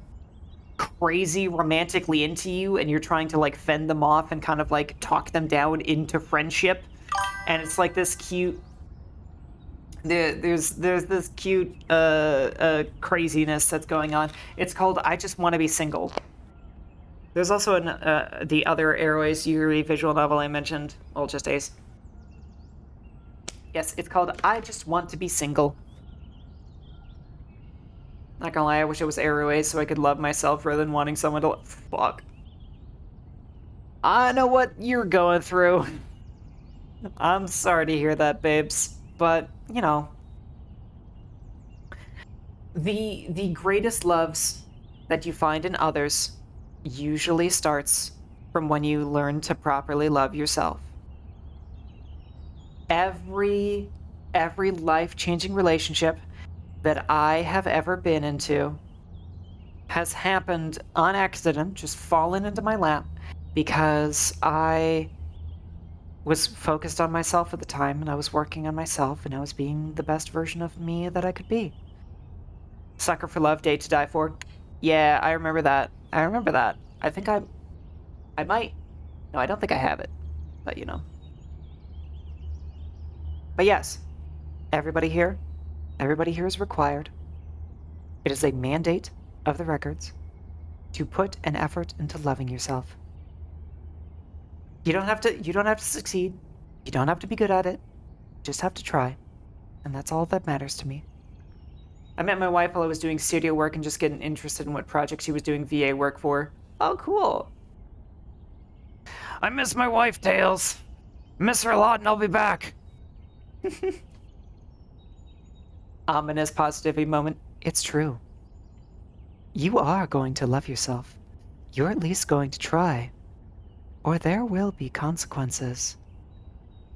crazy romantically into you, and you're trying to like fend them off and kind of like talk them down into friendship. And it's like this cute. There's this cute craziness that's going on. It's called I Just Want to Be Single. There's also the other Arrow Ace Yuri visual novel I mentioned, well, just Ace. Yes, it's called I Just Want to Be Single. Not gonna lie, I wish it was Arrow Ace so I could love myself rather than wanting someone to. Fuck. I know what you're going through. I'm sorry to hear that, babes. But, you know, the greatest loves that you find in others usually starts from when you learn to properly love yourself. Every life-changing relationship that I have ever been into has happened on accident, just fallen into my lap, because I was focused on myself at the time, and I was working on myself, and I was being the best version of me that I could be. Sucker for Love, Date to Die For. Yeah, I remember that. I think I might. No, I don't think I have it. But, you know. But yes, everybody here is required. It is a mandate of the records to put an effort into loving yourself. You don't have to succeed. You don't have to be good at it. You just have to try. And that's all that matters to me. I met my wife while I was doing studio work and just getting interested in what project she was doing VA work for. Oh, cool. I miss my wife, Tails. Miss her a lot, and I'll be back. Ominous positivity moment. It's true. You are going to love yourself. You're at least going to try. Or there will be consequences.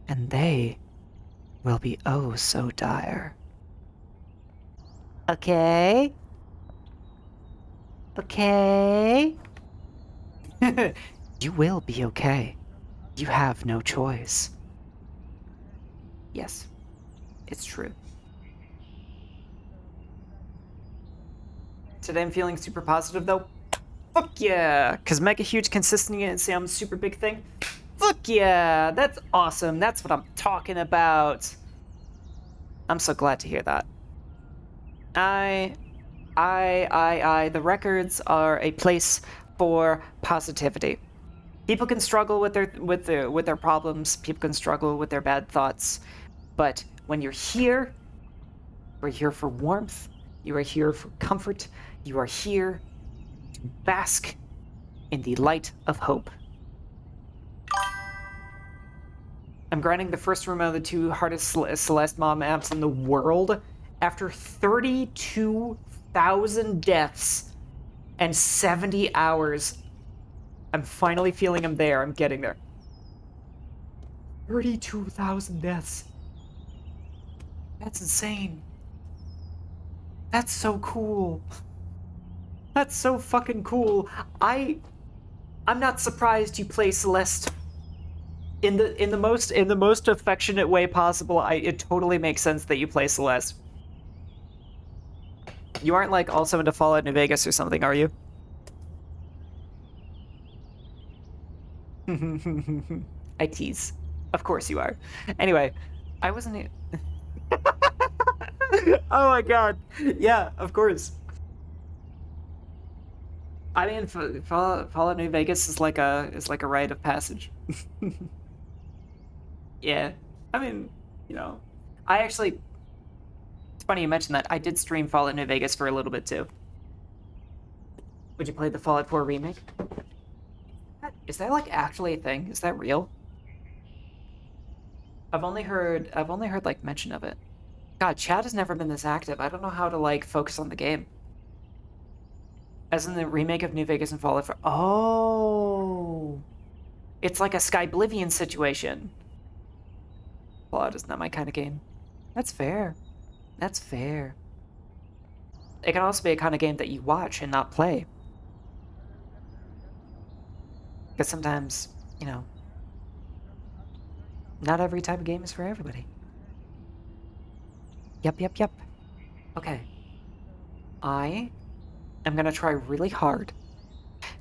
And they will be oh so dire. Okay? Okay? You will be okay. You have no choice. Yes, it's true. Today I'm feeling super positive though. Fuck yeah! Because mega huge consistency I'm a super big thing. Fuck yeah! That's awesome. That's what I'm talking about. I'm so glad to hear that. The records are a place for positivity. People can struggle with their problems. People can struggle with their bad thoughts. But when you're here, we're here for warmth. You are here for comfort. You are here to bask in the light of hope. I'm grinding the first room out of the 2 hardest Celeste Mom apps in the world after 32,000 deaths and 70 hours. I'm finally feeling I'm there. I'm getting there. 32,000 deaths. That's insane. That's so cool. That's so fucking cool. I'm not surprised you play Celeste in the most affectionate way possible. It totally makes sense that you play Celeste. You aren't like also into Fallout New Vegas or something, are you? I tease. Of course you are. Anyway, I wasn't. Oh my god. Yeah, of course. I mean, Fallout New Vegas is like a rite of passage. Yeah. I mean, you know, I actually. It's funny you mentioned that. I did stream Fallout New Vegas for a little bit too. Would you play the Fallout 4 remake? Is that like actually a thing? Is that real? I've only heard like mention of it. God, chat has never been this active. I don't know how to like focus on the game. As in the remake of New Vegas and Fallout 4. Oh, it's like a Skyblivion situation. Fallout is not my kind of game. That's fair. That's fair. It can also be a kind of game that you watch and not play. Because sometimes, you know, not every type of game is for everybody. Yep. Okay. I am gonna try really hard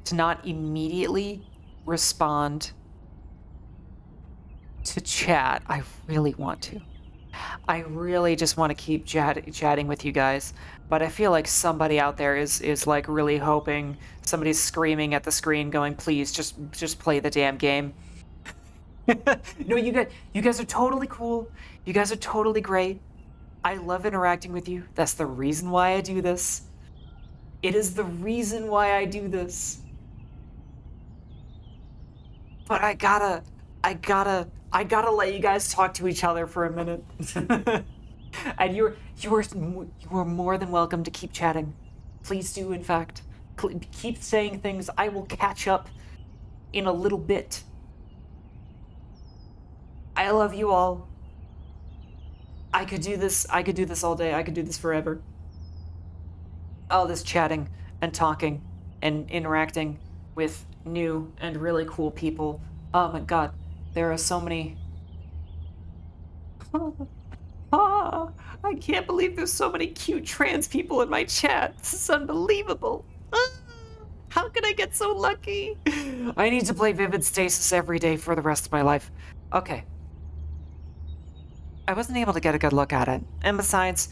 to not immediately respond to chat. I really want to. I really just want to keep chatting with you guys, but I feel like somebody out there is like really hoping, somebody's screaming at the screen going, please just play the damn game. No, you guys are totally cool. You guys are totally great. I love interacting with you. That's the reason why I do this. It is the reason why I do this. But I gotta let you guys talk to each other for a minute. And you are more than welcome to keep chatting. Please do, in fact. Keep saying things. I will catch up in a little bit. I love you all. I could do this all day. I could do this forever. All this chatting and talking and interacting with new and really cool people. Oh my god, there are so many. I can't believe there's so many cute trans people in my chat. This is unbelievable. How could I get so lucky? I need to play Vivid Stasis every day for the rest of my life. Okay. I wasn't able to get a good look at it. And besides,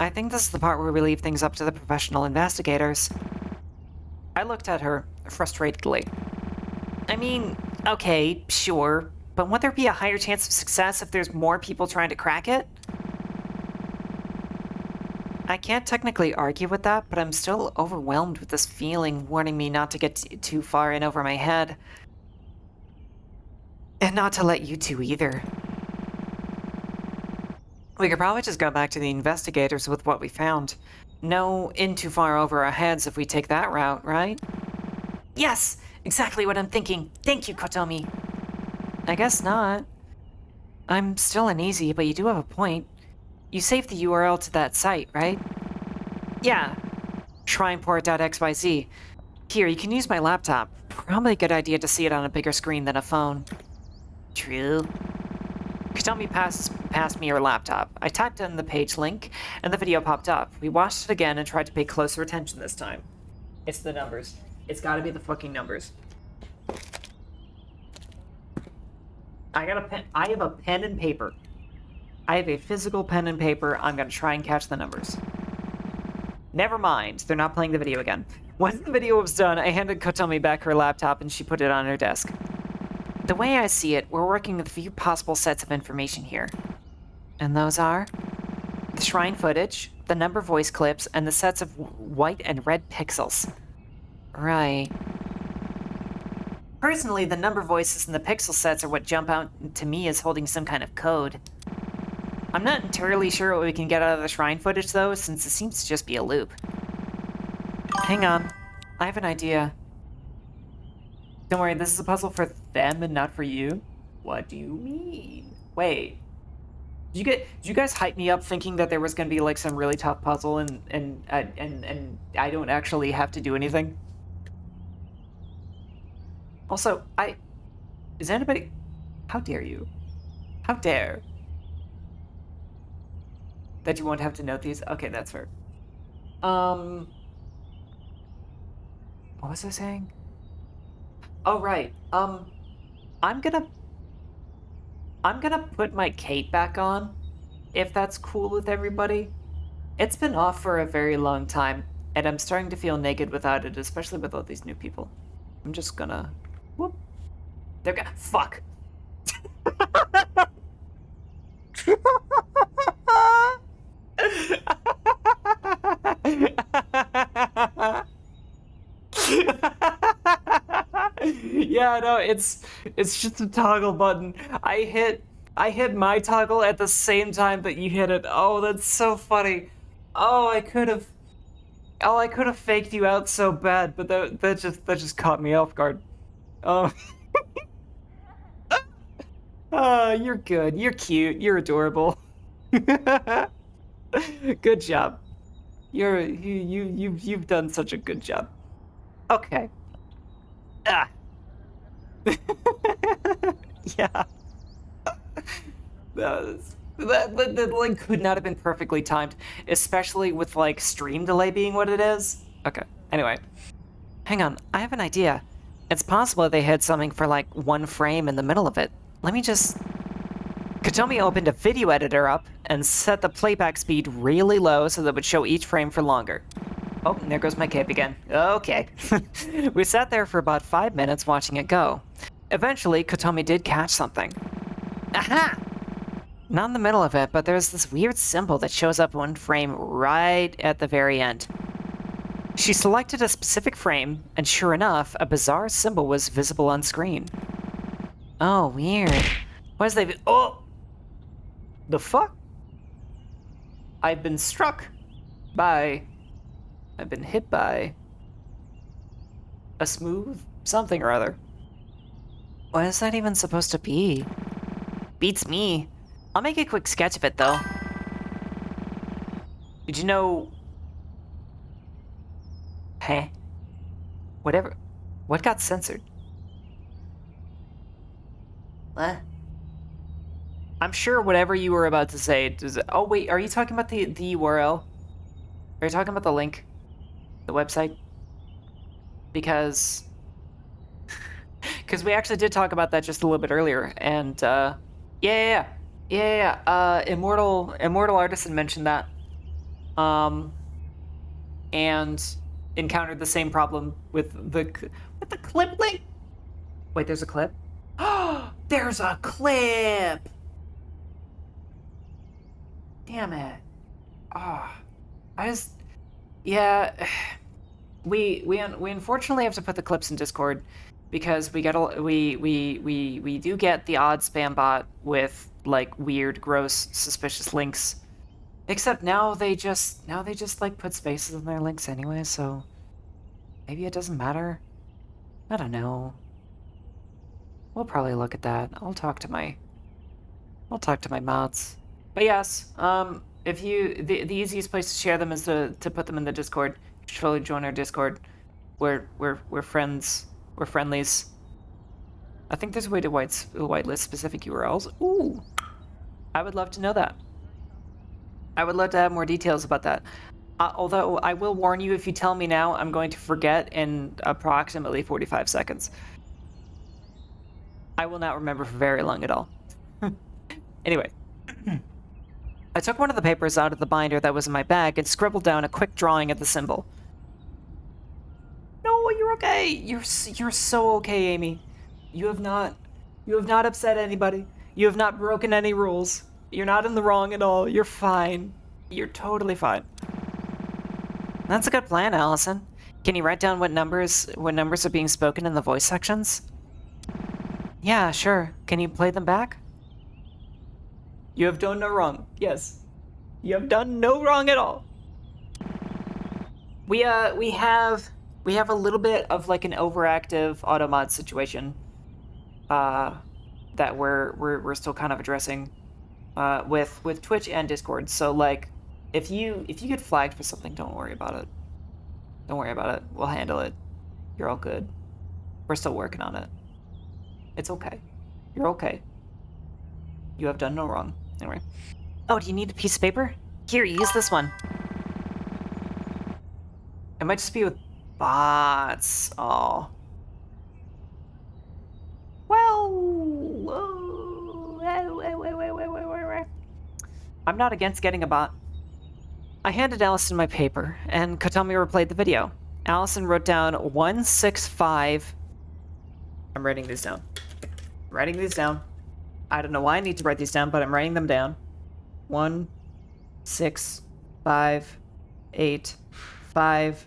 I think this is the part where we leave things up to the professional investigators. I looked at her frustratedly. I mean, okay, sure, but won't there be a higher chance of success if there's more people trying to crack it? I can't technically argue with that, but I'm still overwhelmed with this feeling warning me not to get too far in over my head. And not to let you two either. We could probably just go back to the investigators with what we found. No in too far over our heads if we take that route, right? Yes! Exactly what I'm thinking. Thank you, Kotomi. I guess not. I'm still uneasy, but you do have a point. You saved the URL to that site, right? Yeah. Shrineport.xyz. Here, you can use my laptop. Probably a good idea to see it on a bigger screen than a phone. True. Katomi passed me her laptop. I typed in the page link, and the video popped up. We watched it again and tried to pay closer attention this time. It's the numbers. It's gotta be the fucking numbers. I got a pen. I have a pen and paper. I have a physical pen and paper. I'm gonna try and catch the numbers. Never mind. They're not playing the video again. Once the video was done, I handed Kotomi back her laptop and she put it on her desk. The way I see it, we're working with a few possible sets of information here. And those are the shrine footage, the number voice clips, and the sets of white and red pixels. Right. Personally, the number voices and the pixel sets are what jump out to me as holding some kind of code. I'm not entirely sure what we can get out of the shrine footage, though, since it seems to just be a loop. Hang on. I have an idea. Don't worry, this is a puzzle for them and not for you? What do you mean? Wait. Did you guys hype me up thinking that there was gonna be like some really tough puzzle and I don't actually have to do anything? Also, is anybody... How dare you? How dare? That you won't have to note these? Okay, that's fair. What was I saying? Oh, right. I'm gonna put my cape back on, if that's cool with everybody. It's been off for a very long time, and I'm starting to feel naked without it, especially with all these new people. I'm just gonna... Whoop. They're gonna... Fuck! Yeah, no, it's just a toggle button. I hit my toggle at the same time that you hit it. Oh, that's so funny. Oh, I could have faked you out so bad, but that just caught me off guard. Oh. You're good. You're cute. You're adorable. Good job. You've done such a good job. Okay. Ah. Yeah. That like could not have been perfectly timed, especially with like stream delay being what it is. Okay. Anyway. Hang on, I have an idea. It's possible they had something for like one frame in the middle of it. Let me just... Katomi opened a video editor up and set the playback speed really low so that it would show each frame for longer. Oh, there goes my cape again. Okay. We sat there for about 5 minutes watching it go. Eventually, Kotomi did catch something. Aha! Not in the middle of it, but there's this weird symbol that shows up one frame right at the very end. She selected a specific frame, and sure enough, a bizarre symbol was visible on screen. Oh, weird. What is they... Oh! The fuck? I've been struck by... I've been hit by... a smooth something or other. What is that even supposed to be? Beats me. I'll make a quick sketch of it, though. Did you know... Huh? Whatever... What got censored? What? I'm sure whatever you were about to say does... Oh, wait, are you talking about the URL? Are you talking about the link? The website? Because we actually did talk about that just a little bit earlier, and, yeah. Immortal Artisan mentioned that. And encountered the same problem with the clip link. Wait, there's a clip? There's a clip! Damn it. Yeah, we unfortunately have to put the clips in Discord because we do get the odd spam bot with like weird, gross, suspicious links. Except now they just like put spaces in their links anyway, so maybe it doesn't matter. I don't know. We'll probably look at that. I'll talk to my mods. But yes, if you the easiest place to share them is to put them in the Discord. You should totally join our Discord. We're friends. We're friendlies. I think there's a way to whitelist specific URLs. Ooh. I would love to know that. I would love to have more details about that. Although I will warn you, if you tell me now, I'm going to forget in approximately 45 seconds. I will not remember for very long at all. Anyway. I took one of the papers out of the binder that was in my bag and scribbled down a quick drawing of the symbol. No, you're okay. You're so okay, Amy. You have not upset anybody. You have not broken any rules. You're not in the wrong at all. You're fine. You're totally fine. That's a good plan, Allison. Can you write down what numbers are being spoken in the voice sections? Yeah, sure. Can you play them back? You have done no wrong. Yes. You have done no wrong at all. We have a little bit of like an overactive automod situation that we're still kind of addressing with Twitch and Discord. So like if you get flagged for something, don't worry about it. Don't worry about it. We'll handle it. You're all good. We're still working on it. It's okay. You're okay. You have done no wrong. Anyway. Oh, do you need a piece of paper? Here, use this one. It might just be with bots. Oh. Well, wait. I'm not against getting a bot. I handed Allison my paper, and Kotomi replayed the video. Allison wrote down 165. I'm writing these down. I don't know why I need to write these down, but I'm writing them down. 1, 6, 5, 8, 5,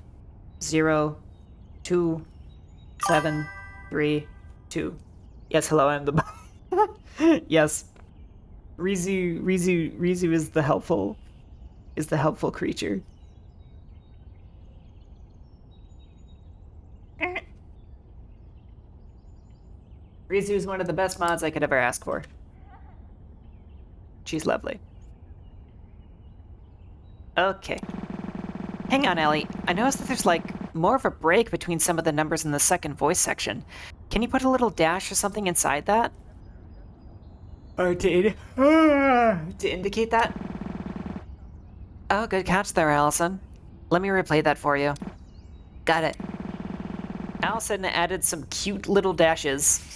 0, 2, 7, 3, 2. Yes, hello, I'm the yes. Rizu is the helpful creature. Rizu is one of the best mods I could ever ask for. She's lovely. Okay. Hang on, Ellie. I noticed that there's, like, more of a break between some of the numbers in the second voice section. Can you put a little dash or something inside that? Or to indicate that? Oh, good catch there, Allison. Let me replay that for you. Got it. Allison added some cute little dashes.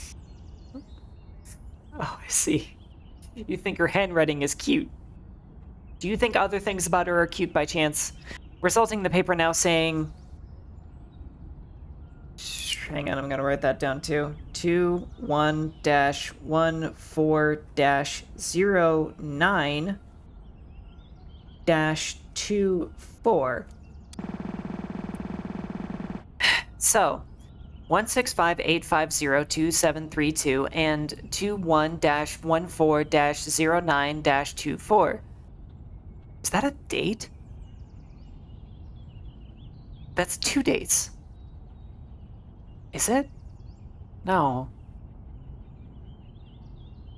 Oh, I see. You think her handwriting is cute. Do you think other things about her are cute by chance? Resulting in the paper now saying... Hang on, I'm gonna write that down too. 21-14-09-24. So, 165-850-2732 and 21-14-09-24. Is that a date? That's 2 dates. Is it? No.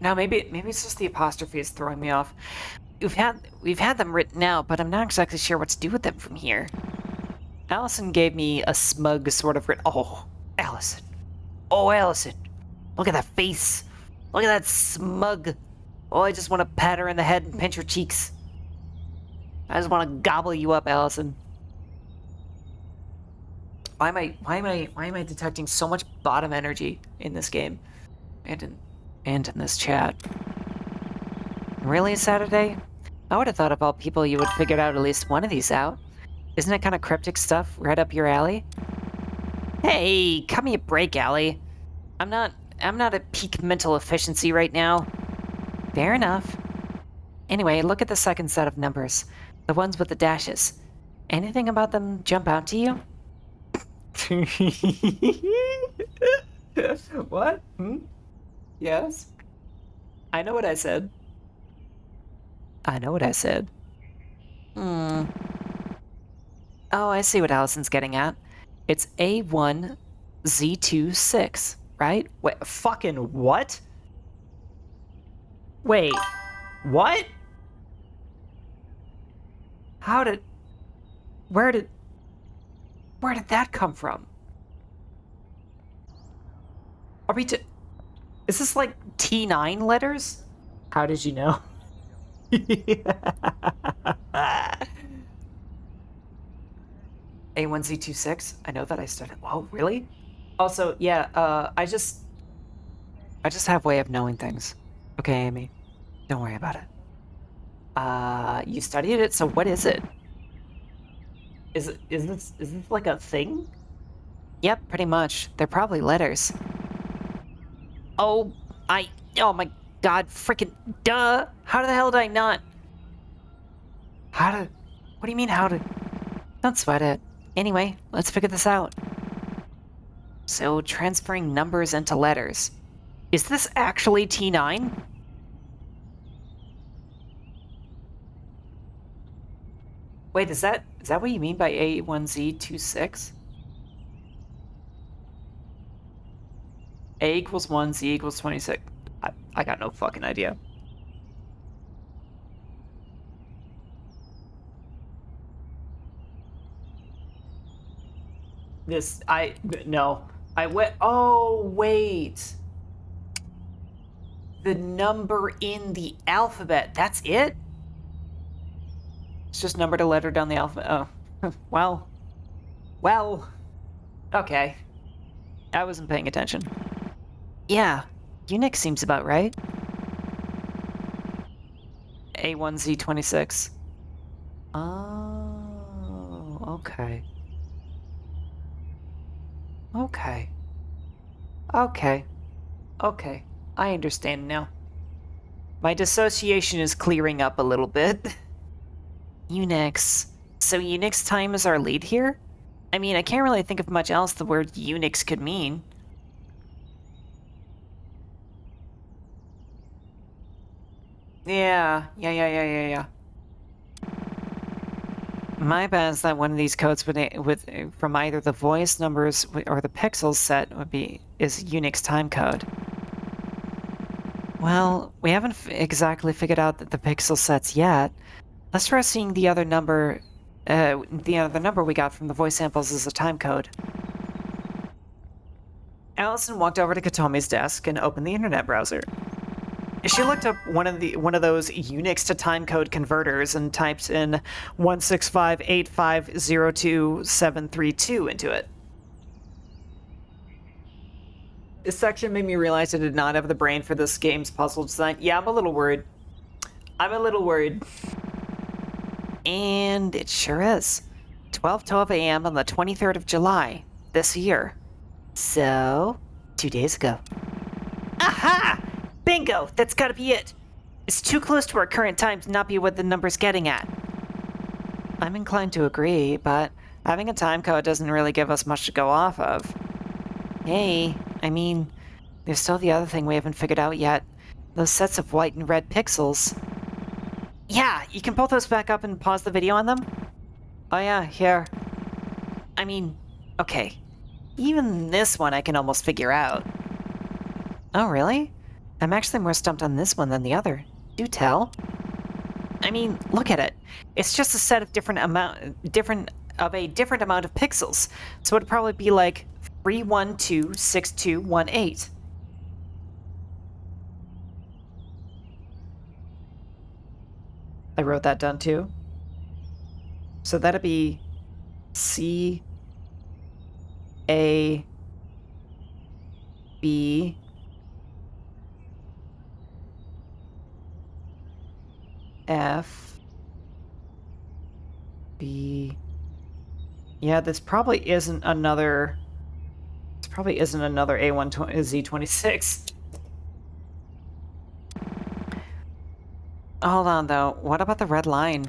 No, maybe it's just the apostrophe is throwing me off. We've had them written out, but I'm not exactly sure what to do with them from here. Allison gave me a smug sort of oh, Allison. Oh, Allison. Look at that face. Look at that smug. Oh, I just want to pat her in the head and pinch her cheeks. I just want to gobble you up, Allison. Why am I detecting so much bottom energy in this game? And in this chat. Really, Saturday? I would have thought of all people you would have figured out at least one of these out. Isn't it kind of cryptic stuff right up your alley? Hey, cut me a break, Allie. I'm not at peak mental efficiency right now. Fair enough. Anyway, look at the second set of numbers. The ones with the dashes. Anything about them jump out to you? What? Yes? I know what I said. Oh, I see what Allison's getting at. It's A1Z26, right? Wait, fucking what? Wait, what? Where did that come from? Is this like T9 letters? How did you know? A1Z26. I know that I started. Oh, really? Also, yeah. I just have a way of knowing things. Okay, Amy. Don't worry about it. You studied it, so what is it? Is this like a thing? Yep, pretty much. They're probably letters. Oh, oh my god, freaking duh! How the hell did I not? What do you mean how to? Don't sweat it. Anyway, let's figure this out. So, transferring numbers into letters. Is this actually T9? Wait, is that what you mean by A1Z26? A equals 1, Z equals 26. I got no fucking idea. No. I went, oh, wait. The number in the alphabet, that's it? It's just number to letter down the alphabet. Oh, well, okay. I wasn't paying attention. Yeah, Unix seems about right. A1Z26. Oh, okay. Okay. Okay. Okay. I understand now. My dissociation is clearing up a little bit. Unix. So Unix time is our lead here? I mean, I can't really think of much else the word Unix could mean. Yeah. My bet is that one of these codes from either the voice numbers or the pixels set is Unix time code. Well, we haven't exactly figured out the pixel sets yet. Let's try seeing the other number we got from the voice samples as a time code. Allison walked over to Katomi's desk and opened the internet browser. She looked up one of those Unix to timecode converters and typed in 165850272 into it. This section made me realize I did not have the brain for this game's puzzle design. Yeah, I'm a little worried. And it sure is. 12:12 a.m. on the 23rd of July this year. So, 2 days ago. Aha! Bingo! That's gotta be it! It's too close to our current time to not be what the number's getting at. I'm inclined to agree, but having a time code doesn't really give us much to go off of. Hey, I mean, there's still the other thing we haven't figured out yet. Those sets of white and red pixels. Yeah, you can pull those back up and pause the video on them? Oh yeah, here. I mean, okay. Even this one I can almost figure out. Oh, really? I'm actually more stumped on this one than the other. Do tell. I mean, look at it. It's just a set of a different amount of pixels. So it'd probably be like 3126218. I wrote that down too. So that'd be C A B F B. Yeah, this probably isn't another. This probably isn't another A1Z26. Hold on, though. What about the red line?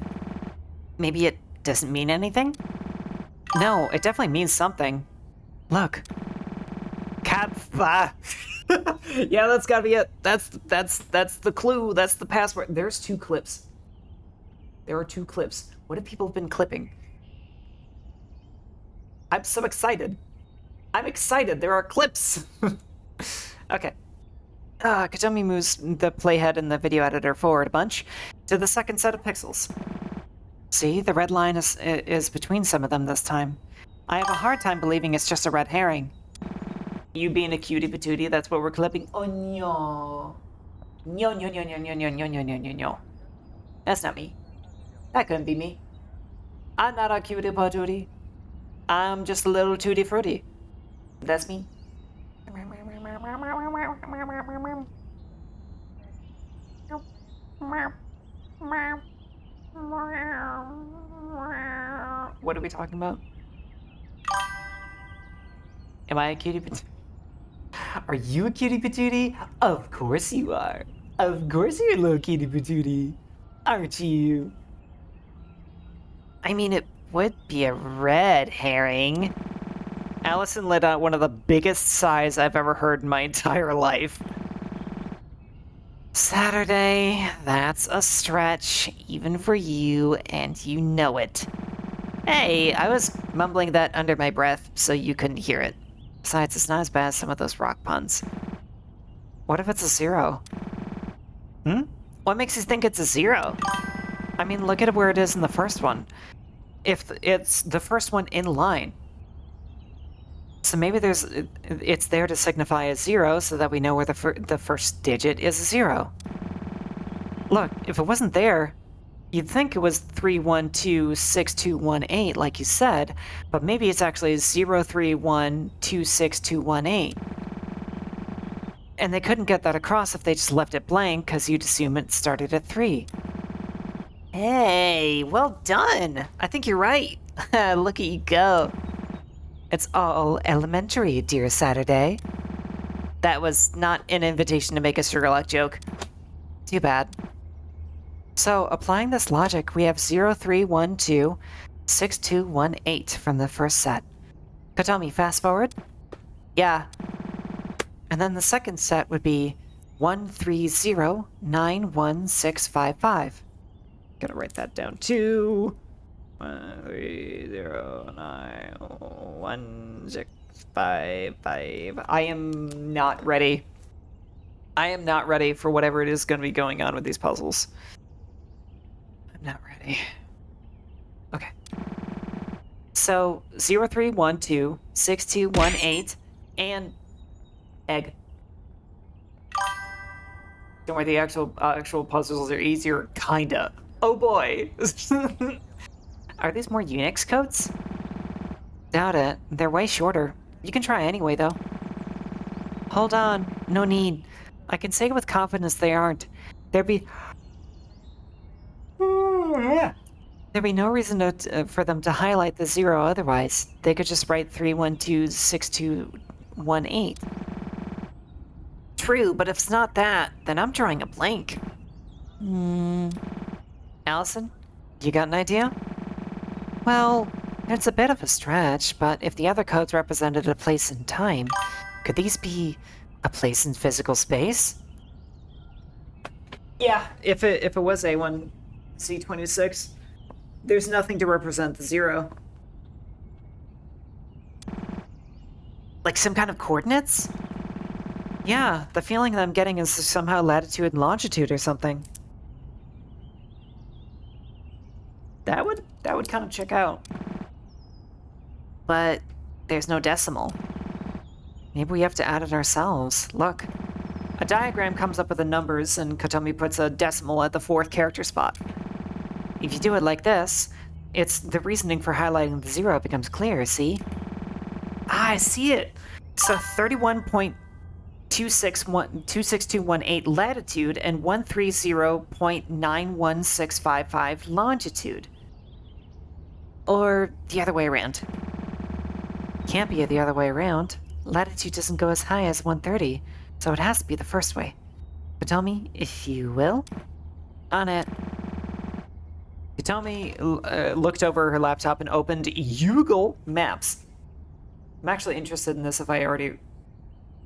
Maybe it doesn't mean anything? No, it definitely means something. Look. Kappa. Yeah, that's gotta be it. That's the clue. That's the password. There's 2 clips. There are 2 clips. What have people been clipping? I'm so excited. I'm excited. There are clips. Okay. Katomi moves the playhead and the video editor forward a bunch to the second set of pixels. See, the red line is between some of them this time. I have a hard time believing it's just a red herring. You being a cutie patootie, that's what we're clipping. Oh no. No. That's not me. That couldn't be me. I'm not a cutie patootie. I'm just a little tutti frutti. That's me. What are we talking about? Am I a cutie patootie? Are you a cutie patootie? Of course you are. Of course you're a little cutie patootie. Aren't you? I mean, it would be a red herring. Allison let out one of the biggest sighs I've ever heard in my entire life. Saturday, that's a stretch, even for you, and you know it. Hey, I was mumbling that under my breath so you couldn't hear it. Besides, it's not as bad as some of those rock puns. What if it's a 0? What makes you think it's a 0? I mean, look at where it is in the first one. If it's the first one in line. So maybe it's there to signify a 0 so that we know where the first digit is a 0. Look, if it wasn't there, you'd think it was 3126218 like you said, but maybe it's actually 031262218. And they couldn't get that across if they just left it blank because you'd assume it started at 3. Hey, well done! I think you're right. Look at you go. It's all elementary, dear Saturday. That was not an invitation to make a Sherlock joke. Too bad. So, applying this logic, we have 03126218 from the first set. Kotomi, fast forward? Yeah. And then the second set would be 130-91655. Gotta write that down too. 130-91655. I am not ready. I am not ready for whatever it is going to be going on with these puzzles. I'm not ready. Okay. So 03126218 and egg. Don't worry, the actual puzzles are easier, kinda. Oh boy. Are these more Unix codes? Doubt it. They're way shorter. You can try anyway, though. Hold on. No need. I can say with confidence they aren't. There'd be no reason for them to highlight the 0 otherwise. They could just write 3126218. True, but if it's not that, then I'm drawing a blank. Allison, you got an idea? Well, it's a bit of a stretch, but if the other codes represented a place in time, could these be a place in physical space? Yeah, if it was A1C26, there's nothing to represent the 0. Like some kind of coordinates? Yeah, the feeling that I'm getting is somehow latitude and longitude or something. That would kind of check out. But there's no decimal. Maybe we have to add it ourselves. Look. A diagram comes up with the numbers and Kotomi puts a decimal at the 4th character spot. If you do it like this, it's the reasoning for highlighting the 0 becomes clear, see? Ah, I see it! So 31.26218 latitude and 130.91655 longitude. Or the other way around. Can't be the other way around. Latitude doesn't go as high as 130, so it has to be the first way. Kotomi, if you will. On it. Kotomi looked over her laptop and opened Google Maps. I'm actually interested in this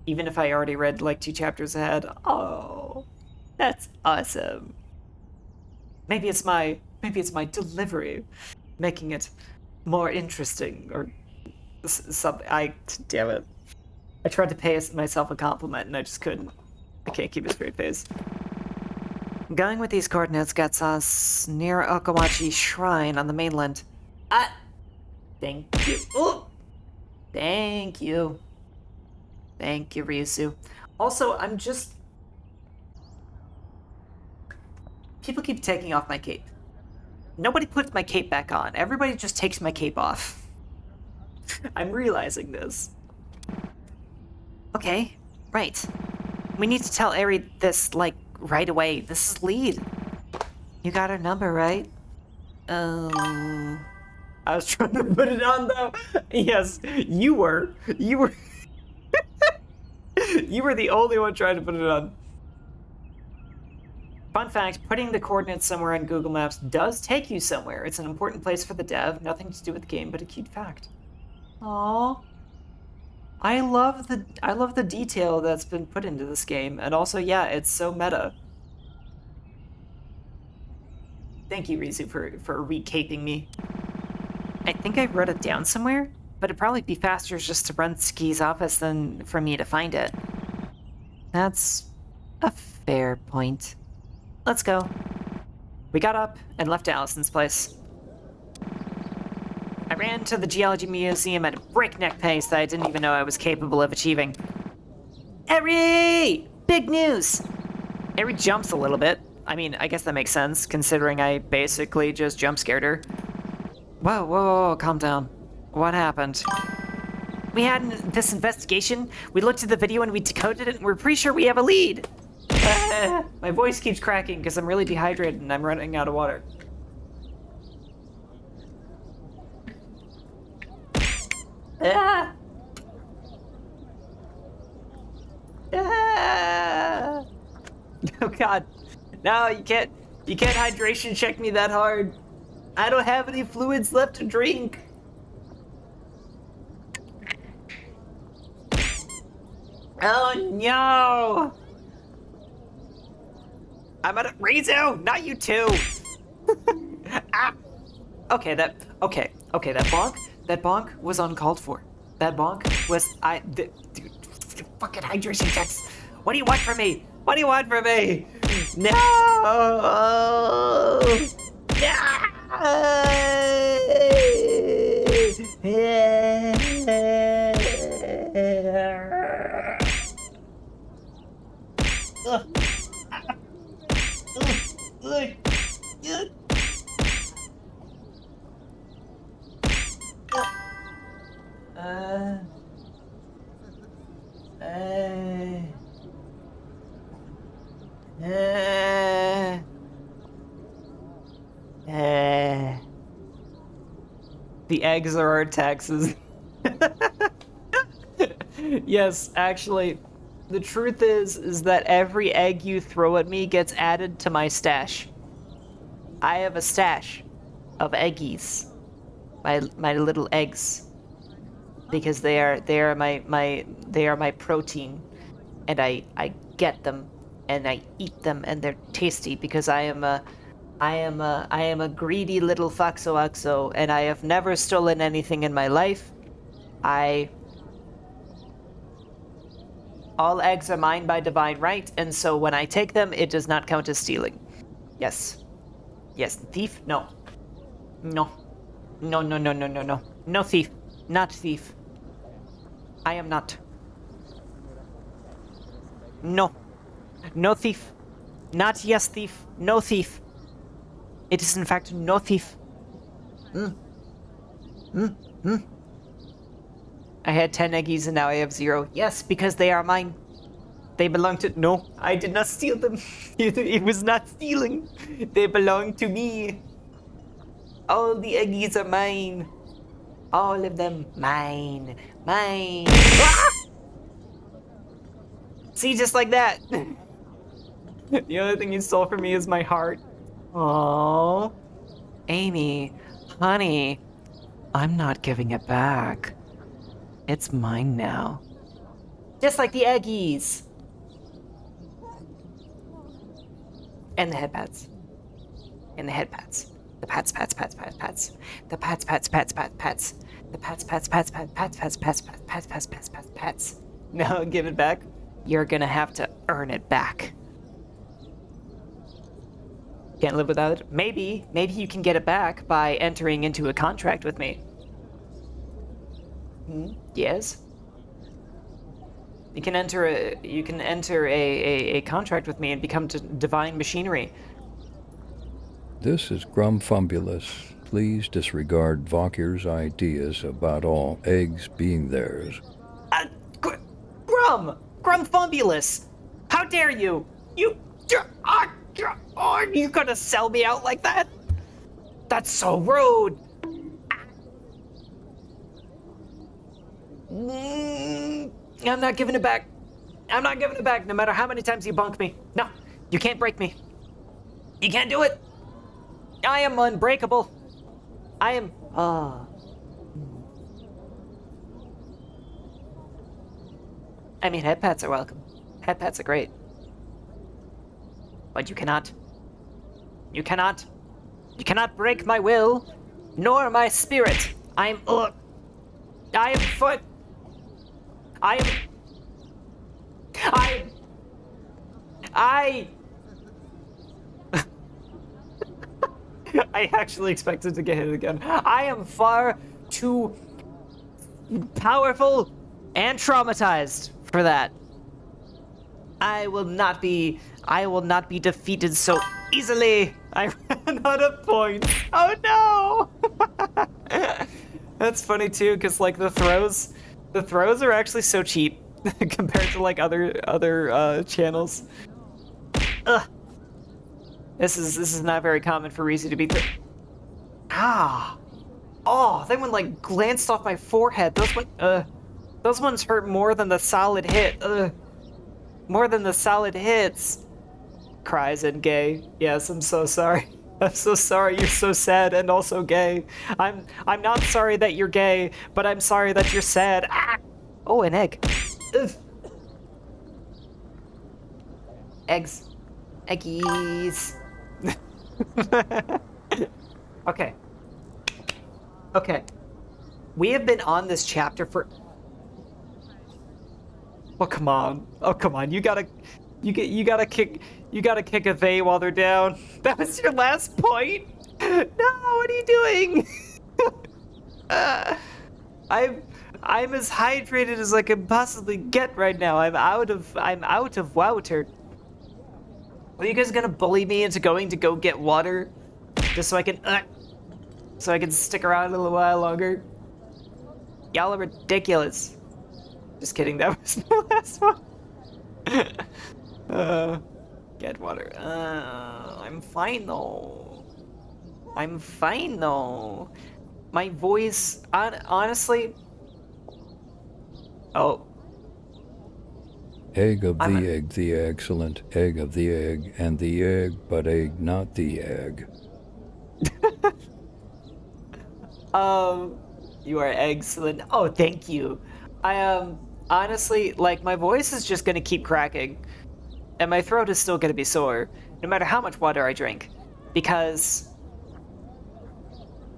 even if I already read like 2 chapters ahead. Oh, that's awesome. Maybe it's my delivery making it more interesting or something. Damn it. I tried to pay myself a compliment and I just couldn't. I can't keep a straight face. Going with these coordinates gets us near Okawachi Shrine on the mainland. Thank you. Oh! Thank you. Thank you, Ryusu. Also, I'm just... People keep taking off my cape. Nobody puts my cape back on. Everybody just takes my cape off. I'm realizing this. Okay, right. We need to tell Eri this, like, right away. This is lead. You got her number, right? I was trying to put it on, though. Yes, you were. You were... You were the only one trying to put it on. Fun fact, putting the coordinates somewhere on Google Maps does take you somewhere. It's an important place for the dev, nothing to do with the game, but a cute fact. Aww. I love the detail that's been put into this game, and also, yeah, it's so meta. Thank you, Rizu, for recaping me. I think I wrote it down somewhere, but it'd probably be faster just to run Ski's office than for me to find it. That's a fair point. Let's go. We got up and left Allison's place. I ran to the Geology Museum at a breakneck pace that I didn't even know I was capable of achieving. Eri! Big news! Eri jumps a little bit. I mean, I guess that makes sense, considering I basically just jump scared her. Whoa, calm down. What happened? We had this investigation, we looked at the video and we decoded it, and we're pretty sure we have a lead! My voice keeps cracking because I'm really dehydrated and I'm running out of water. Ah! Ah! Oh god. No, you can't hydration check me that hard. I don't have any fluids left to drink. Oh no! I'm at a Rizu, not you too. Ah. Okay, that bonk was uncalled for. That bonk was dude, fucking hydration checks. What do you want from me? What do you want from me? No! The eggs are our taxes. Yes, actually, the truth is that every egg you throw at me gets added to my stash. I have a stash of eggies, my little eggs, because they are my protein, and I get them and I eat them and they're tasty because I am a greedy little foxo, and I have never stolen anything in my life. All eggs are mine by divine right, and so when I take them, it does not count as stealing. Yes. Yes, thief? No. No. No. No thief. Not thief. I am not. No. No thief. Not yes thief. No thief. It is in fact no thief. I had 10 eggies and now I have 0. Yes, because they are mine. They belong to... No, I did not steal them. It was not stealing. They belong to me. All the eggies are mine. All of them mine. Mine. Ah! See, just like that. The only thing you stole from me is my heart. Aww. Amy, honey, I'm not giving it back. It's mine now. Just like the eggies. And the head pats. And the head pats. The pats. The pats. The pats. No, give it back. You're gonna have to earn it back. Can't live without it? Maybe you can get it back by entering into a contract with me. Yes? You can enter a contract with me and become divine machinery. This is Grumfumbulus. Please disregard Vokir's ideas about all eggs being theirs. Uh, Grumfumbulus! How dare you? You gonna sell me out like that? That's so rude! I'm not giving it back. I'm not giving it back, no matter how many times you bunk me. No, you can't break me. You can't do it. I am unbreakable. I am. I mean, head pats are welcome. Head pats are great. But you cannot. You cannot. You cannot break my will, nor my spirit. I am. I am foot. I am. I. I actually expected to get hit again. I am far too powerful and traumatized for that. I will not be defeated so easily. I ran out of points. Oh no! That's funny too, because like the throws are actually so cheap compared to like other channels. Ugh. This is not very common for Reezy to be. Oh, that one like glanced off my forehead. Those ones hurt more than the solid hit. More than the solid hits. Cries and gay. Yes, I'm so sorry. I'm so sorry. You're so sad and also gay. I'm not sorry that you're gay, but I'm sorry that you're sad. Ah! Oh, an egg. Ugh. Eggs. Eggies. Okay. Okay. We have been on this chapter for. Oh come on! Oh come on! You gotta kick a vey while they're down. That was your last point. No, what are you doing? I'm as hydrated as I can possibly get right now. I'm out of water. Are you guys gonna bully me into going to go get water, just so I can stick around a little while longer? Y'all are ridiculous. Just kidding, that was my last one. Get water. I'm fine though. I'm fine though. My voice, honestly. Oh. Egg of the excellent egg of the egg, and the egg, but egg not the egg. You are excellent. Oh, thank you. I honestly, like, my voice is just gonna keep cracking, and my throat is still gonna be sore, no matter how much water I drink, because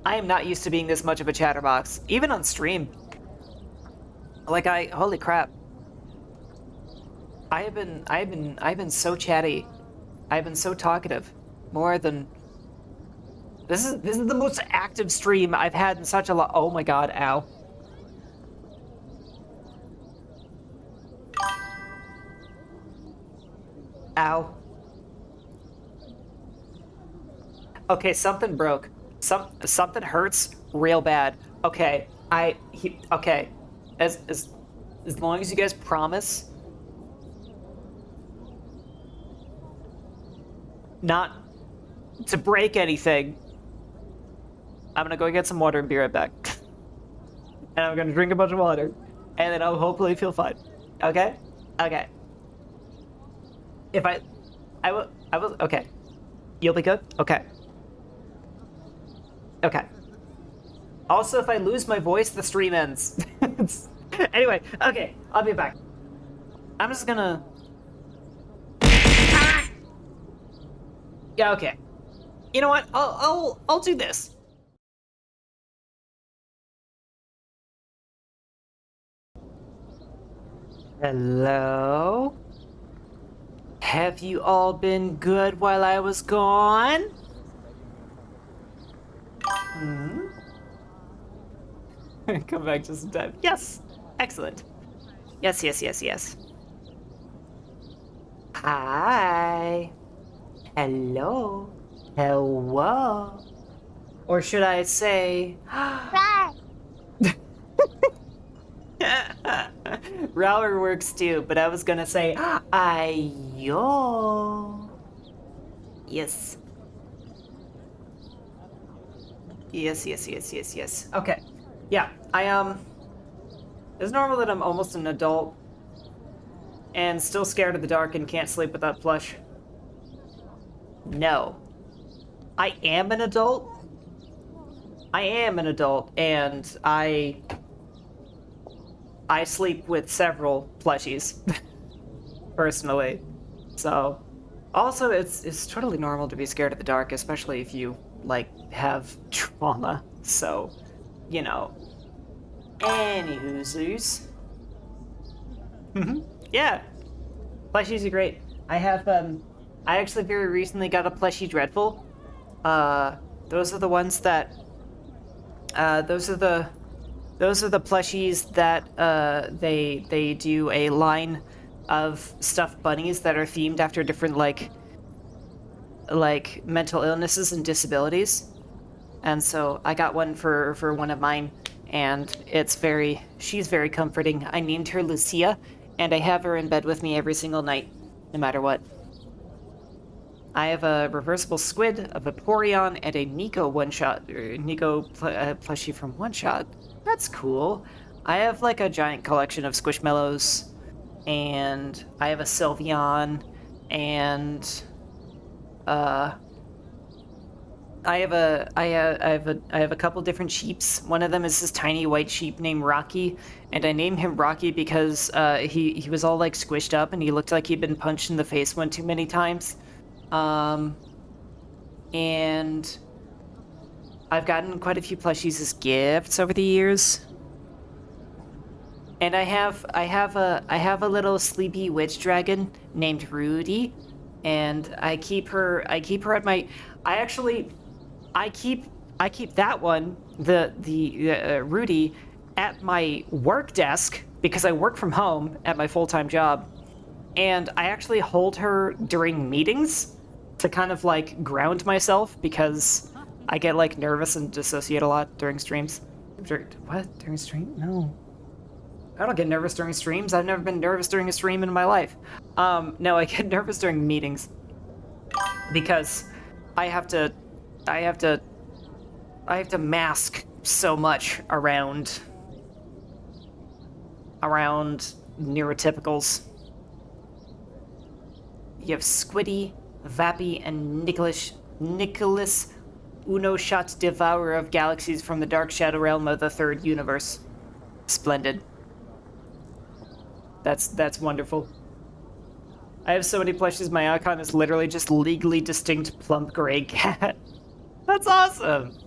I am not used to being this much of a chatterbox, even on stream. Like, holy crap. I've been so chatty. I've been so talkative. More than. This is the most active stream I've had in such a long. Oh my god! Ow. Ow. Okay, something broke. Something hurts real bad. Okay, okay. As long as you guys promise not to break anything, I'm gonna go get some water and be right back. And I'm gonna drink a bunch of water, and then I'll hopefully feel fine. Okay? Okay. If I will, okay. You'll be good? Okay. Okay. Also, if I lose my voice, the stream ends. Anyway, okay, I'll be back. I'm just gonna... Ah! Yeah, okay. You know what? I'll do this. Hello? Have you all been good while I was gone? Come back just in time. Yes! Excellent. Yes, yes, yes, yes. Hi. Hello. Hello. Or should I say... Right. Rower works too, but I was gonna say... Ayo. Yes. Yes. Okay. Yeah, it's normal that I'm almost an adult and still scared of the dark and can't sleep without plush. No. I am an adult. And I sleep with several plushies, personally. So, also, it's totally normal to be scared of the dark, especially if you, like, have trauma. So, you know. Anywhoozers. Yeah. Plushies are great. I actually very recently got a plushie Dreadful. Those are the ones that, those are the plushies that, they do a line of stuffed bunnies that are themed after different, like mental illnesses and disabilities. And so I got one for one of mine, and she's very comforting. I named her Lucia, and I have her in bed with me every single night, no matter what. I have a reversible squid, a Vaporeon, and a Nico plushie from One Shot. That's cool. I have like a giant collection of Squishmallows, and I have a Sylveon, and I have a couple different sheeps. One of them is this tiny white sheep named Rocky, and I named him Rocky because he was all like squished up and he looked like he'd been punched in the face one too many times. And I've gotten quite a few plushies as gifts over the years. And I have a little sleepy witch dragon named Rudy, and I keep her at my I keep that one, the Rudy, at my work desk because I work from home at my full-time job, and I actually hold her during meetings to kind of like ground myself because I get like nervous and dissociate a lot during streams. What? During stream? No. I don't get nervous during streams. I've never been nervous during a stream in my life. No, I get nervous during meetings because I have to mask so much around neurotypicals. You have Squiddy, Vappy, and Nicholas Uno-Shot Devourer of Galaxies from the Dark Shadow Realm of the Third Universe. Splendid. That's wonderful. I have so many plushies, my icon is literally just legally distinct plump gray cat. That's awesome!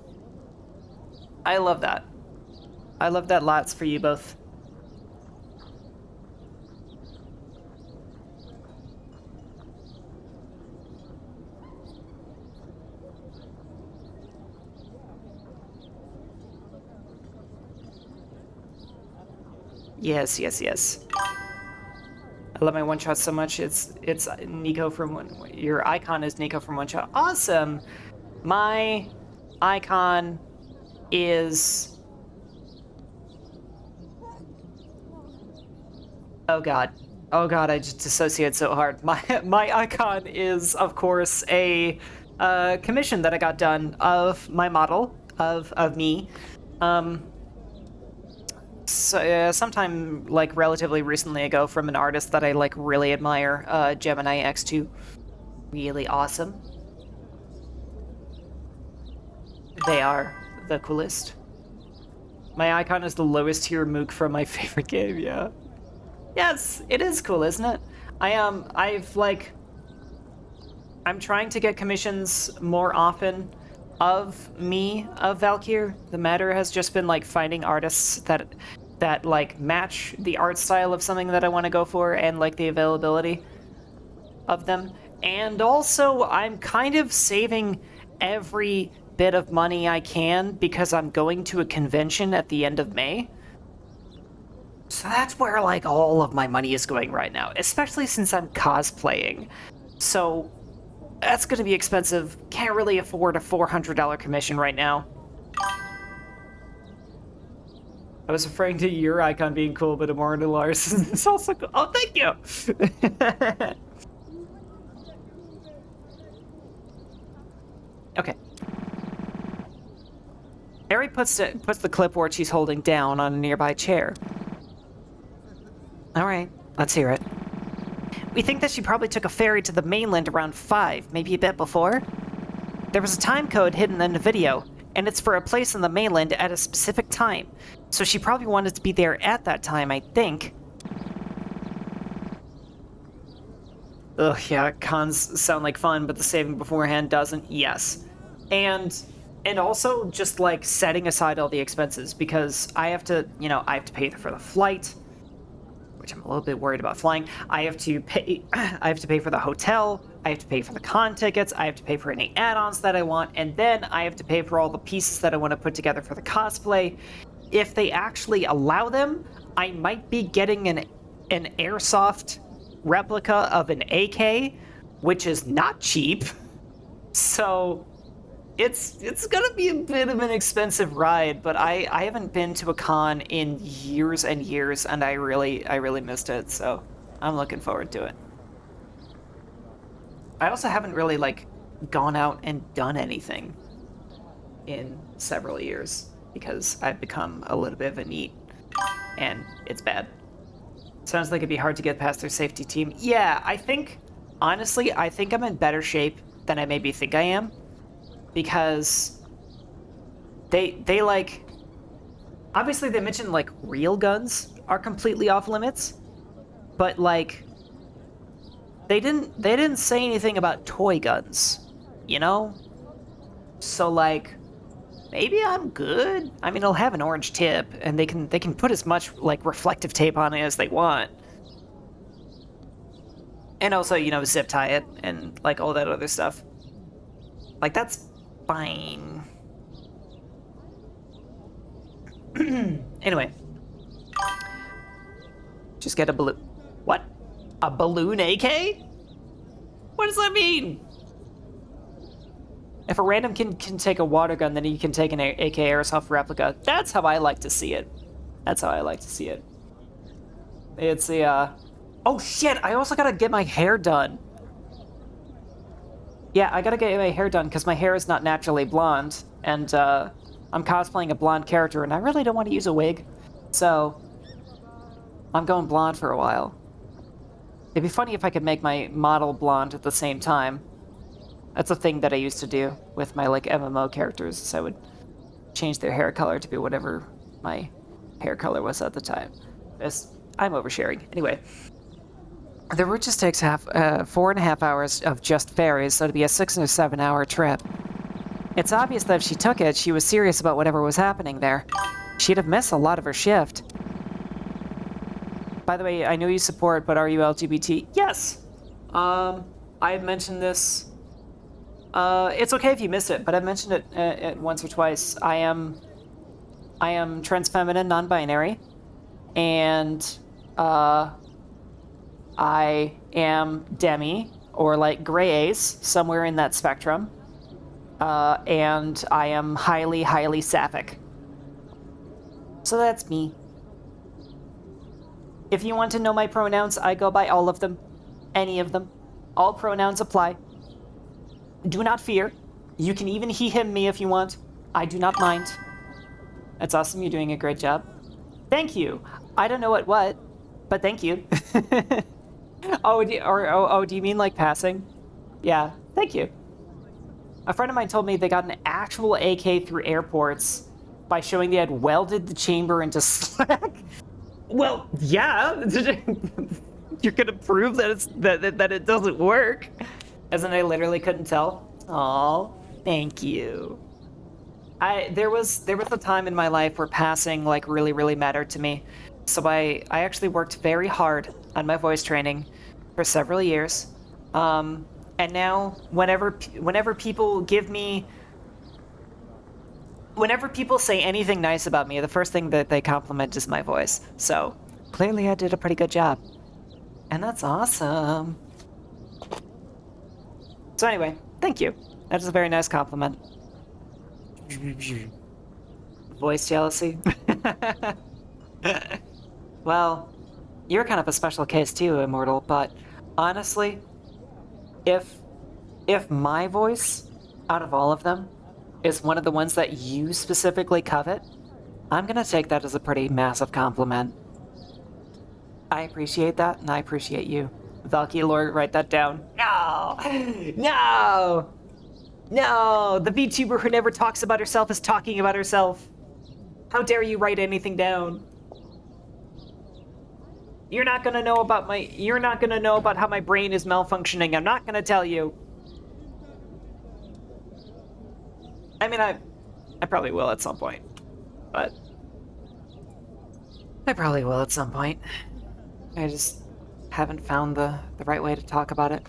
I love that. I love that lots for you both. Yes. I love my one shot so much. It's Nico from your icon is Nico from One Shot. Awesome. My icon is oh god, I just dissociate so hard. My icon is of course a commission that I got done of my model of me. So, sometime like relatively recently ago from an artist that I like really admire, Gemini X2. Really awesome. They are the coolest. My icon is the lowest tier mook from my favorite game, yeah. Yes, it is cool, isn't it? I'm trying to get commissions more often of Valkyr. The matter has just been like finding artists that like match the art style of something that I want to go for and like the availability of them. And also I'm kind of saving every bit of money I can because I'm going to a convention at the end of May. So that's where like all of my money is going right now, especially since I'm cosplaying. So That's gonna be expensive. Can't really afford a $400 commission right now. I was referring to your icon being cool, but Amara Lars is also cool. Oh, thank you! Okay. Mary puts the clipboard she's holding down on a nearby chair. All right, let's hear it. We think that she probably took a ferry to the mainland around 5, maybe a bit before. There was a time code hidden in the video, and it's for a place on the mainland at a specific time. So she probably wanted to be there at that time, I think. Ugh, yeah, cons sound like fun, but the saving beforehand doesn't. Yes. And also just like setting aside all the expenses, because I have to, I have to pay for the flight, which I'm a little bit worried about flying. I have to pay for the hotel, I have to pay for the con tickets, I have to pay for any add-ons that I want, and then I have to pay for all the pieces that I want to put together for the cosplay. If they actually allow them, I might be getting an airsoft replica of an AK, which is not cheap. So it's gonna be a bit of an expensive ride, but I haven't been to a con in years and years, and I really missed it, so I'm looking forward to it. I also haven't really like gone out and done anything in several years because I've become a little bit of a neat, and it's bad. Sounds like it'd be hard to get past their safety team. Yeah, honestly, I think I'm in better shape than I maybe think I am, because they like, obviously they mentioned like real guns are completely off limits, but like they didn't say anything about toy guns, So like maybe I'm good. I mean, it'll have an orange tip, and they can put as much like reflective tape on it as they want, and also zip tie it and like all that other stuff. Like that's fine. Anyway, just get a balloon. What? A balloon AK? What does that mean? If a random can take a water gun, then he can take an AK airsoft replica. That's how I like to see it. It's the, oh shit, I also gotta get my hair done. Yeah, I gotta get my hair done because my hair is not naturally blonde, and I'm cosplaying a blonde character, and I really don't want to use a wig, so I'm going blonde for a while. It'd be funny if I could make my model blonde at the same time. That's a thing that I used to do with my like MMO characters, is I would change their hair color to be whatever my hair color was at the time. I'm oversharing. Anyway, the route just takes 4.5 hours of just ferries, so it'd be a 6 or 7 hour trip. It's obvious that if she took it, she was serious about whatever was happening there. She'd have missed a lot of her shift. By the way, I know you support, but are you LGBT? Yes! I've mentioned this. It's okay if you missed it, but I've mentioned it once or twice. I am trans feminine, non-binary, and I am demi, or like gray ace, somewhere in that spectrum. And I am highly, highly sapphic. So that's me. If you want to know my pronouns, I go by all of them. Any of them. All pronouns apply. Do not fear. You can even he, him, me if you want. I do not mind. That's awesome. You're doing a great job. Thank you. I don't know what, but thank you. Oh, do you mean like passing? Yeah, thank you. A friend of mine told me they got an actual AK through airports by showing they had welded the chamber into slack. Well, yeah. You're gonna prove that it doesn't work. As in, I literally couldn't tell. Aw, thank you. There was a time in my life where passing like really mattered to me. So I actually worked very hard on my voice training for several years. And now whenever people say anything nice about me, the first thing that they compliment is my voice. So clearly I did a pretty good job. And that's awesome. So anyway, thank you. That is a very nice compliment. Voice jealousy? Well, you're kind of a special case too, Immortal, but honestly, if my voice, out of all of them, is one of the ones that you specifically covet, I'm gonna take that as a pretty massive compliment. I appreciate that, and I appreciate you. Valky Lord, write that down. No! No! No! The VTuber who never talks about herself is talking about herself. How dare you write anything down? You're not gonna know about how my brain is malfunctioning. I'm not gonna tell you. I mean, I probably will at some point. But I probably will at some point. I just haven't found the right way to talk about it.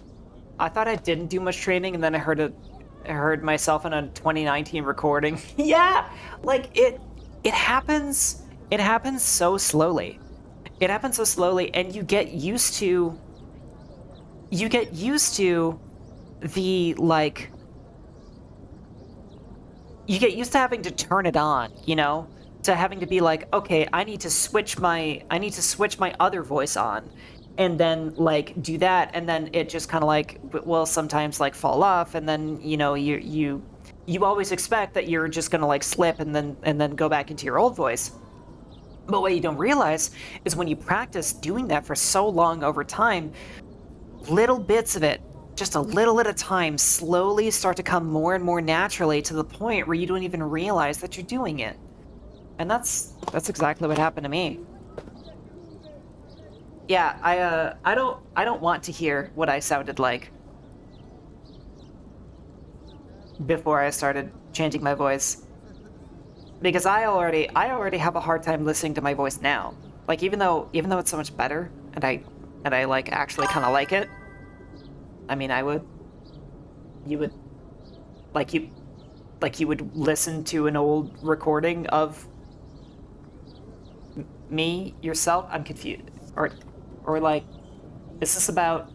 I thought I didn't do much training, and then I heard myself in a 2019 recording. Yeah, like it happens. It happens so slowly. It happens so slowly, and you get used to the like. You get used to having to turn it on, you know, to having to be like, okay, I need to switch my other voice on, and then like do that, and then it just kind of like will sometimes like fall off, and then you know you always expect that you're just gonna like slip and then go back into your old voice. But what you don't realize is when you practice doing that for so long over time, little bits of it, just a little at a time, slowly start to come more and more naturally to the point where you don't even realize that you're doing it. And that's exactly what happened to me. Yeah, I don't want to hear what I sounded like before I started changing my voice. Because I already have a hard time listening to my voice now. Like even though it's so much better and I like actually kind of like it. I mean, you would listen to an old recording of me yourself. I'm confused. Or like, is this about?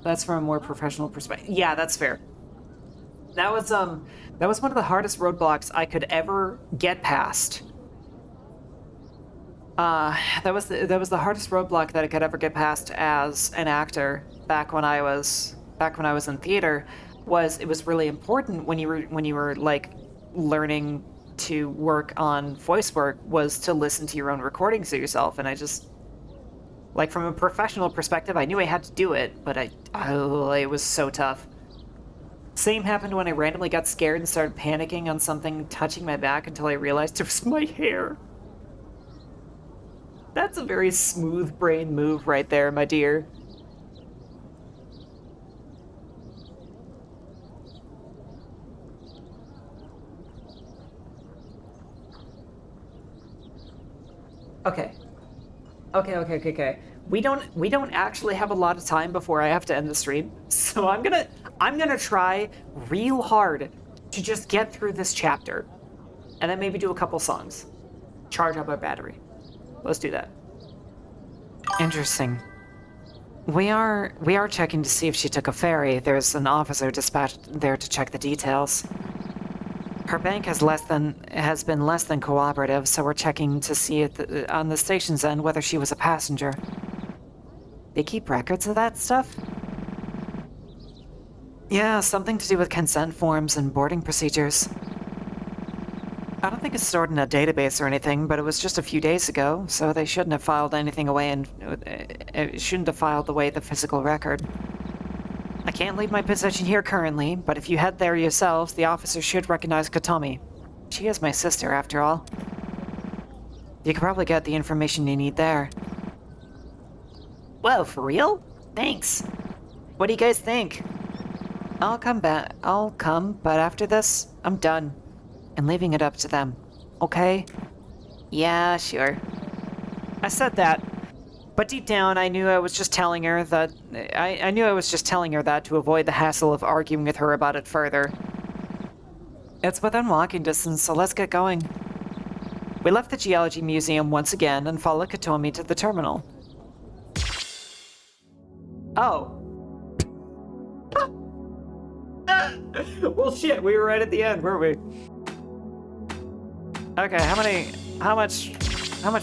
That's from a more professional perspective. Yeah, that's fair. That was one of the hardest roadblocks I could ever get past. That was the hardest roadblock that I could ever get past as an actor back when I was in theater. It was really important when you were like learning to work on voice work was to listen to your own recordings of yourself, and I just like from a professional perspective I knew I had to do it, but it was so tough. Same happened when I randomly got scared and started panicking on something touching my back until I realized it was my hair. That's a very smooth brain move right there, my dear. Okay. Okay. We don't actually have a lot of time before I have to end the stream, so I'm gonna try real hard to just get through this chapter, and then maybe do a couple songs. Charge up our battery. Let's do that. Interesting. We are checking to see if she took a ferry. There's an officer dispatched there to check the details. Her bank has been less than cooperative, so we're checking to see on the station's end whether she was a passenger. They keep records of that stuff? Yeah, something to do with consent forms and boarding procedures. I don't think it's stored in a database or anything, but it was just a few days ago, so they shouldn't have filed anything away and it shouldn't have filed away the physical record. I can't leave my position here currently, but if you head there yourselves, the officer should recognize Katomi. She is my sister, after all. You can probably get the information you need there. Whoa, for real? Thanks. What do you guys think? I'll come, but after this, I'm done. And leaving it up to them. Okay? Yeah, sure. I said that. But deep down, I knew I was just telling her that... I knew I was just telling her that to avoid the hassle of arguing with her about it further. It's within walking distance, so let's get going. We left the Geology Museum once again and followed Katomi to the terminal. Oh. Well, shit, we were right at the end, weren't we? Okay, how much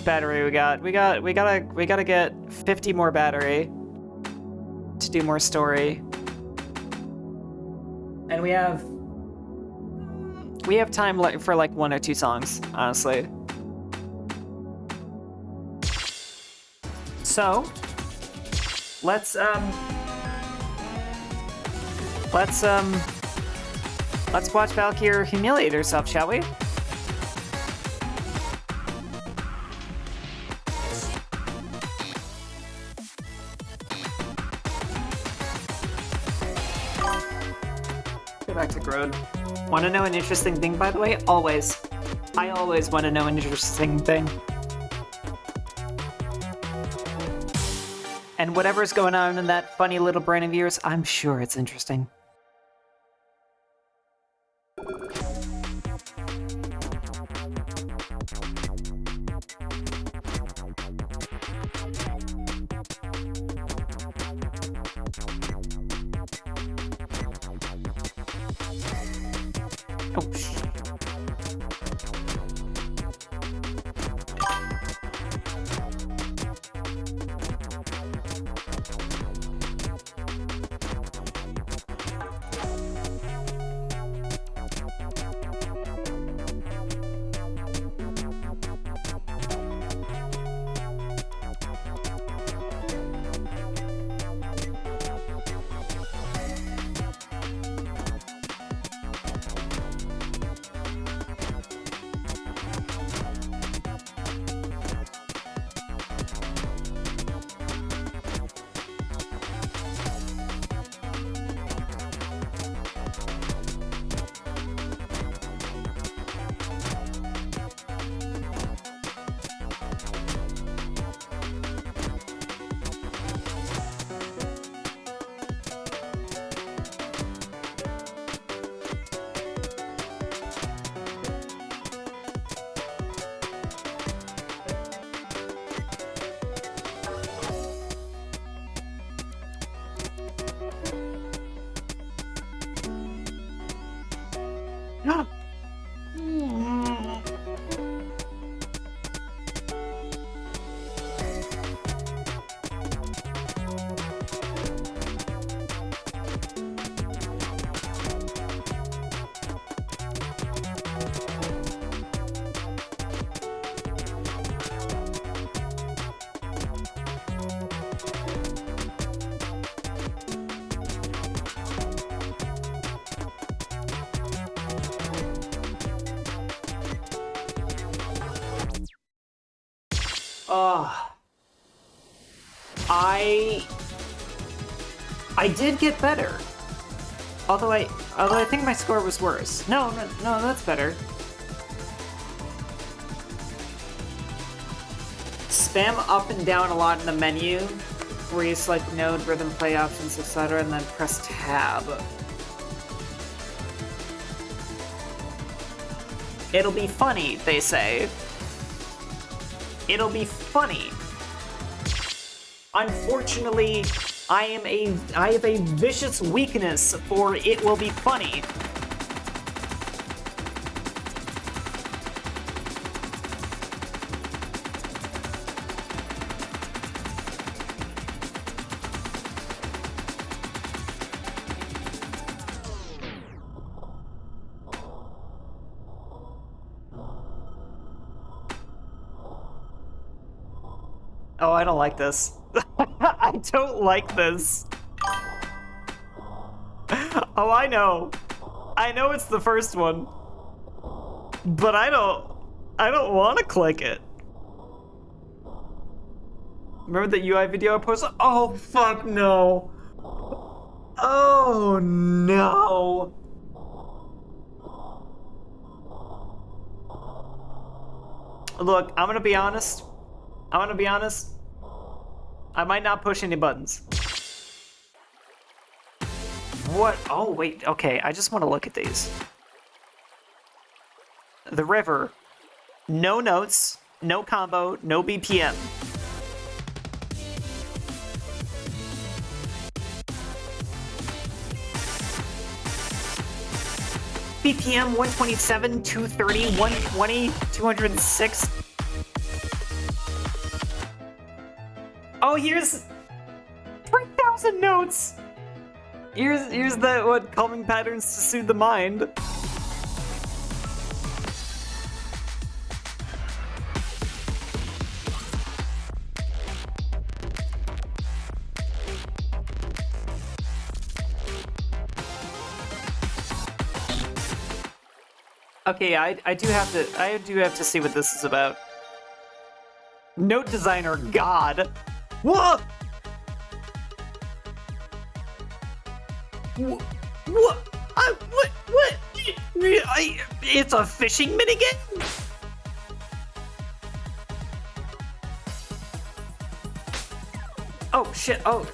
battery we got? We gotta get 50 more battery to do more story. And we have time for like 1 or 2 songs, honestly. So, let's watch Valkyr humiliate herself, shall we? Go back to Grode. Want to know an interesting thing, by the way? Always. I always want to know an interesting thing. And whatever's going on in that funny little brain of yours, I'm sure it's interesting. Oh, shit. I did get better. Although I think my score was worse. No, that's better. Spam up and down a lot in the menu, where you select node, rhythm, play options, etc., and then press tab. It'll be funny, they say. It'll be funny. Unfortunately, I have a vicious weakness for it will be funny. Oh, I don't like this. I don't like this. Oh, I know. I know it's the first one. But I don't want to click it. Remember the UI video I posted? Oh, fuck no. Oh, no. Look, I'm gonna be honest. I might not push any buttons. What? Oh, wait. Okay, I just want to look at these. The river. No notes, no combo, no BPM. BPM 127, 230, 120, 206. Oh, here's 3,000 notes. Here's the what calming patterns to soothe the mind. Okay, I do have to see what this is about. Note designer god. What? What? What? It's a fishing minigame? Oh shit! Oh,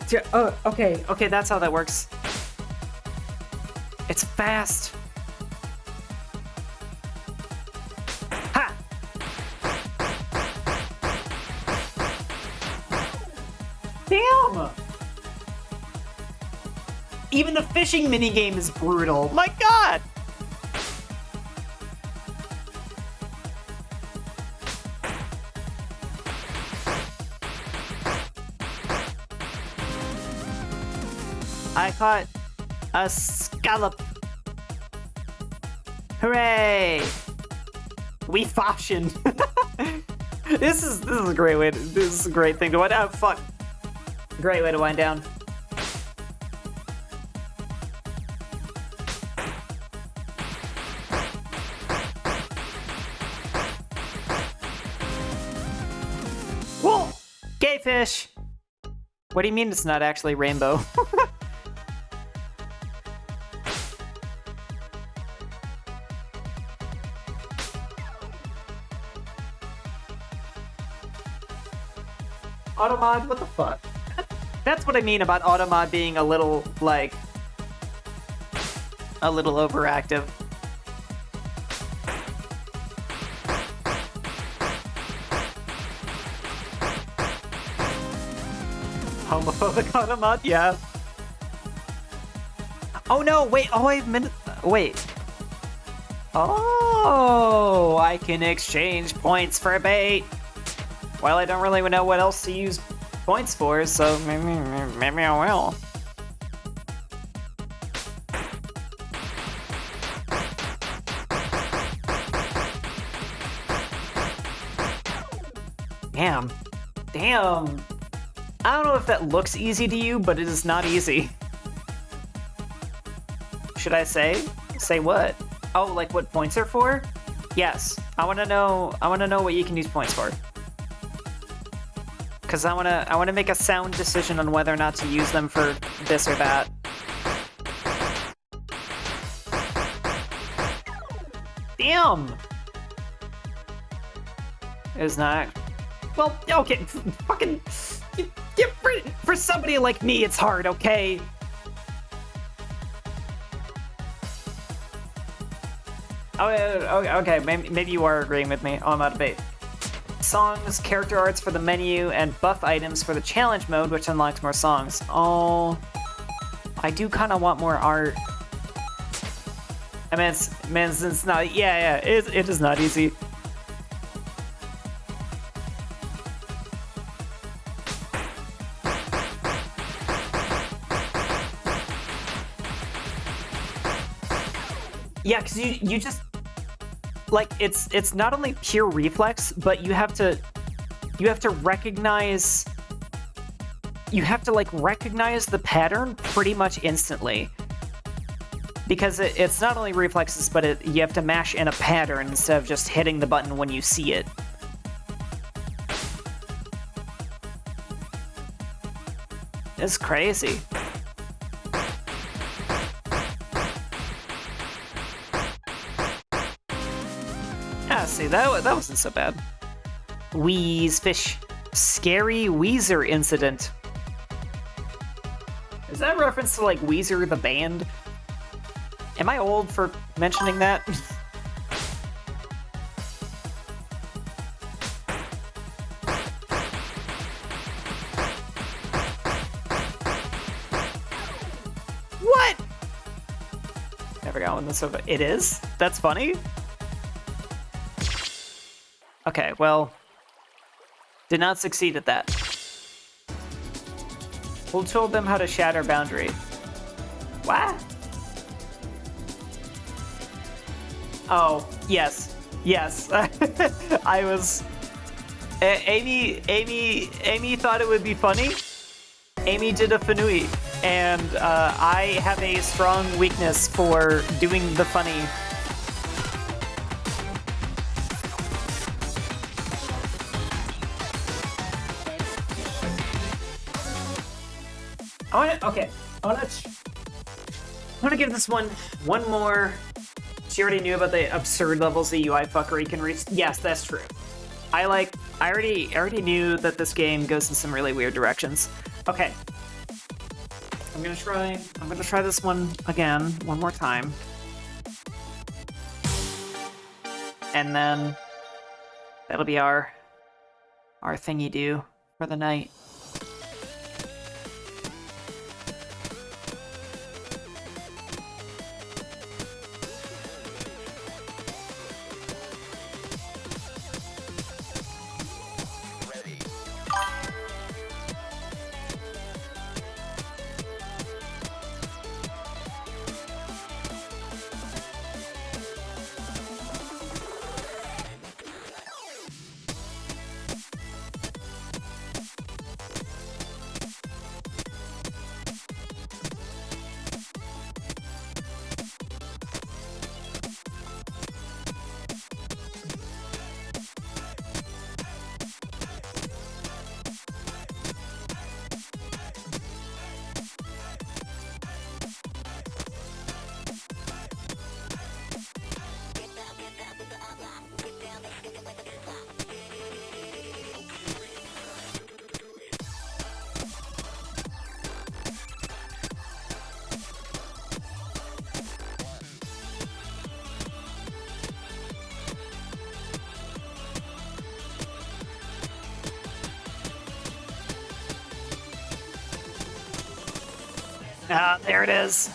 okay, that's how that works. It's fast. Ha! Damn! Even the fishing minigame is brutal. My god! I caught a scallop. Hooray! We fashion. This is a great way. This is a great thing to wind down. Oh, fuck. Great way to wind down. Whoa! Gay fish. What do you mean it's not actually rainbow? Automod, what the fuck? That's what I mean about Automod being a little, like, a little overactive. Homophobic Automod, yeah. Oh no, wait, wait. Oh, I can exchange points for bait. Well, I don't really know what else to use points for, so maybe I will. Damn. Damn. I don't know if that looks easy to you, but it is not easy. Should I say? Say what? Oh, like what points are for? Yes. I wanna know what you can use points for. Because I wanna make a sound decision on whether or not to use them for this or that. Damn! It's not. Well, okay, fucking. For somebody like me, it's hard, okay? Oh, okay, maybe you are agreeing with me. Oh, I'm out of bait. Songs, character arts for the menu, and buff items for the challenge mode, which unlocks more songs. Oh, I do kind of want more art. I mean, it's not. Yeah, it is not easy. Yeah, because you just like it's not only pure reflex, but you have to recognize recognize the pattern pretty much instantly. Because it's not only reflexes, but you have to mash in a pattern instead of just hitting the button when you see it. It's crazy. See, that wasn't so bad. Wheeze fish. Scary Weezer incident. Is that a reference to, like, Weezer the band? Am I old for mentioning that? What? forgot when this over. It is? That's funny? Okay, well... Did not succeed at that. Who told them how to shatter boundary? What? Oh, yes. Yes. I was... Amy thought it would be funny. Amy did a fanui, and I have a strong weakness for doing the funny. I want to give this one more. She already knew about the absurd levels the UI fuckery can reach. Yes, that's true. I already knew that this game goes in some really weird directions. Okay. I'm gonna try this one again, one more time. And then that'll be our thingy do for the night. Ah, there it is.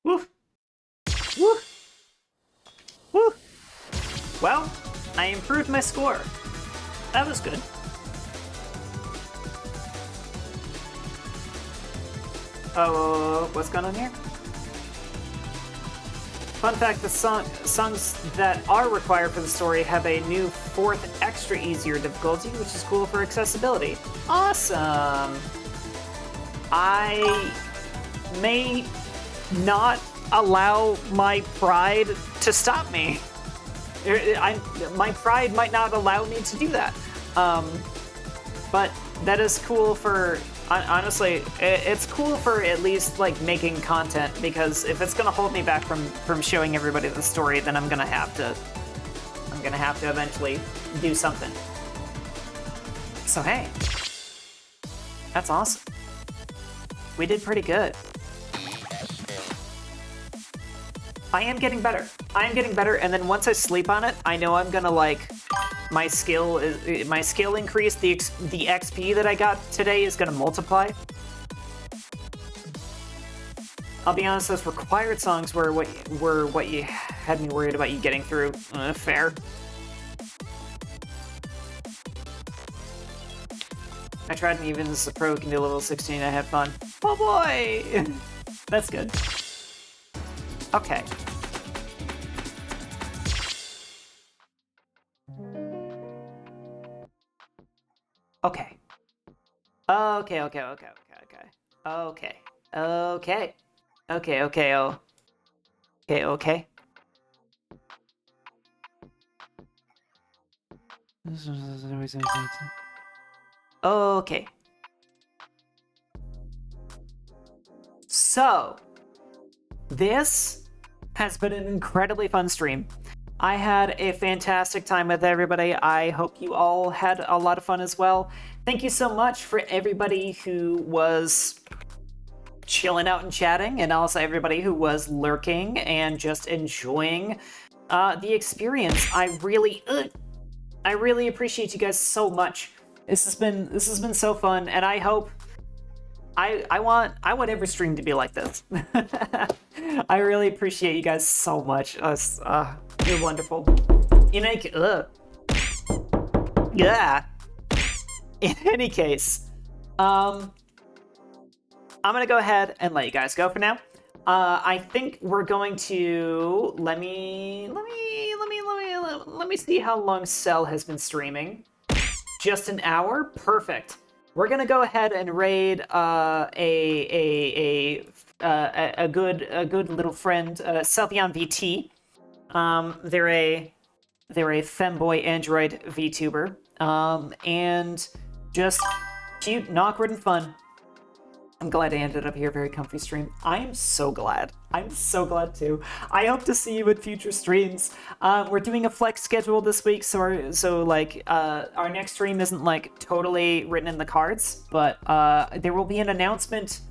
Woo! Woo! Woo! Well, I improved my score. That was good. Oh, what's going on here? Fun fact, the songs that are required for the story have a new 4th extra easier difficulty, which is cool for accessibility. Awesome! I may not allow my pride to stop me. My pride might not allow me to do that. But that is cool for... Honestly, it's cool for at least like making content, because if it's gonna hold me back from showing everybody the story, then I'm gonna have to eventually do something. So hey, that's awesome. We did pretty good. I am getting better. And then once I sleep on it, I know I'm gonna like my skill increase. The XP that I got today is gonna multiply. I'll be honest, those required songs were what you had me worried about you getting through. Fair. I tried, and even as a pro can do level 16. I had fun. Oh boy, that's good. Okay. Okay. Okay. Okay, okay, oh. Okay, okay. Okay. So, this has been an incredibly fun stream. I had a fantastic time with everybody. I hope you all had a lot of fun as well. Thank you so much for everybody who was chilling out and chatting, and also everybody who was lurking and just enjoying the experience. I really appreciate you guys so much. This has been so fun, and I hope I want every stream to be like this. I really appreciate you guys so much. You're wonderful. Yeah. In any case, I'm gonna go ahead and let you guys go for now. I think we're going to let me see how long Cell has been streaming. Just an hour, perfect. We're gonna go ahead and raid a good little friend, Selvion VT. They're a femboy android VTuber, and just cute and awkward and fun. I'm glad I ended up here. Very comfy stream. I am so glad. I'm so glad too. I hope to see you in future streams. We're doing a flex schedule this week, so our next stream isn't like totally written in the cards, but there will be an announcement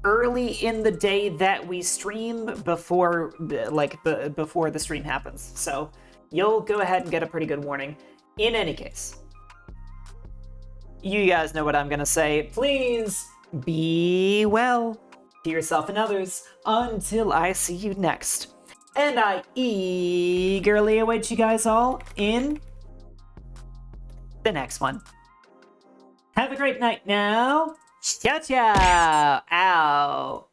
early in the day that we stream before the stream happens. So you'll go ahead and get a pretty good warning. In any case, you guys know what I'm gonna say. Please be well to yourself and others until I see you next. And I eagerly await you guys all in the next one. Have a great night now. Ciao, ciao. Ow.